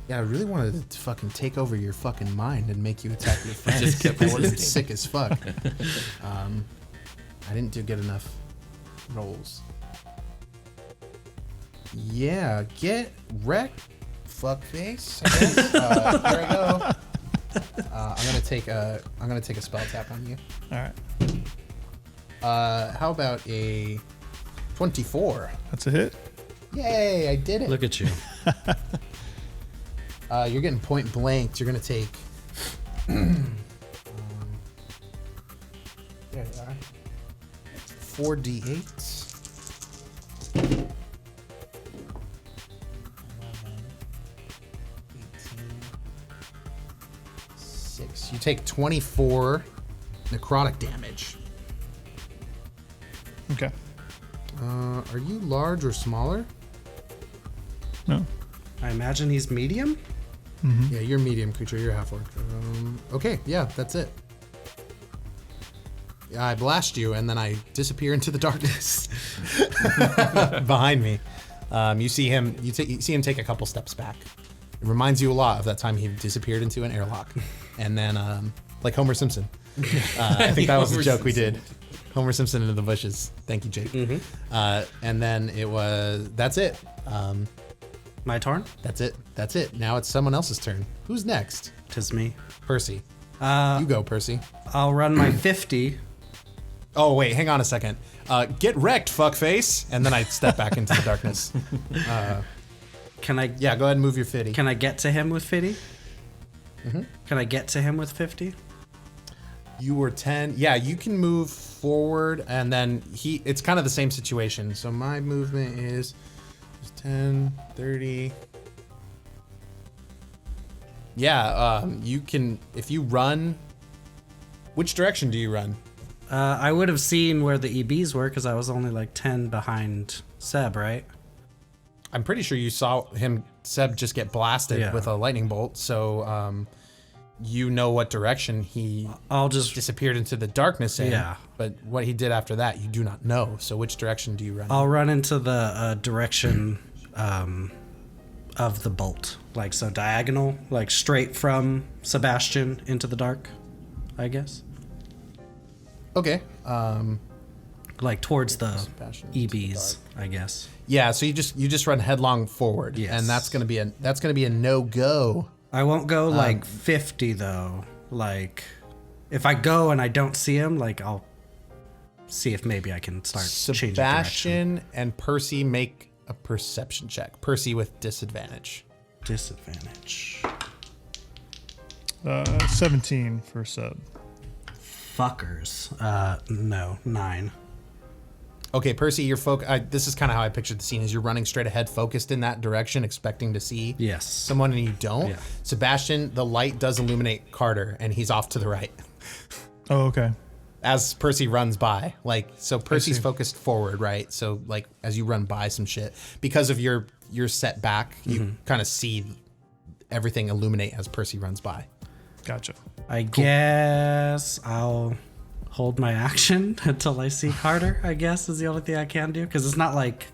Speaker 4: Yeah, I really wanted to fucking take over your fucking mind and make you attack your friends.
Speaker 1: just kept
Speaker 4: That was
Speaker 1: resisting.
Speaker 4: sick as fuck. I didn't do good enough rolls. Yeah, get wrecked, fuckface. I guess. Here I go. I'm gonna take a spell attack on you.
Speaker 2: All right.
Speaker 4: How about a 24?
Speaker 2: That's a hit.
Speaker 4: Yay, I did it.
Speaker 3: Look at you.
Speaker 4: You're getting point blanked. You're gonna take. There you are. 4d8. 6. You take 24 necrotic damage.
Speaker 2: Okay.
Speaker 4: Are you large or smaller?
Speaker 2: No.
Speaker 3: I imagine he's medium.
Speaker 4: Yeah, you're a medium creature. You're a half orc. Okay, yeah, that's it. Yeah, I blast you, and then I disappear into the darkness behind me. You see him. You see him take a couple steps back. It reminds you a lot of that time he disappeared into an airlock, and then like Homer Simpson. I think that was the joke we did. Homer Simpson into the bushes. Thank you, Jake. And then that's it.
Speaker 3: My turn.
Speaker 4: That's it. That's it. Now it's someone else's turn. Who's next?
Speaker 3: Tis me.
Speaker 4: Percy. You go, Percy.
Speaker 3: I'll run my 50.
Speaker 4: Oh, wait, hang on a second. Get wrecked, fuckface. And then I step back into the darkness.
Speaker 3: Can I?
Speaker 4: Yeah, go ahead and move your 50.
Speaker 3: Can I get to him with 50? Can I get to him with 50?
Speaker 4: You were 10. Yeah, you can move forward, and then it's kind of the same situation. So my movement is 10, 30. Yeah, you can, if you run, which direction do you run?
Speaker 3: I would have seen where the EBs were because I was only like 10 behind Seb, right?
Speaker 4: I'm pretty sure you saw Seb just get blasted
Speaker 3: Yeah.
Speaker 4: with a lightning bolt. So, you know what direction he
Speaker 3: I'll just
Speaker 4: disappeared into the darkness in.
Speaker 3: Yeah.
Speaker 4: But what he did after that, you do not know. So which direction do you run?
Speaker 3: I'll run into the direction of the bolt, like so diagonal, like straight from Sebastian into the dark, I guess.
Speaker 4: Okay.
Speaker 3: Like towards the
Speaker 4: Sebastian into the
Speaker 3: EBs, I guess.
Speaker 4: Yeah, so you just run headlong forward,
Speaker 3: Yes.
Speaker 4: and that's gonna be a no go.
Speaker 3: I won't go like 50 though. Like if I go and I don't see him, like I'll see if maybe I can start changing direction.
Speaker 4: Sebastian and Percy make a perception check. Percy with disadvantage.
Speaker 3: Disadvantage.
Speaker 2: 17 for Seb.
Speaker 3: Fuckers. No, 9.
Speaker 4: Okay, Percy, you're this is kind of how I pictured the scene. Is you're running straight ahead, focused in that direction, expecting to see someone, and you don't.
Speaker 3: Yeah.
Speaker 4: Sebastian, the light does illuminate Carter, and he's off to the right.
Speaker 2: Oh, okay.
Speaker 4: As Percy runs by, so Percy's focused forward, right? So as you run by some shit, because of your set back, you kind of see everything illuminate as Percy runs by.
Speaker 2: Gotcha.
Speaker 3: I guess I'll hold my action until I see Carter, I guess, is the only thing I can do. Because it's not like,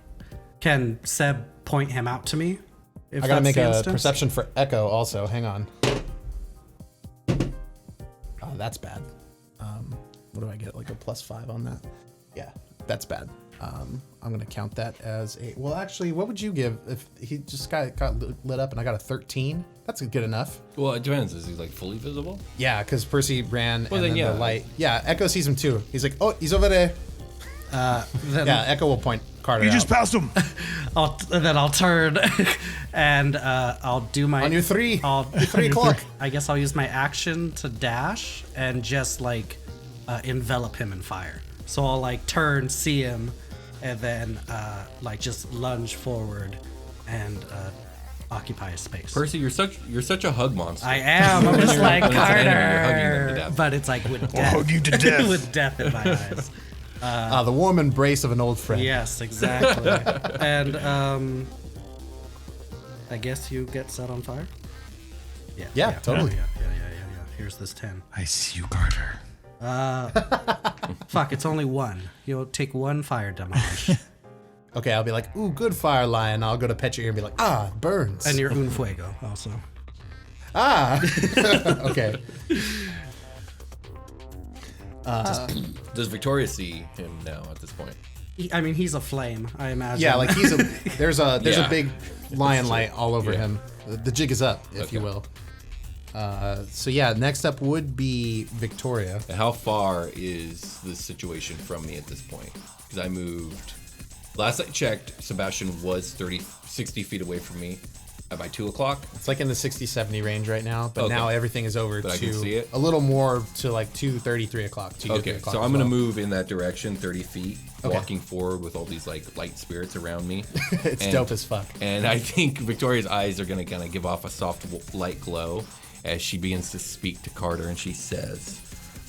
Speaker 3: can Seb point him out to me?
Speaker 4: I gotta make a perception for Echo also. Hang on. Oh, that's bad. What do I get? Like a +5 on that? Yeah, that's bad. I'm gonna count that as a. Well, actually, what would you give if he just got lit up and I got a 13? That's good enough.
Speaker 1: Well, it depends. Is he fully visible?
Speaker 4: Yeah, because Percy ran
Speaker 1: Well,
Speaker 4: and then
Speaker 1: yeah.
Speaker 4: the light. Yeah, Echo sees him too. He's like, oh, he's over there. Yeah, Echo will point Carter
Speaker 2: You
Speaker 4: out.
Speaker 2: just passed him.
Speaker 3: Then I'll turn and I'll do my.
Speaker 4: On your 3.
Speaker 3: I'll
Speaker 4: 3 o'clock.
Speaker 3: I guess I'll use my action to dash and just envelop him in fire. So I'll turn, see him, and then just lunge forward and occupy his space.
Speaker 1: Percy, you're such a hug monster.
Speaker 3: I am. I'm just like
Speaker 1: when it's an enemy, you're hugging them to
Speaker 3: Carter,
Speaker 1: death.
Speaker 3: but it's with death.
Speaker 2: hug you to death.
Speaker 3: With death in my eyes.
Speaker 4: The warm embrace of an old friend.
Speaker 3: Yes, exactly. And I guess you get set on fire.
Speaker 4: Yeah, totally.
Speaker 3: Yeah. Here's this 10.
Speaker 2: I see you, Carter.
Speaker 3: Fuck, it's only 1. You'll take 1 fire damage.
Speaker 4: Okay, I'll be like, ooh, good fire lion. I'll go to pet your ear and be like, ah, burns.
Speaker 3: And you're un fuego also.
Speaker 4: Ah. Okay.
Speaker 1: Does Victoria see him now at this point?
Speaker 3: He's a flame, I imagine.
Speaker 4: Yeah, there's a
Speaker 1: Yeah.
Speaker 4: big lion light all over
Speaker 1: Yeah.
Speaker 4: him. The jig is up, if you will. So yeah, next up would be Victoria.
Speaker 1: How far is this situation from me at this point? Because I moved. Last I checked, Sebastian was 60 feet away from me by 2 o'clock.
Speaker 4: It's in the 60-70 range right now, but
Speaker 1: Okay.
Speaker 4: now everything is over
Speaker 1: But I
Speaker 4: to
Speaker 1: can see it?
Speaker 4: a little more to 2:30, 3 o'clock. 2 to 3
Speaker 1: Okay,
Speaker 4: o'clock
Speaker 1: so
Speaker 4: as
Speaker 1: I'm going to
Speaker 4: well.
Speaker 1: move in that direction, 30 feet, walking forward with all these light spirits around me.
Speaker 4: It's dope as fuck.
Speaker 1: And I think Victoria's eyes are going to kind of give off a soft light glow as she begins to speak to Carter, and she says,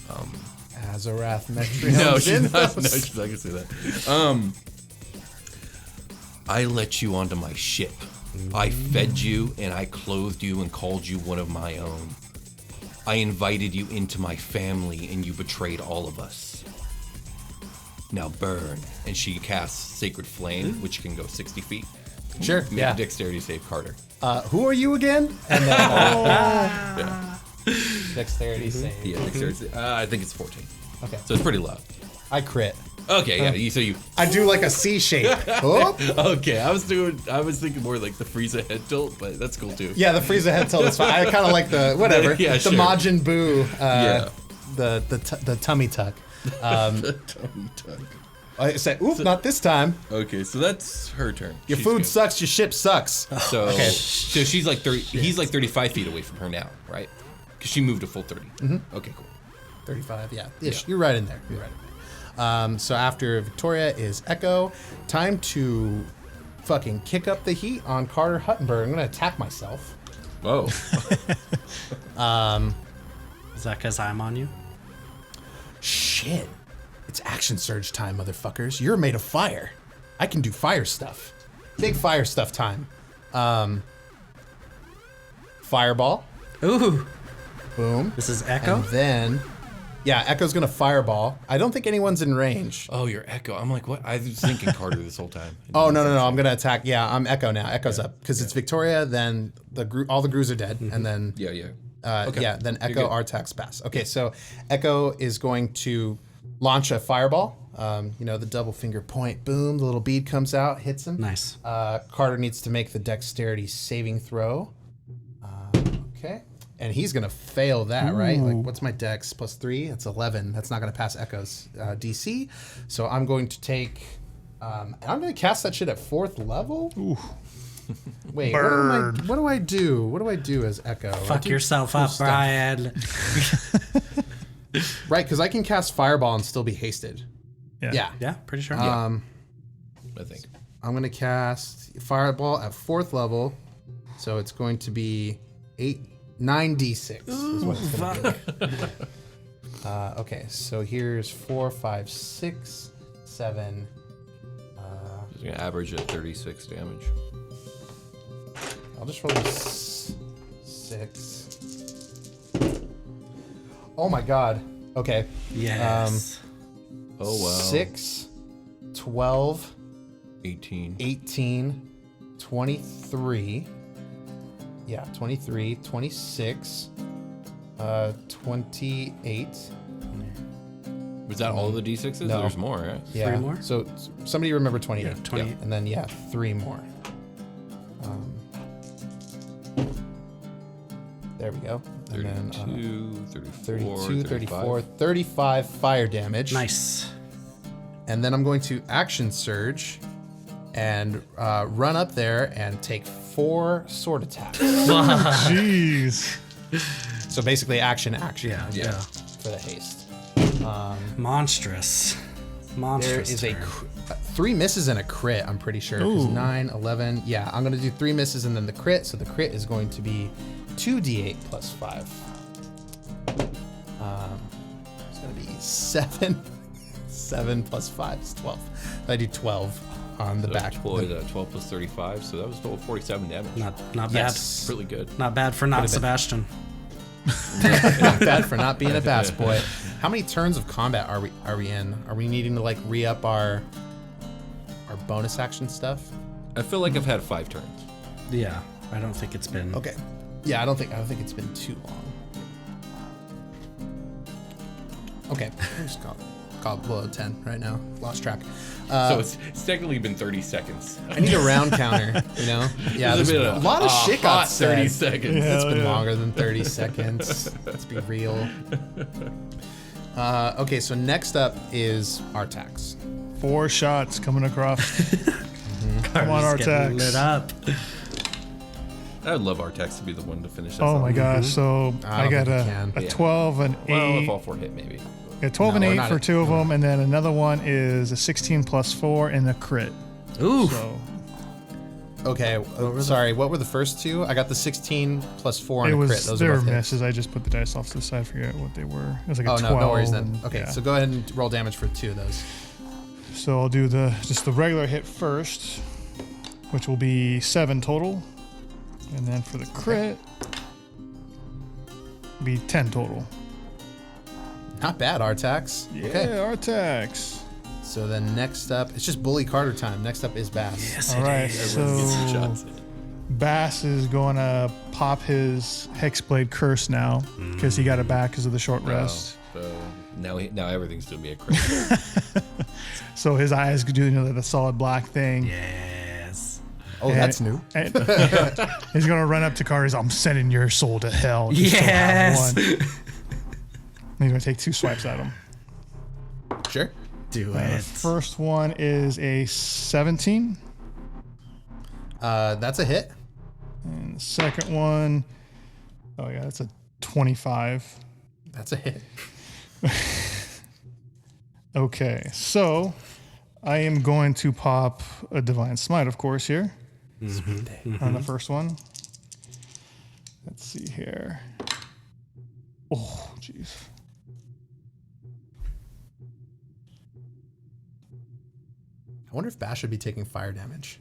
Speaker 4: Azarath Metrion.
Speaker 1: no, she's not going to say that. I let you onto my ship. I fed you and I clothed you and called you one of my own. I invited you into my family and you betrayed all of us. Now burn. And she casts Sacred Flame, which can go 60 feet.
Speaker 4: Sure,
Speaker 1: Make
Speaker 4: yeah.
Speaker 1: a dexterity save, Carter.
Speaker 4: Who are you again? And then
Speaker 1: Yeah,
Speaker 4: dexterity save.
Speaker 1: yeah, dexterity. I think it's 14.
Speaker 4: Okay.
Speaker 1: So it's pretty low.
Speaker 4: I crit.
Speaker 1: Okay, yeah. So you.
Speaker 4: I do a C shape. Oh.
Speaker 1: Okay, I was thinking more like the Frieza head tilt, but that's cool too.
Speaker 4: Yeah, the Frieza head tilt is fine. I kind of like the whatever.
Speaker 1: Yeah,
Speaker 4: the
Speaker 1: sure.
Speaker 4: Majin Buu.
Speaker 1: Yeah.
Speaker 4: The tummy tuck.
Speaker 1: The tummy tuck.
Speaker 4: I said, oop, not this time.
Speaker 1: Okay, so that's her turn.
Speaker 4: Your
Speaker 1: She's
Speaker 4: food
Speaker 1: good.
Speaker 4: sucks. Your ship sucks.
Speaker 1: So, so she's 30. He's 35 feet away from her now, right? Because she moved a full 30. Mm-hmm. Okay, cool.
Speaker 4: 35. Yeah. Ish. You're right in there. So after Victoria is Echo. Time to fucking kick up the heat on Carter Huttenberg. I'm gonna attack myself.
Speaker 1: Oh.
Speaker 3: Is that because I'm on you?
Speaker 4: Shit. It's action surge time, motherfuckers. You're made of fire. I can do fire stuff. Big fire stuff time. Fireball.
Speaker 3: Ooh.
Speaker 4: Boom.
Speaker 3: This is Echo?
Speaker 4: And then, yeah, Echo's gonna fireball. I don't think anyone's in range.
Speaker 1: Oh, you're Echo. I'm like, what? I was thinking Carter this whole time.
Speaker 4: Oh, no. I'm gonna attack. Yeah, I'm Echo now. Echo's up. Because it's Victoria, then all the Gru's are dead. And then,
Speaker 1: Yeah. Okay.
Speaker 4: yeah, then
Speaker 1: You're
Speaker 4: Echo,
Speaker 1: good.
Speaker 4: Artax, pass. Okay, so Echo is going to launch a fireball. The double finger point. Boom, the little bead comes out, hits him.
Speaker 3: Nice.
Speaker 4: Carter needs to make the dexterity saving throw. Okay. And he's going to fail that, right? What's my dex? +3? That's 11. That's not going to pass Echo's DC. So I'm going to take... I'm going to cast that shit at 4th level? Ooh. Wait, what do I do? What do I do as Echo?
Speaker 3: Fuck yourself up, Brian.
Speaker 4: Right, because I can cast Fireball and still be hasted.
Speaker 2: Yeah.
Speaker 3: Yeah, pretty sure.
Speaker 1: I think.
Speaker 4: I'm going to cast Fireball at 4th level. So it's going to be 9d6 is what it's going to be. Okay, so here's 4, 5, 6, 7.
Speaker 1: It's going to average at 36 damage.
Speaker 4: I'll just roll 6. Oh my god. Okay.
Speaker 3: Yes.
Speaker 1: Oh, wow.
Speaker 4: 6, 12,
Speaker 1: 18.
Speaker 4: 18, 23. Yeah, 23, 26, 28.
Speaker 1: Was that all the D6s?
Speaker 4: No.
Speaker 1: There's more, right?
Speaker 4: Yeah.
Speaker 3: 3 more?
Speaker 4: So somebody remember 28.
Speaker 3: Yeah, 28.
Speaker 4: And then, 3 more. There we go. And then
Speaker 1: 32,
Speaker 4: 32, 34, 35 fire damage.
Speaker 3: Nice.
Speaker 4: And then I'm going to action surge and run up there and take 4 sword attacks.
Speaker 2: Jeez.
Speaker 4: So basically action.
Speaker 3: Yeah.
Speaker 4: For the haste.
Speaker 3: Monstrous.
Speaker 4: There is a
Speaker 3: turn.
Speaker 4: 3 misses and a crit, I'm pretty sure. 'Cause
Speaker 2: Ooh.
Speaker 4: 9, 11. Yeah, I'm going to do 3 misses and then the crit. So the crit is going to be 2d8 plus 5. It's going to be 7. 7 plus 5 is 12. I do 12 on the back.
Speaker 1: 12 plus 35, so that was total 47 damage.
Speaker 3: Not bad.
Speaker 4: Yes.
Speaker 1: Really good.
Speaker 3: Not bad for not
Speaker 4: been.
Speaker 3: Sebastian.
Speaker 4: Not bad for not being a bass boy. How many turns of combat are we in? Are we needing to like re-up our bonus action stuff?
Speaker 1: I feel like I've had 5 turns.
Speaker 3: Yeah, I don't think it's been.
Speaker 4: Okay. Yeah, I don't think it's been too long. Okay, I'm just call it below 10 right now. Lost track.
Speaker 1: So it's technically been 30 seconds.
Speaker 4: I need a round counter, you know? Yeah,
Speaker 1: There's
Speaker 4: there's
Speaker 1: been
Speaker 4: a lot of shit got
Speaker 1: hot 30
Speaker 4: said.
Speaker 1: seconds.
Speaker 2: Yeah.
Speaker 4: It's been
Speaker 2: yeah.
Speaker 4: longer than 30 seconds. Let's be real. Okay, so next up is Artax.
Speaker 2: 4 shots coming across. Come on,
Speaker 3: Carter's getting
Speaker 2: Artax.
Speaker 3: lit up.
Speaker 1: I would love Artax to be the one to finish this
Speaker 2: Oh
Speaker 1: off.
Speaker 2: my gosh. So
Speaker 4: I
Speaker 2: I
Speaker 4: don't
Speaker 2: got
Speaker 4: think you can.
Speaker 2: a
Speaker 1: Yeah.
Speaker 2: 12, an 8.
Speaker 1: Well, if all 4 hit, maybe.
Speaker 2: Yeah, 12
Speaker 4: No, we're
Speaker 2: and 8
Speaker 4: not
Speaker 2: for
Speaker 4: at-
Speaker 2: 2 of them, and then another one is a 16 plus 4 and a crit.
Speaker 3: Ooh.
Speaker 2: So
Speaker 4: Okay, sorry, what were the first 2? I got the 16 plus 4 and
Speaker 2: it
Speaker 4: a crit.
Speaker 2: was
Speaker 4: Those
Speaker 2: they
Speaker 4: are
Speaker 2: were
Speaker 4: both hits.
Speaker 2: misses. I just put the dice off to the side. Forget what they were. It was like a
Speaker 4: Oh,
Speaker 2: 12.
Speaker 4: no worries then.
Speaker 2: and-
Speaker 4: Okay,
Speaker 2: yeah.
Speaker 4: so go ahead and roll damage for 2 of those.
Speaker 2: So I'll do just the regular hit first, which will be 7 total, and then for the crit, be 10 total.
Speaker 4: Not bad, Artax.
Speaker 2: Yeah,
Speaker 4: Okay,
Speaker 2: Artax.
Speaker 4: so then next up, it's just Bully Carter time. Next up is Bass.
Speaker 3: Yes,
Speaker 2: All
Speaker 3: it
Speaker 2: right,
Speaker 3: is.
Speaker 1: Everyone gets some
Speaker 2: so
Speaker 1: shots.
Speaker 2: Bass is going to pop his Hexblade Curse now because he got it back because of the short rest.
Speaker 1: So now everything's going to be a crit.
Speaker 2: So his eyes could do the solid black thing.
Speaker 3: Yes.
Speaker 4: Oh,
Speaker 2: And-
Speaker 4: that's new.
Speaker 2: and he's going to run up to Carter. He's, I'm sending your soul to hell. You still have
Speaker 3: Yes.
Speaker 2: one. And he's going to take 2 swipes at him.
Speaker 4: Sure.
Speaker 3: Do
Speaker 2: The
Speaker 3: it.
Speaker 2: first one is a 17.
Speaker 4: That's a hit.
Speaker 2: And the second one, oh yeah, that's a 25.
Speaker 4: That's a hit.
Speaker 2: Okay, so I am going to pop a Divine Smite, of course, here on the first one. Let's see here. Oh, jeez.
Speaker 4: I wonder if Bass should be taking fire damage.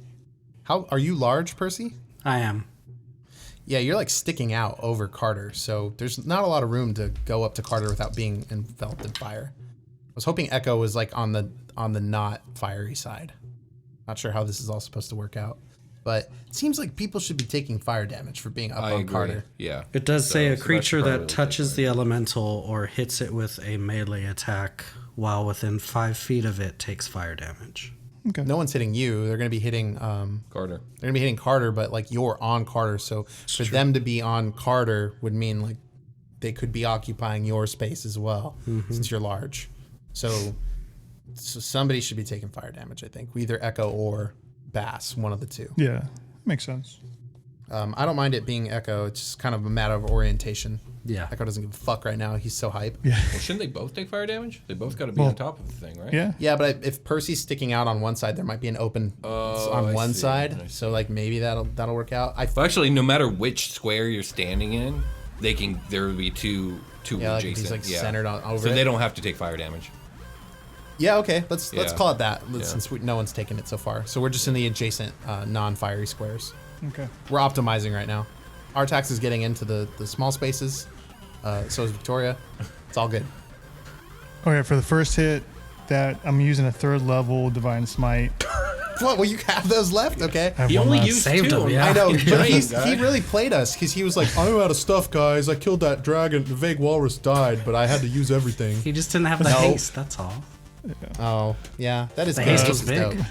Speaker 4: How are you large, Percy?
Speaker 3: I am.
Speaker 4: Yeah, you're like sticking out over Carter, so there's not a lot of room to go up to Carter without being enveloped in fire. I was hoping Echo was like on the not fiery side. Not sure how this is all supposed to work out, but it seems like people should be taking fire damage for being up
Speaker 1: I
Speaker 4: on
Speaker 1: agree.
Speaker 4: Carter.
Speaker 1: Yeah.
Speaker 3: It does say a
Speaker 1: Sebastian
Speaker 3: creature
Speaker 1: Carter
Speaker 3: that
Speaker 1: will take
Speaker 3: touches
Speaker 1: fire.
Speaker 3: the elemental or hits it with a melee attack while within 5 feet of it takes fire damage.
Speaker 2: Okay.
Speaker 4: No one's hitting you. They're going to be hitting
Speaker 1: Carter.
Speaker 4: they're going to be hitting Carter, but like you're on Carter, so for them to be on Carter would mean like they could be occupying your space as well since you're large. So somebody should be taking fire damage, I think. Either Echo or Bass, one of the two.
Speaker 2: Yeah, makes sense.
Speaker 4: I don't mind it being Echo. It's just kind of a matter of orientation.
Speaker 3: Yeah.
Speaker 4: Echo doesn't give a fuck right now. He's so hype.
Speaker 2: Yeah.
Speaker 1: Well, shouldn't they both take fire damage? They both got to be on top of the thing, right?
Speaker 2: Yeah.
Speaker 4: Yeah, but if Percy's sticking out on one side, there might be an open on
Speaker 1: I
Speaker 4: one
Speaker 1: see.
Speaker 4: side. So like maybe that'll work out.
Speaker 1: Well, actually, no matter which square you're standing in, there will be two
Speaker 4: Yeah, like if
Speaker 1: adjacent.
Speaker 4: he's like centered on over
Speaker 1: so
Speaker 4: it.
Speaker 1: they don't have to take fire damage.
Speaker 4: Yeah, okay. Let's
Speaker 1: Yeah.
Speaker 4: call it that
Speaker 1: Yeah.
Speaker 4: since no one's taken it so far. So we're just in the adjacent non-fiery squares.
Speaker 2: Okay.
Speaker 4: We're optimizing right now. Artax is getting into the small spaces. So is Victoria. It's all good.
Speaker 2: Okay, for the first hit, that I'm using a 3rd level Divine Smite.
Speaker 4: What? Well, you have those left? Okay.
Speaker 2: I have
Speaker 1: He
Speaker 2: one
Speaker 1: only
Speaker 2: left.
Speaker 1: used
Speaker 3: Saved
Speaker 1: 2.
Speaker 3: him, yeah.
Speaker 4: I know, but
Speaker 1: Guy.
Speaker 4: he really played us because he was like, I'm out of stuff, guys. I killed that dragon. The vague walrus died, but I had to use everything.
Speaker 3: He just didn't have the
Speaker 4: No.
Speaker 3: haste, that's all.
Speaker 4: Oh, yeah. That is
Speaker 3: The
Speaker 4: haste
Speaker 3: haste was
Speaker 4: is
Speaker 3: big.
Speaker 4: dope.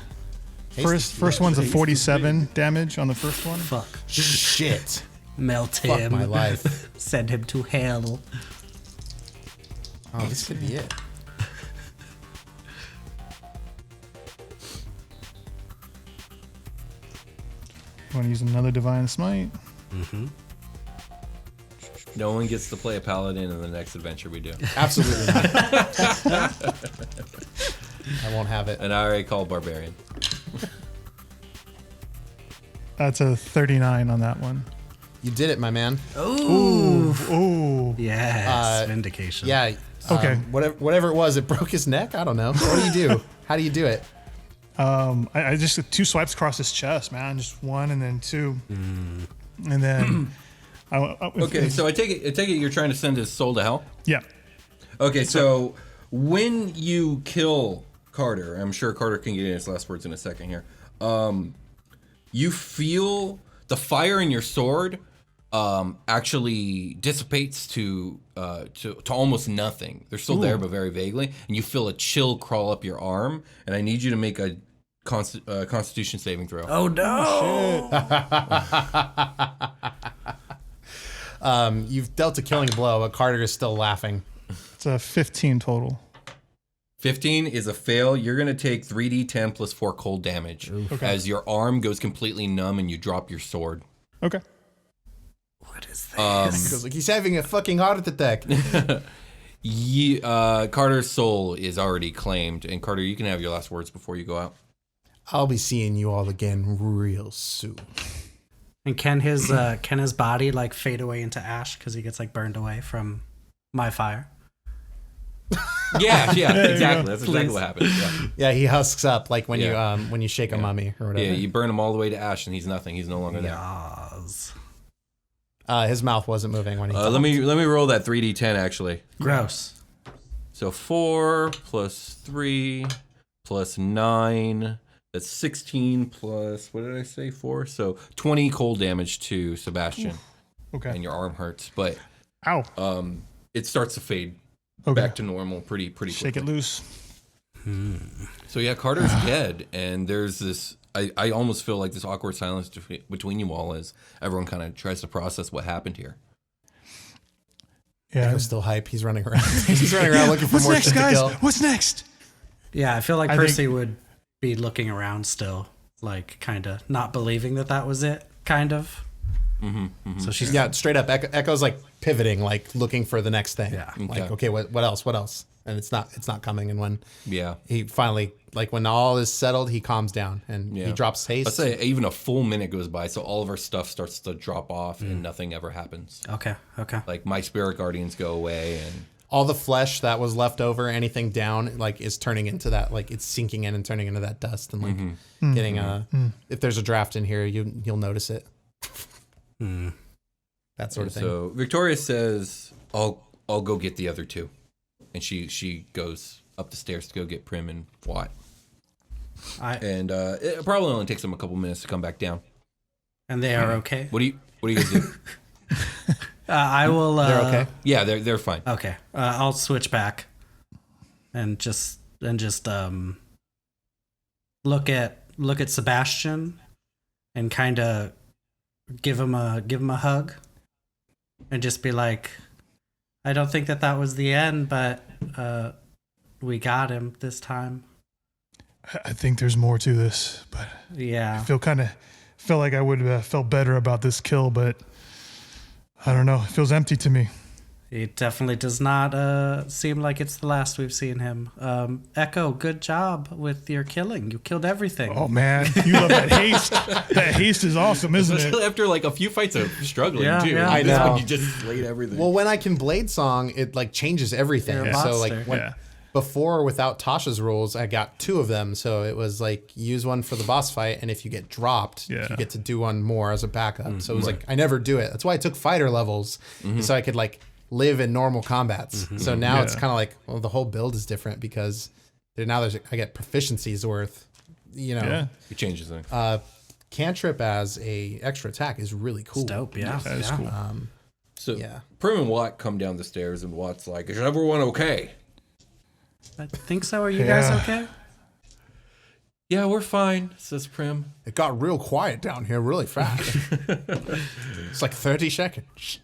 Speaker 4: Haste
Speaker 2: First
Speaker 4: is
Speaker 2: one's a
Speaker 4: dope.
Speaker 2: 47 damage on the first one.
Speaker 3: Fuck.
Speaker 4: Shit.
Speaker 3: Melt
Speaker 4: Fuck
Speaker 3: him.
Speaker 4: my life.
Speaker 3: Send him to hell.
Speaker 4: Oh, this could be it.
Speaker 2: Want to use another Divine Smite?
Speaker 1: No one gets to play a paladin in the next adventure we do.
Speaker 4: Absolutely not. I won't have it.
Speaker 1: And I already called barbarian.
Speaker 2: That's a 39 on that one.
Speaker 4: You did it, my man.
Speaker 3: Ooh.
Speaker 2: Ooh.
Speaker 3: Yes. Vindication.
Speaker 4: Yeah.
Speaker 2: Okay.
Speaker 4: Whatever it was, it broke his neck. I don't know. What do you do? How do you do it?
Speaker 2: I just 2 swipes across his chest, man. Just 1 and then 2, and then.
Speaker 1: Okay, so I take it you're trying to send his soul to hell.
Speaker 2: Yeah.
Speaker 1: Okay, so when you kill Carter, I'm sure Carter can get in his last words in a second here. You feel the fire in your sword actually dissipates to almost nothing. They're still there, but very vaguely, and you feel a chill crawl up your arm. And I need you to make a Constitution saving throw.
Speaker 3: Oh no.
Speaker 4: You've dealt a killing blow, but Carter is still laughing.
Speaker 2: It's a 15 total.
Speaker 1: 15 is a fail. You're going to take 3d10 plus 4 cold damage as your arm goes completely numb and you drop your sword.
Speaker 2: Okay.
Speaker 3: What is this?
Speaker 4: Because like he's having a fucking heart attack.
Speaker 1: Carter's soul is already claimed. And Carter, you can have your last words before you go out.
Speaker 4: I'll be seeing you all again real soon.
Speaker 3: And can his body like fade away into ash because he gets like burned away from my fire?
Speaker 1: Yeah, exactly.
Speaker 2: go.
Speaker 1: That's exactly what happens. Yeah.
Speaker 4: Yeah, he husks up like when
Speaker 1: Yeah.
Speaker 4: you shake a mummy or whatever.
Speaker 1: Yeah, you burn him all the way to ash, and he's nothing. He's no longer there.
Speaker 3: Yes.
Speaker 4: His mouth wasn't moving when he.
Speaker 1: Let me roll that 3d10 actually.
Speaker 3: Gross.
Speaker 1: So 4 plus 3 plus 9. That's 16 plus, what did I say, 4? So 20 cold damage to Sebastian.
Speaker 2: Okay.
Speaker 1: And your arm hurts, but
Speaker 2: Ow.
Speaker 1: it starts to fade
Speaker 2: Okay.
Speaker 1: back to normal pretty quickly.
Speaker 2: Shake it loose.
Speaker 1: So yeah, Carter's dead, and there's this. I almost feel like this awkward silence between you all as everyone kind of tries to process what happened here.
Speaker 2: Yeah.
Speaker 4: Echo's still hype. He's running around. He's running around looking for
Speaker 2: What's
Speaker 4: more
Speaker 2: next,
Speaker 4: shit to
Speaker 2: guys?
Speaker 4: kill.
Speaker 2: What's next?
Speaker 3: Yeah, I feel like
Speaker 2: I
Speaker 3: Percy
Speaker 2: think-
Speaker 3: would be looking around still, like kind of not believing that was it, kind of. So she's
Speaker 4: Yeah, straight up. Echo's like pivoting, like looking for the next thing.
Speaker 3: Yeah.
Speaker 4: Like, okay, what else? What else? And it's not coming. And when
Speaker 1: Yeah.
Speaker 4: he finally, like when all is settled, he calms down and he
Speaker 1: Yeah.
Speaker 4: drops haste.
Speaker 1: Let's say even a full minute goes by, so all of our stuff starts to drop off, and nothing ever happens.
Speaker 3: okay.
Speaker 1: Like my spirit guardians go away, and
Speaker 4: all the flesh that was left over, anything down, like is turning into that, like it's sinking in and turning into that dust and like getting if there's a draft in here, you'll notice it. That sort of thing.
Speaker 1: so Victoria says, "I'll go get the other two," and she goes up the stairs to go get Prim and Watt. And it probably only takes them a couple minutes to come back down.
Speaker 3: And they are okay.
Speaker 1: What do you guys do?
Speaker 3: I will.
Speaker 4: They're okay.
Speaker 1: Yeah, they're fine.
Speaker 3: Okay. I'll switch back and just look at Sebastian and kind of give him a hug and just be like, I don't think that was the end, but we got him this time.
Speaker 2: I think there's more to this, but I
Speaker 3: Yeah.
Speaker 2: feel kind of felt like I would have felt better about this kill, but I don't know. It feels empty to me.
Speaker 3: It definitely does not seem like it's the last we've seen him. Echo, good job with your killing. You killed everything.
Speaker 2: Oh, man. You love that haste. That haste is awesome, isn't it?
Speaker 1: After like a few fights of struggling, too.
Speaker 3: Yeah.
Speaker 4: I
Speaker 1: This
Speaker 4: know.
Speaker 1: one, you just slayed everything.
Speaker 4: Well, when I can blade song, it like changes everything.
Speaker 3: You're a
Speaker 4: So like
Speaker 3: monster.
Speaker 4: when,
Speaker 2: Yeah.
Speaker 4: before without Tasha's rules, I got 2 of them. So it was like use one for the boss fight, and if you get dropped,
Speaker 2: Yeah.
Speaker 4: you get to do one more as a backup. So it was like I never do it. That's why I took fighter levels, so I could like live in normal combats. So now it's
Speaker 2: Yeah.
Speaker 4: kind of like, well, the whole build is different because I get proficiencies worth,
Speaker 2: Yeah.
Speaker 1: it changes things.
Speaker 4: Cantrip as a extra attack is really cool.
Speaker 3: It's dope, yeah.
Speaker 2: That is cool.
Speaker 1: So
Speaker 4: yeah.
Speaker 1: Prim and Watt come down the stairs, and Watt's like, "Is everyone okay?"
Speaker 3: I think so. Are you guys
Speaker 2: Yeah.
Speaker 3: okay?
Speaker 1: Yeah, we're fine, says Prim.
Speaker 4: It got real quiet down here really fast. It's like 30 seconds.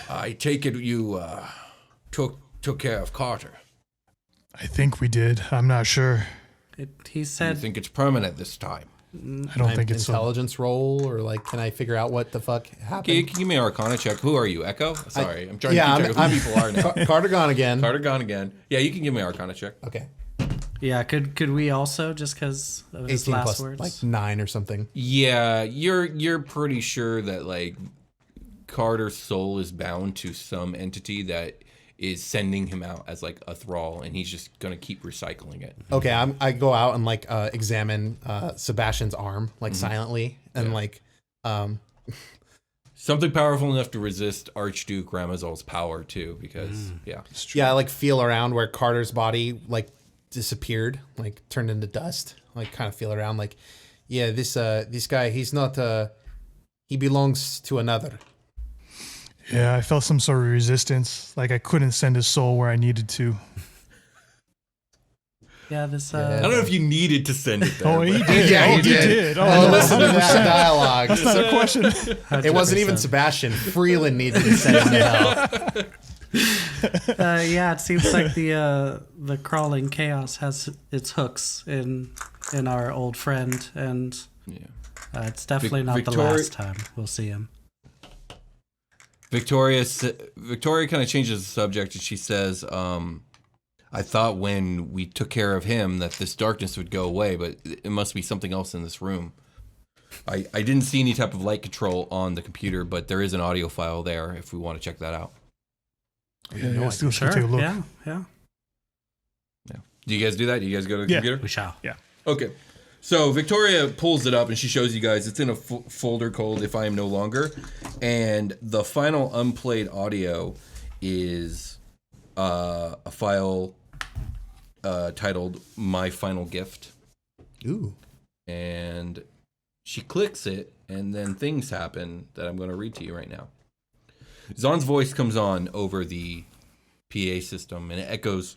Speaker 1: I take it you took care of Carter.
Speaker 2: I think we did. I'm not sure.
Speaker 3: He
Speaker 1: I
Speaker 3: said
Speaker 1: think it's permanent this time.
Speaker 2: I don't think it's so.
Speaker 4: Intelligence roll, or like, can I figure out what the fuck happened?
Speaker 1: Okay, you can give me an Arcana check. Who are you, Echo? Sorry, I'm trying
Speaker 4: yeah,
Speaker 1: to keep track of who people are now.
Speaker 4: Carter gone again.
Speaker 1: Carter gone again. Yeah, you can give me an Arcana check.
Speaker 4: Okay.
Speaker 3: Yeah, could we also, just because of his
Speaker 4: 18
Speaker 3: last
Speaker 4: plus
Speaker 3: words?
Speaker 4: like 9 or something.
Speaker 1: Yeah, you're pretty sure that like Carter's soul is bound to some entity that is sending him out as like a thrall, and he's just gonna keep recycling it.
Speaker 4: Okay, I go out and like examine Sebastian's arm like silently and like
Speaker 1: Something powerful enough to resist Archduke Ramazal's power too, because
Speaker 4: I like feel around where Carter's body like disappeared, like turned into dust. Like kind of feel around like, yeah, this guy, he's not he belongs to another.
Speaker 2: Yeah, I felt some sort of resistance. Like I couldn't send his soul where I needed to.
Speaker 3: Yeah, this.
Speaker 1: I don't know if you needed to send it there.
Speaker 2: Oh, he
Speaker 1: but-
Speaker 2: did.
Speaker 4: Yeah,
Speaker 2: oh,
Speaker 4: he did.
Speaker 2: Oh,
Speaker 4: Oh,
Speaker 2: no,
Speaker 4: listen to
Speaker 2: 100%.
Speaker 4: that dialogue.
Speaker 2: That's not a question.
Speaker 4: It wasn't even
Speaker 3: 100%.
Speaker 4: Sebastian. Freeland needed to send him to hell.
Speaker 3: Yeah, it seems like the crawling chaos has its hooks in our old friend, and it's definitely not the last time we'll see him.
Speaker 1: Victoria kind of changes the subject, and she says, I thought when we took care of him that this darkness would go away, but it must be something else in this room. I didn't see any type of light control on the computer, but there is an audio file there if we want to check that out.
Speaker 2: Yeah, let's take a look.
Speaker 3: Yeah,
Speaker 1: Do you guys do that? Do you guys go to the
Speaker 2: Yeah.
Speaker 1: computer?
Speaker 3: we shall.
Speaker 2: Yeah.
Speaker 1: Okay. So Victoria pulls it up and she shows you guys. It's in a folder called If I Am No Longer. And the final unplayed audio is a file titled My Final Gift.
Speaker 4: Ooh.
Speaker 1: And she clicks it, and then things happen that I'm going to read to you right now. Zon's voice comes on over the PA system, and it echoes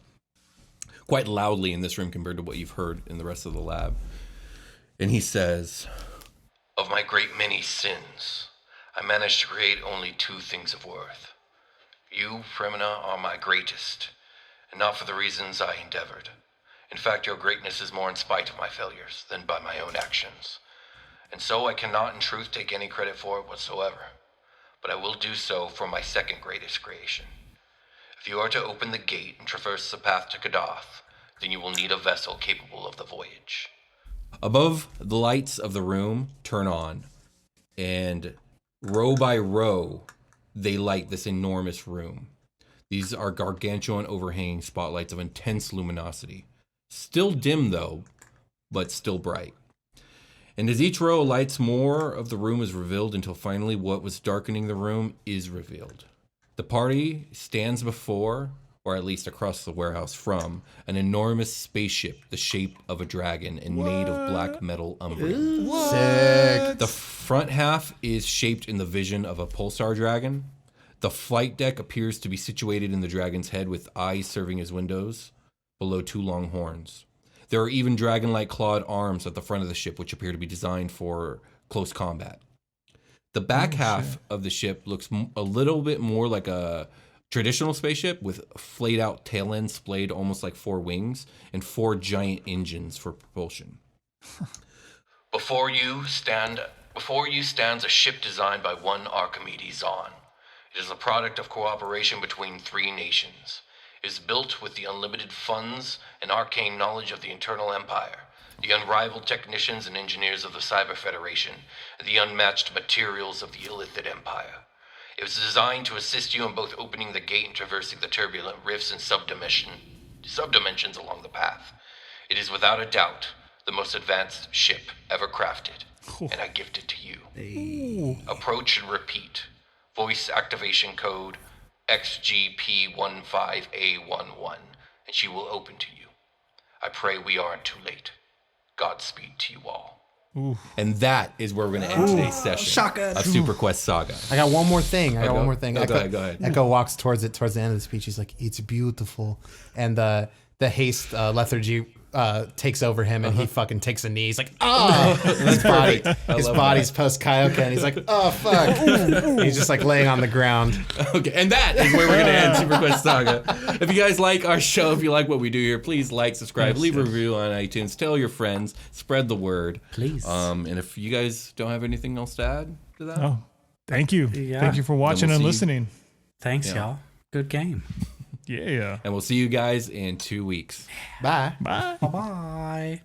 Speaker 1: quite loudly in this room compared to what you've heard in the rest of the lab. And he says, "Of my great many sins, I managed to create only 2 things of worth. You, Fremina, are my greatest, and not for the reasons I endeavored. In fact, your greatness is more in spite of my failures than by my own actions. And so I cannot in truth take any credit for it whatsoever. But I will do so for my second greatest creation. If you are to open the gate and traverse the path to Kadath, then you will need a vessel capable of the voyage." Above, the lights of the room turn on, and row by row, they light this enormous room. These are gargantuan overhanging spotlights of intense luminosity. Still dim, though, but still bright. And as each row lights, more of the room is revealed until finally what was darkening the room is revealed. The party stands before, or at least across the warehouse from, an enormous spaceship the shape of a dragon and made of black metal umbrium.
Speaker 4: Sick.
Speaker 1: The front half is shaped in the vision of a pulsar dragon. The flight deck appears to be situated in the dragon's head with eyes serving as windows below 2 long horns. There are even dragon-like clawed arms at the front of the ship, which appear to be designed for close combat. The back half of the ship looks a little bit more like a traditional spaceship with flayed-out tail ends splayed almost like 4 wings and 4 giant engines for propulsion. Before you stand Before you stands a ship designed by one Archimedes Zahn. It is a product of cooperation between 3 nations. It is built with the unlimited funds and arcane knowledge of the Internal Empire, the unrivaled technicians and engineers of the Cyber Federation, and the unmatched materials of the Illithid Empire. It was designed to assist you in both opening the gate and traversing the turbulent rifts and subdimensions along the path. It is without a doubt the most advanced ship ever crafted, and I gift it to you. Approach and repeat. Voice activation code XGP15A11, and she will open to you. I pray we aren't too late. Godspeed to you all. And that is where we're going to end today's session of SuperQuest Saga.
Speaker 4: I got one more thing. Go
Speaker 1: ahead.
Speaker 4: Echo walks towards it towards the end of the speech. He's like, "It's beautiful," and the haste lethargy takes over him, and he fucking takes a knee. He's like, his body's post Kyoka, and he's like, oh fuck. He's just like laying on the ground.
Speaker 1: Okay, and that is where we're gonna end SuperQuest Saga. If you guys like our show, if you like what we do here, please like, subscribe, leave a review on iTunes, tell your friends, spread the word,
Speaker 3: please.
Speaker 1: And if you guys don't have anything else to add to that,
Speaker 2: thank you.
Speaker 3: Yeah.
Speaker 2: Thank you for watching and listening.
Speaker 3: Thanks, y'all. Good game.
Speaker 2: Yeah.
Speaker 1: And we'll see you guys in 2 weeks.
Speaker 4: Bye.
Speaker 2: Bye.
Speaker 3: Bye-bye.